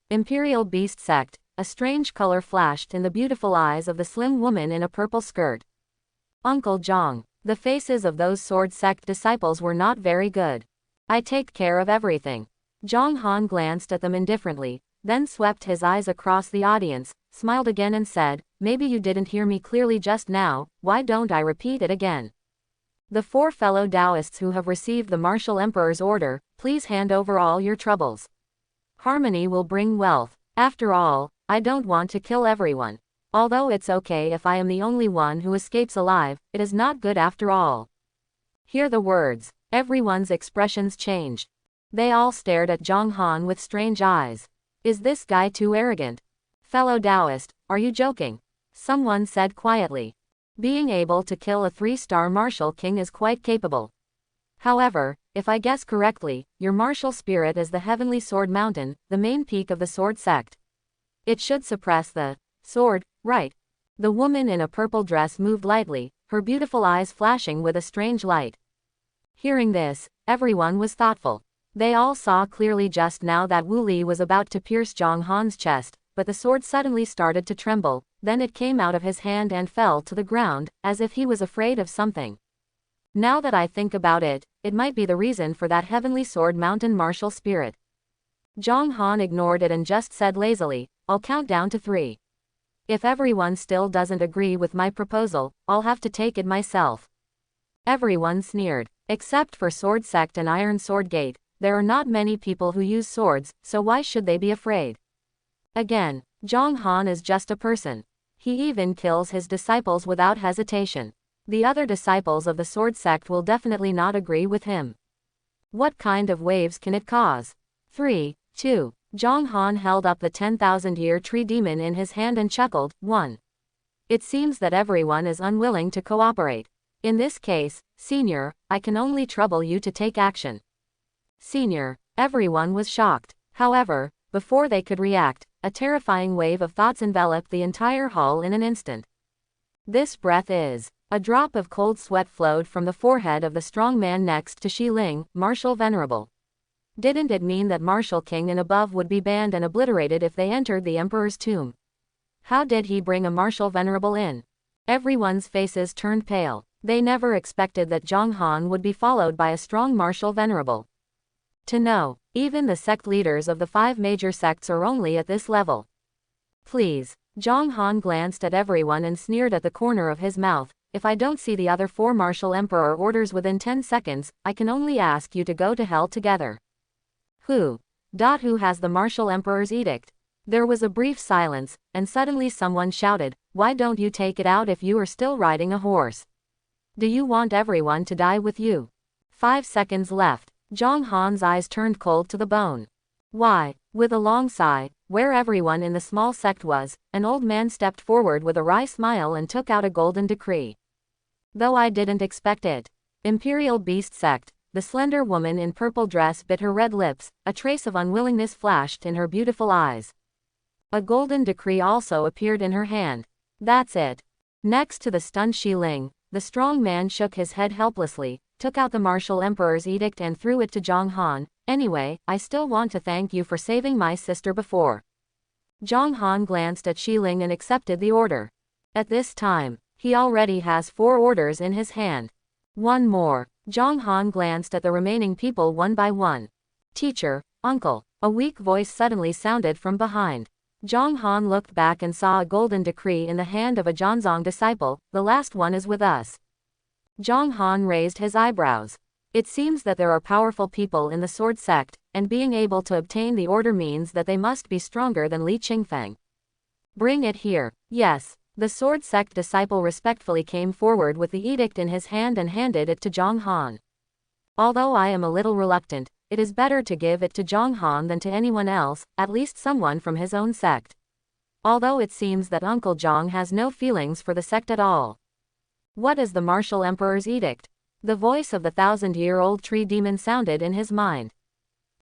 Imperial Beast Sect. A strange color flashed in the beautiful eyes of the slim woman in a purple skirt. Uncle Zhang. The faces of those sword sect disciples were not very good. I take care of everything. Zhang Han glanced at them indifferently, then swept his eyes across the audience, smiled again and said, maybe you didn't hear me clearly just now, why don't I repeat it again? The 4 fellow Taoists who have received the martial emperor's order, please hand over all your troubles. Harmony will bring wealth. After all, I don't want to kill everyone. Although it's okay if I am the only one who escapes alive, it is not good after all. Hear the words. Everyone's expressions changed. They all stared at Zhang Han with strange eyes. Is this guy too arrogant? Fellow Taoist, are you joking? Someone said quietly. Being able to kill a 3-star martial king is quite capable. However, if I guess correctly, your martial spirit is the Heavenly Sword Mountain, the main peak of the sword sect. It should suppress the sword, right? The woman in a purple dress moved lightly, her beautiful eyes flashing with a strange light. Hearing this, everyone was thoughtful. They all saw clearly just now that Wu Li was about to pierce Zhang Han's chest, but the sword suddenly started to tremble, then it came out of his hand and fell to the ground, as if he was afraid of something. Now that I think about it, it might be the reason for that Heavenly Sword Mountain martial spirit. Zhang Han ignored it and just said lazily, I'll count down to 3. If everyone still doesn't agree with my proposal, I'll have to take it myself. Everyone sneered. Except for Sword Sect and Iron Sword Gate, there are not many people who use swords, so why should they be afraid? Again, Zhang Han is just a person. He even kills his disciples without hesitation. The other disciples of the Sword Sect will definitely not agree with him. What kind of waves can it cause? 3, 2. Zhang Han held up the 10,000-year tree demon in his hand and chuckled. 1. It seems that everyone is unwilling to cooperate. In this case, Senior, I can only trouble you to take action. Senior, everyone was shocked. However, before they could react, a terrifying wave of thoughts enveloped the entire hall in an instant. This breath is. A drop of cold sweat flowed from the forehead of the strong man next to Shi Ling, Martial Venerable. Didn't it mean that Martial King and above would be banned and obliterated if they entered the Emperor's tomb? How did he bring a Martial Venerable in? Everyone's faces turned pale. They never expected that Zhang Han would be followed by a strong Martial Venerable. To know, even the sect leaders of the 5 major sects are only at this level. Please. Zhang Han glanced at everyone and sneered at the corner of his mouth. If I don't see the other 4 Martial Emperor orders within 10 seconds, I can only ask you to go to hell together. Who has the Martial Emperor's edict? There was a brief silence, and suddenly someone shouted, why don't you take it out if you are still riding a horse? Do you want everyone to die with you? 5 seconds left. Zhang Han's eyes turned cold to the bone. Why? With a long sigh, where everyone in the small sect was, an old man stepped forward with a wry smile and took out a golden decree. Though I didn't expect it. Imperial Beast Sect. The slender woman in purple dress bit her red lips, a trace of unwillingness flashed in her beautiful eyes. A golden decree also appeared in her hand. That's it. Next to the stunned Shi Ling, the strong man shook his head helplessly, took out the Martial Emperor's edict and threw it to Zhang Han. Anyway, I still want to thank you for saving my sister before. Zhang Han glanced at Shi Ling and accepted the order. At this time, he already has 4 orders in his hand. 1 more. Zhang Han glanced at the remaining people one by one. Teacher, uncle. A weak voice suddenly sounded from behind. Zhang Han looked back and saw a golden decree in the hand of a Zhanzong disciple. The last one is with us. Zhang Han raised his eyebrows. It seems that there are powerful people in the sword sect, and being able to obtain the order means that they must be stronger than Li Qingfeng. Bring it here. Yes. The sword sect disciple respectfully came forward with the edict in his hand and handed it to Zhang Han. Although I am a little reluctant, it is better to give it to Zhang Han than to anyone else, at least someone from his own sect. Although it seems that Uncle Zhang has no feelings for the sect at all. What is the Martial Emperor's edict? The voice of the 1,000-year-old tree demon sounded in his mind.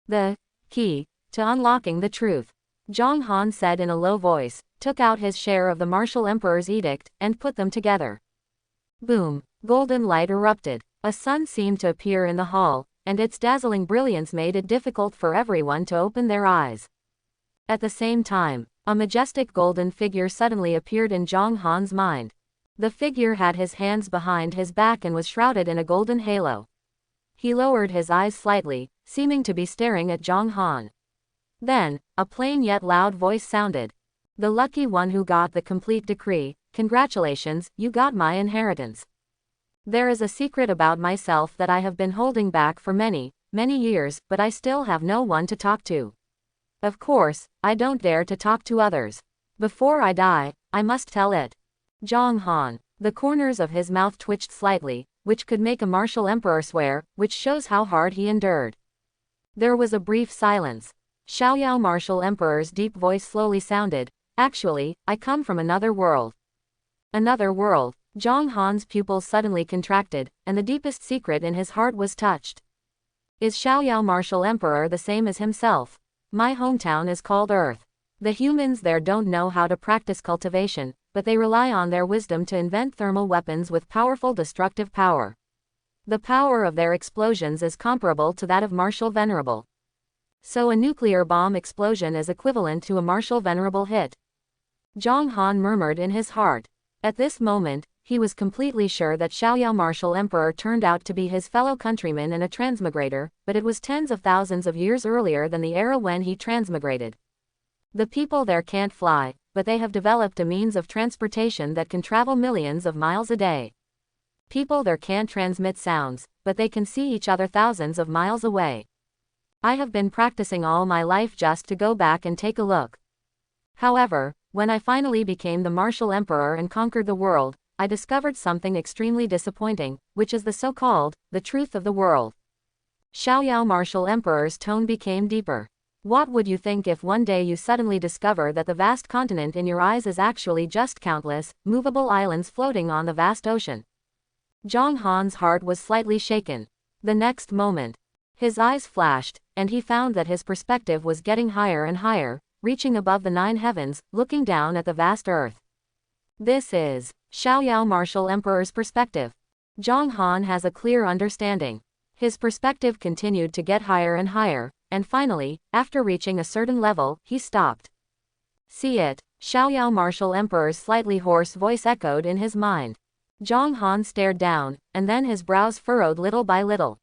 The key to unlocking the truth. Zhang Han said in a low voice, took out his share of the Martial Emperor's edict, and put them together. Boom! Golden light erupted. A sun seemed to appear in the hall, and its dazzling brilliance made it difficult for everyone to open their eyes. At the same time, a majestic golden figure suddenly appeared in Zhang Han's mind. The figure had his hands behind his back and was shrouded in a golden halo. He lowered his eyes slightly, seeming to be staring at Zhang Han. Then, a plain yet loud voice sounded. The lucky one who got the complete decree, congratulations, you got my inheritance. There is a secret about myself that I have been holding back for many years, but I still have no one to talk to. Of course, I don't dare to talk to others. Before I die, I must tell it. Zhang Han. The corners of his mouth twitched slightly, which could make a martial emperor swear, which shows how hard he endured. There was a brief silence. Xiaoyao martial emperor's deep voice slowly sounded, "Actually, I come from another world." Another world. Zhang Han's pupils suddenly contracted, and the deepest secret in his heart was touched. Is Xiaoyao martial emperor the same as himself? My hometown is called Earth. The humans there don't know how to practice cultivation, but they rely on their wisdom to invent thermal weapons with powerful destructive power. The power of their explosions is comparable to that of martial venerable. So a nuclear bomb explosion is equivalent to a martial venerable hit. Zhang Han murmured in his heart. At this moment, he was completely sure that Xiaoyao martial emperor turned out to be his fellow countryman and a transmigrator, but it was tens of thousands of years earlier than the era when he transmigrated. The people there can't fly, but they have developed a means of transportation that can travel millions of miles a day. People there can't transmit sounds, but they can see each other thousands of miles away. I have been practicing all my life just to go back and take a look. However, when I finally became the martial emperor and conquered the world, I discovered something extremely disappointing, which is the so-called, the truth of the world. Xiaoyao martial emperor's tone became deeper. What would you think if one day you suddenly discover that the vast continent in your eyes is actually just countless, movable islands floating on the vast ocean? Zhang Han's heart was slightly shaken. The next moment, his eyes flashed, and he found that his perspective was getting higher and higher, reaching above the 9 heavens, looking down at the vast earth. This is Xiaoyao martial emperor's perspective. Zhang Han has a clear understanding. His perspective continued to get higher and higher, and finally, after reaching a certain level, he stopped. See it, Xiaoyao martial emperor's slightly hoarse voice echoed in his mind. Zhang Han stared down, and then his brows furrowed little by little.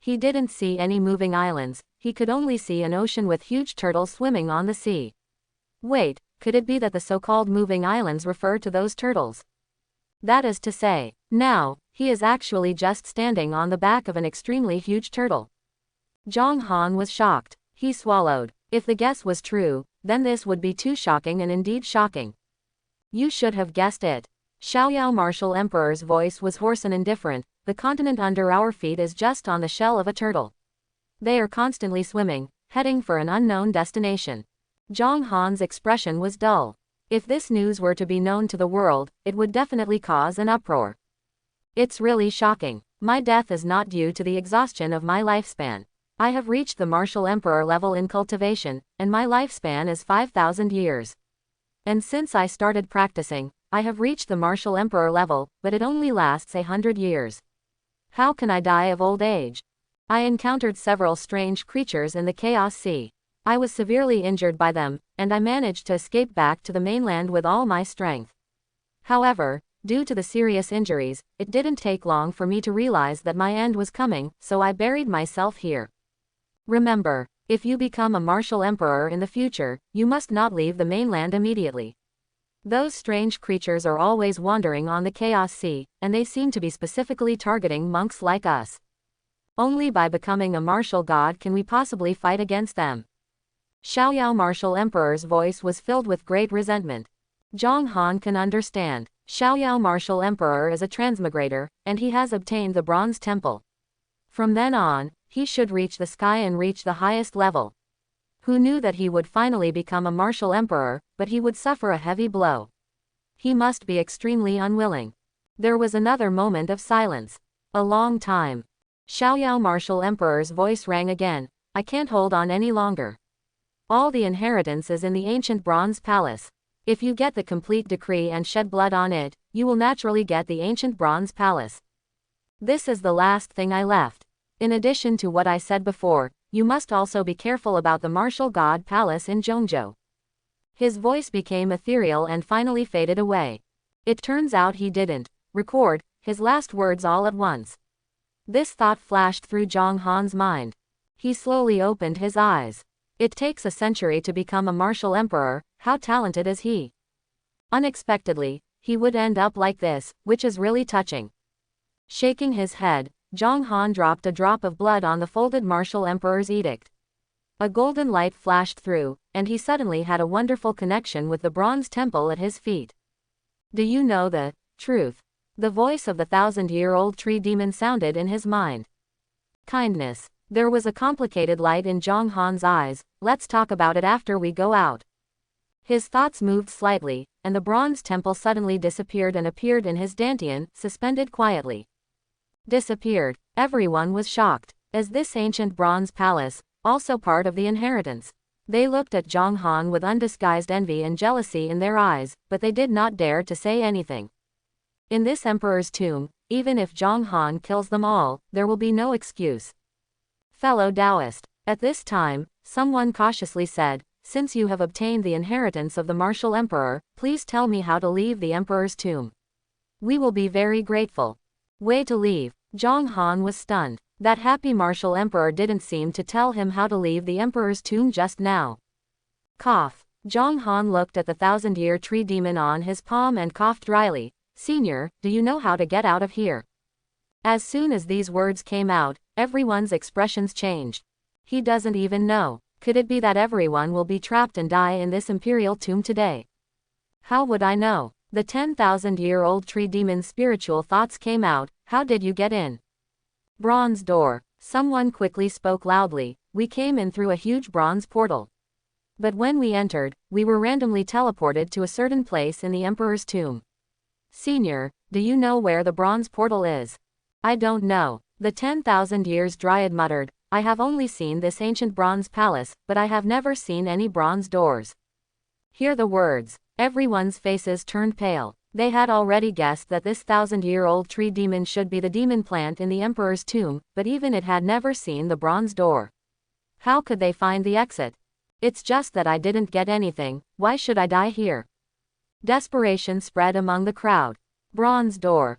He didn't see any moving islands, he could only see an ocean with huge turtles swimming on the sea. Wait, could it be that the so-called moving islands refer to those turtles? That is to say, now, he is actually just standing on the back of an extremely huge turtle. Zhang Han was shocked. He swallowed. If the guess was true, then this would be too shocking and indeed shocking. You should have guessed it. Xiaoyao martial emperor's voice was hoarse and indifferent. The continent under our feet is just on the shell of a turtle. They are constantly swimming, heading for an unknown destination. Zhang Han's expression was dull. If this news were to be known to the world, it would definitely cause an uproar. It's really shocking. My death is not due to the exhaustion of my lifespan. I have reached the martial emperor level in cultivation, and my lifespan is 5,000 years. And since I started practicing, I have reached the martial emperor level, but it only lasts 100 years. How can I die of old age? I encountered several strange creatures in the Chaos Sea. I was severely injured by them, and I managed to escape back to the mainland with all my strength. However, due to the serious injuries, it didn't take long for me to realize that my end was coming, so I buried myself here. Remember, if you become a martial emperor in the future, you must not leave the mainland immediately. Those strange creatures are always wandering on the Chaos Sea, and they seem to be specifically targeting monks like us. Only by becoming a martial god can we possibly fight against them. Xiaoyao martial emperor's voice was filled with great resentment. Zhang Han can understand. Xiaoyao martial emperor is a transmigrator, and he has obtained the bronze temple. From then on, he should reach the sky and reach the highest level. Who knew that he would finally become a martial emperor, but he would suffer a heavy blow. He must be extremely unwilling. There was another moment of silence. A long time. Xiaoyao martial emperor's voice rang again. I can't hold on any longer. All the inheritance is in the ancient bronze palace. If you get the complete decree and shed blood on it, you will naturally get the ancient bronze palace. This is the last thing I left. In addition to what I said before, you must also be careful about the martial god palace in Zhongzhou. His voice became ethereal and finally faded away. It turns out he didn't record his last words all at once. This thought flashed through Zhang Han's mind. He slowly opened his eyes. It takes a century to become a martial emperor, how talented is he? Unexpectedly, he would end up like this, which is really touching. Shaking his head, Zhang Han dropped a drop of blood on the folded martial emperor's edict. A golden light flashed through, and he suddenly had a wonderful connection with the bronze temple at his feet. Do you know the truth? The voice of the 1,000-year-old tree demon sounded in his mind. Kindness. There was a complicated light in Zhang Han's eyes. Let's talk about it after we go out. His thoughts moved slightly, and the bronze temple suddenly disappeared and appeared in his dantian, suspended quietly. Disappeared. Everyone was shocked. As this ancient bronze palace, also part of the inheritance. They looked at Zhang Han with undisguised envy and jealousy in their eyes, but they did not dare to say anything. In this emperor's tomb, even if Zhang Han kills them all, there will be no excuse. Fellow Taoist. At this time, someone cautiously said, since you have obtained the inheritance of the martial emperor, please tell me how to leave the emperor's tomb. We will be very grateful. Way to leave. Zhang Han was stunned. That happy martial emperor didn't seem to tell him how to leave the emperor's tomb just now. Cough. Zhang Han looked at the 1,000-year tree demon on his palm and coughed dryly. Senior, do you know how to get out of here? As soon as these words came out, everyone's expressions changed. He doesn't even know. Could it be that everyone will be trapped and die in this imperial tomb today? How would I know? The 10,000-year-old tree demon's spiritual thoughts came out. How did you get in? Bronze door. Someone quickly spoke loudly. We came in through a huge bronze portal. But when we entered, we were randomly teleported to a certain place in the emperor's tomb. Senior, do you know where the bronze portal is? I don't know. The 10,000 years dryad muttered. I have only seen this ancient bronze palace, but I have never seen any bronze doors. Hear the words. Everyone's faces turned pale. They had already guessed that this 1,000-year-old tree demon should be the demon plant in the emperor's tomb, but even it had never seen the bronze door. How could they find the exit? It's just that I didn't get anything. Why should I die here? Desperation spread among the crowd. Bronze door.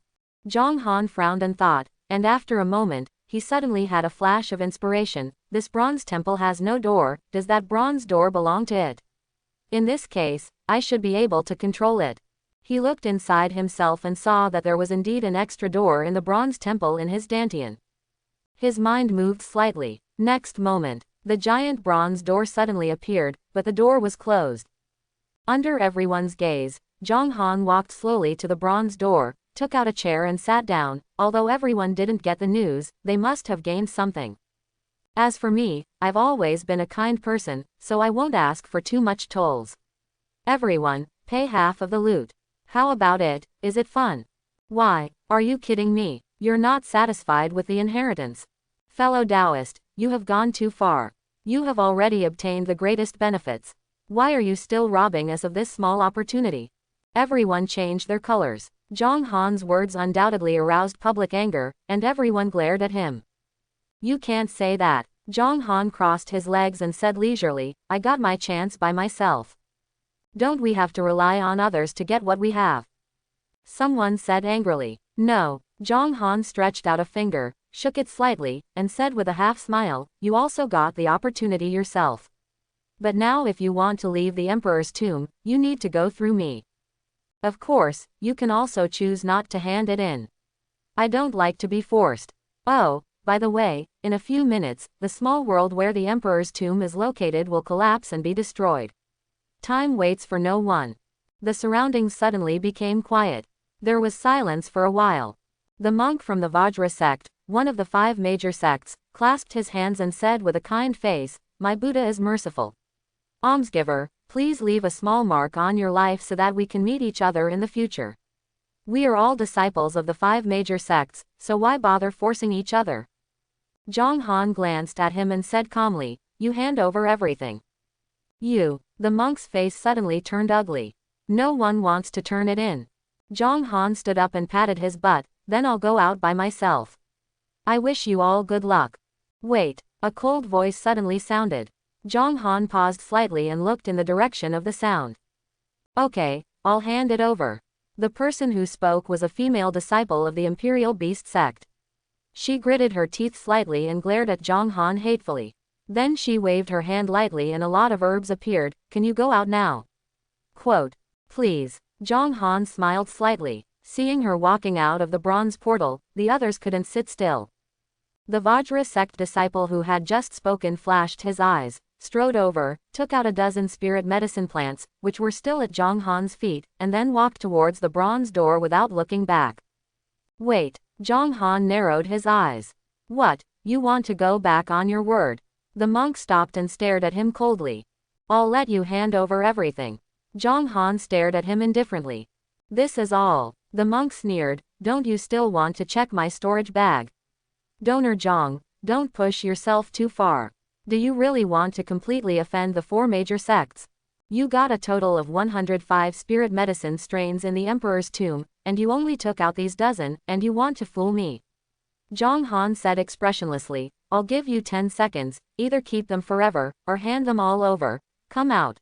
Zhang Han frowned and thought, and after a moment, he suddenly had a flash of inspiration. This bronze temple has no door. Does that bronze door belong to it? In this case, I should be able to control it. He looked inside himself and saw that there was indeed an extra door in the bronze temple in his dantian. His mind moved slightly. Next moment, the giant bronze door suddenly appeared, but the door was closed. Under everyone's gaze, Zhang Han walked slowly to the bronze door, took out a chair and sat down. Although everyone didn't get the news, they must have gained something. As for me, I've always been a kind person, so I won't ask for too much tolls. Everyone, pay half of the loot. How about it? Is it fun? Why, are you kidding me? You're not satisfied with the inheritance. Fellow Taoist, you have gone too far. You have already obtained the greatest benefits. Why are you still robbing us of this small opportunity? Everyone changed their colors. Zhang Han's words undoubtedly aroused public anger, and everyone glared at him. You can't say that. Zhang Han crossed his legs and said leisurely, I got my chance by myself. Don't we have to rely on others to get what we have? Someone said angrily. No. Zhang Han stretched out a finger, shook it slightly, and said with a half smile, you also got the opportunity yourself. But now if you want to leave the emperor's tomb, you need to go through me. Of course, you can also choose not to hand it in. I don't like to be forced. Oh, by the way, in a few minutes, the small world where the emperor's tomb is located will collapse and be destroyed. Time waits for no one. The surroundings suddenly became quiet. There was silence for a while. The monk from the Vajra sect, one of the 5 major sects, clasped his hands and said with a kind face, my Buddha is merciful. Almsgiver, please leave a small mark on your life so that we can meet each other in the future. We are all disciples of the 5 major sects, so why bother forcing each other? Zhang Han glanced at him and said calmly, you hand over everything. You. The monk's face suddenly turned ugly. No one wants to turn it in. Zhang Han stood up and patted his butt, then I'll go out by myself. I wish you all good luck. Wait, a cold voice suddenly sounded. Zhang Han paused slightly and looked in the direction of the sound. Okay, I'll hand it over. The person who spoke was a female disciple of the Imperial Beast sect. She gritted her teeth slightly and glared at Zhang Han hatefully. Then she waved her hand lightly and a lot of herbs appeared. Can you go out now? Quote. Please. Zhang Han smiled slightly. Seeing her walking out of the bronze portal, the others couldn't sit still. The Vajra sect disciple who had just spoken flashed his eyes. strode over, took out a dozen spirit medicine plants, which were still at Zhang Han's feet, and then walked towards the bronze door without looking back. Wait, Zhang Han narrowed his eyes. What, you want to go back on your word? The monk stopped and stared at him coldly. I'll let you hand over everything. Zhang Han stared at him indifferently. This is all. The monk sneered, don't you still want to check my storage bag? Donor Zhang, don't push yourself too far. Do you really want to completely offend the 4 major sects? You got a total of 105 spirit medicine strains in the Emperor's tomb, and you only took out these dozen, and you want to fool me? Zhang Han said expressionlessly, I'll give you 10 seconds, either keep them forever, or hand them all over. Come out.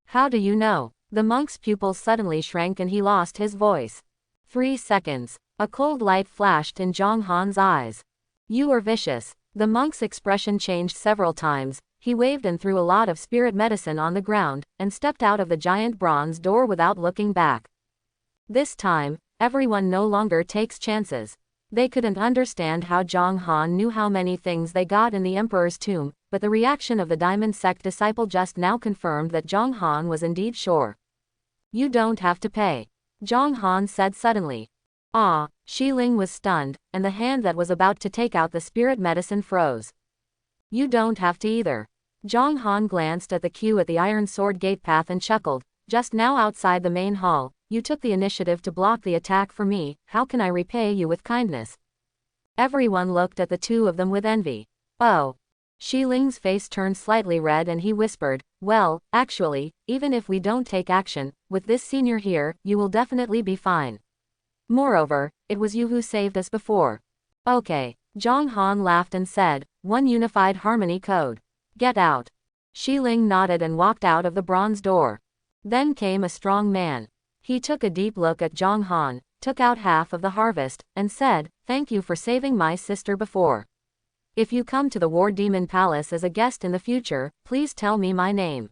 How do you know? The monk's pupils suddenly shrank and he lost his voice. 3 seconds. A cold light flashed in Zhang Han's eyes. You are vicious. The monk's expression changed several times. He waved and threw a lot of spirit medicine on the ground, and stepped out of the giant bronze door without looking back. This time, everyone no longer takes chances. They couldn't understand how Zhang Han knew how many things they got in the Emperor's tomb, but the reaction of the Diamond Sect disciple just now confirmed that Zhang Han was indeed sure. You don't have to pay. Zhang Han said suddenly. Ah, Shi Ling was stunned, and the hand that was about to take out the spirit medicine froze. You don't have to either. Zhang Han glanced at the queue at the Iron Sword Gate path and chuckled. Just now outside the main hall, you took the initiative to block the attack for me, how can I repay you with kindness? Everyone looked at the two of them with envy. Oh. Shi Ling's face turned slightly red and he whispered, well, actually, even if we don't take action, with this senior here, you will definitely be fine. Moreover, it was you who saved us before. Okay. Zhang Han laughed and said, one unified harmony code. Get out. Shi Ling nodded and walked out of the bronze door. Then came a strong man. He took a deep look at Zhang Han, took out half of the harvest, and said, thank you for saving my sister before. If you come to the War Demon Palace as a guest in the future, please tell me my name.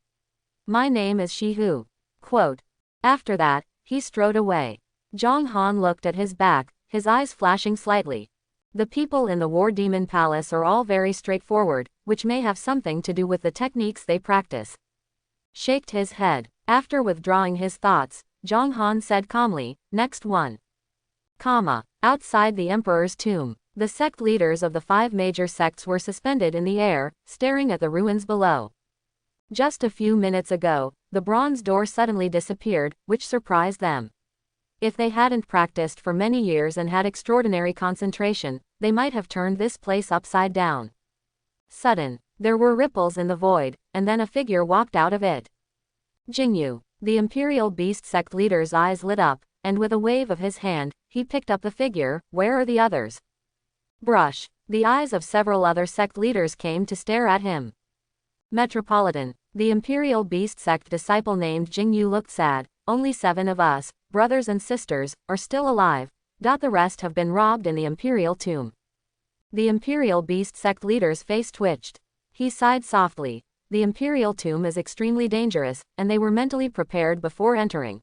My name is Shi Hu. Quote. After that, he strode away. Zhang Han looked at his back, his eyes flashing slightly. The people in the War Demon Palace are all very straightforward, which may have something to do with the techniques they practice. Shaked his head. After withdrawing his thoughts, Zhang Han said calmly, next one. Outside the Emperor's tomb, the sect leaders of the 5 major sects were suspended in the air, staring at the ruins below. Just a few minutes ago, the bronze door suddenly disappeared, which surprised them. If they hadn't practiced for many years and had extraordinary concentration, they might have turned this place upside down. There were ripples in the void, and then a figure walked out of it. Jingyu, the Imperial Beast Sect leader's eyes lit up, and with a wave of his hand, he picked up the figure. Where are the others? Brush. The eyes of several other sect leaders came to stare at him. Metropolitan. The Imperial Beast Sect disciple named Jingyu looked sad. Only 7 of us, brothers and sisters, are still alive. The rest have been robbed in the Imperial tomb. The Imperial Beast Sect leader's face twitched. He sighed softly. The Imperial tomb is extremely dangerous, and they were mentally prepared before entering.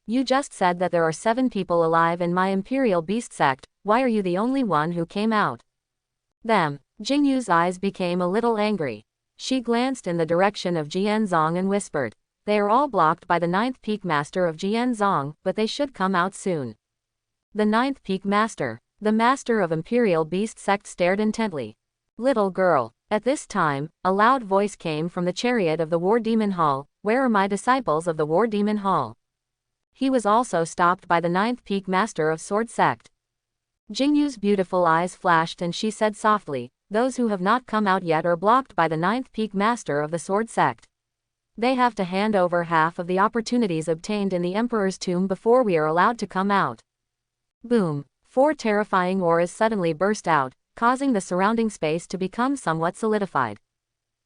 You just said that there are 7 people alive in my Imperial Beast Sect, why are you the only one who came out? Them. Jingyu's eyes became a little angry. She glanced in the direction of Jianzong and whispered. They are all blocked by the 9th Peak Master of Jianzong, but they should come out soon. The 9th Peak Master. The Master of Imperial Beast Sect stared intently. Little girl. At this time, a loud voice came from the chariot of the War Demon Hall. Where are my disciples of the War Demon Hall? He was also stopped by the 9th Peak Master of Sword Sect. Jingyu's beautiful eyes flashed and she said softly, those who have not come out yet are blocked by the 9th Peak Master of the Sword Sect. They have to hand over half of the opportunities obtained in the Emperor's tomb before we are allowed to come out. Boom. 4 terrifying auras suddenly burst out, causing the surrounding space to become somewhat solidified.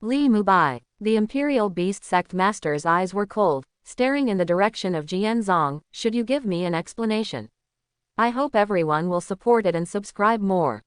Li Mubai. The Imperial Beast Sect Master's eyes were cold, staring in the direction of Jianzong. Should you give me an explanation? I hope everyone will support it and subscribe more.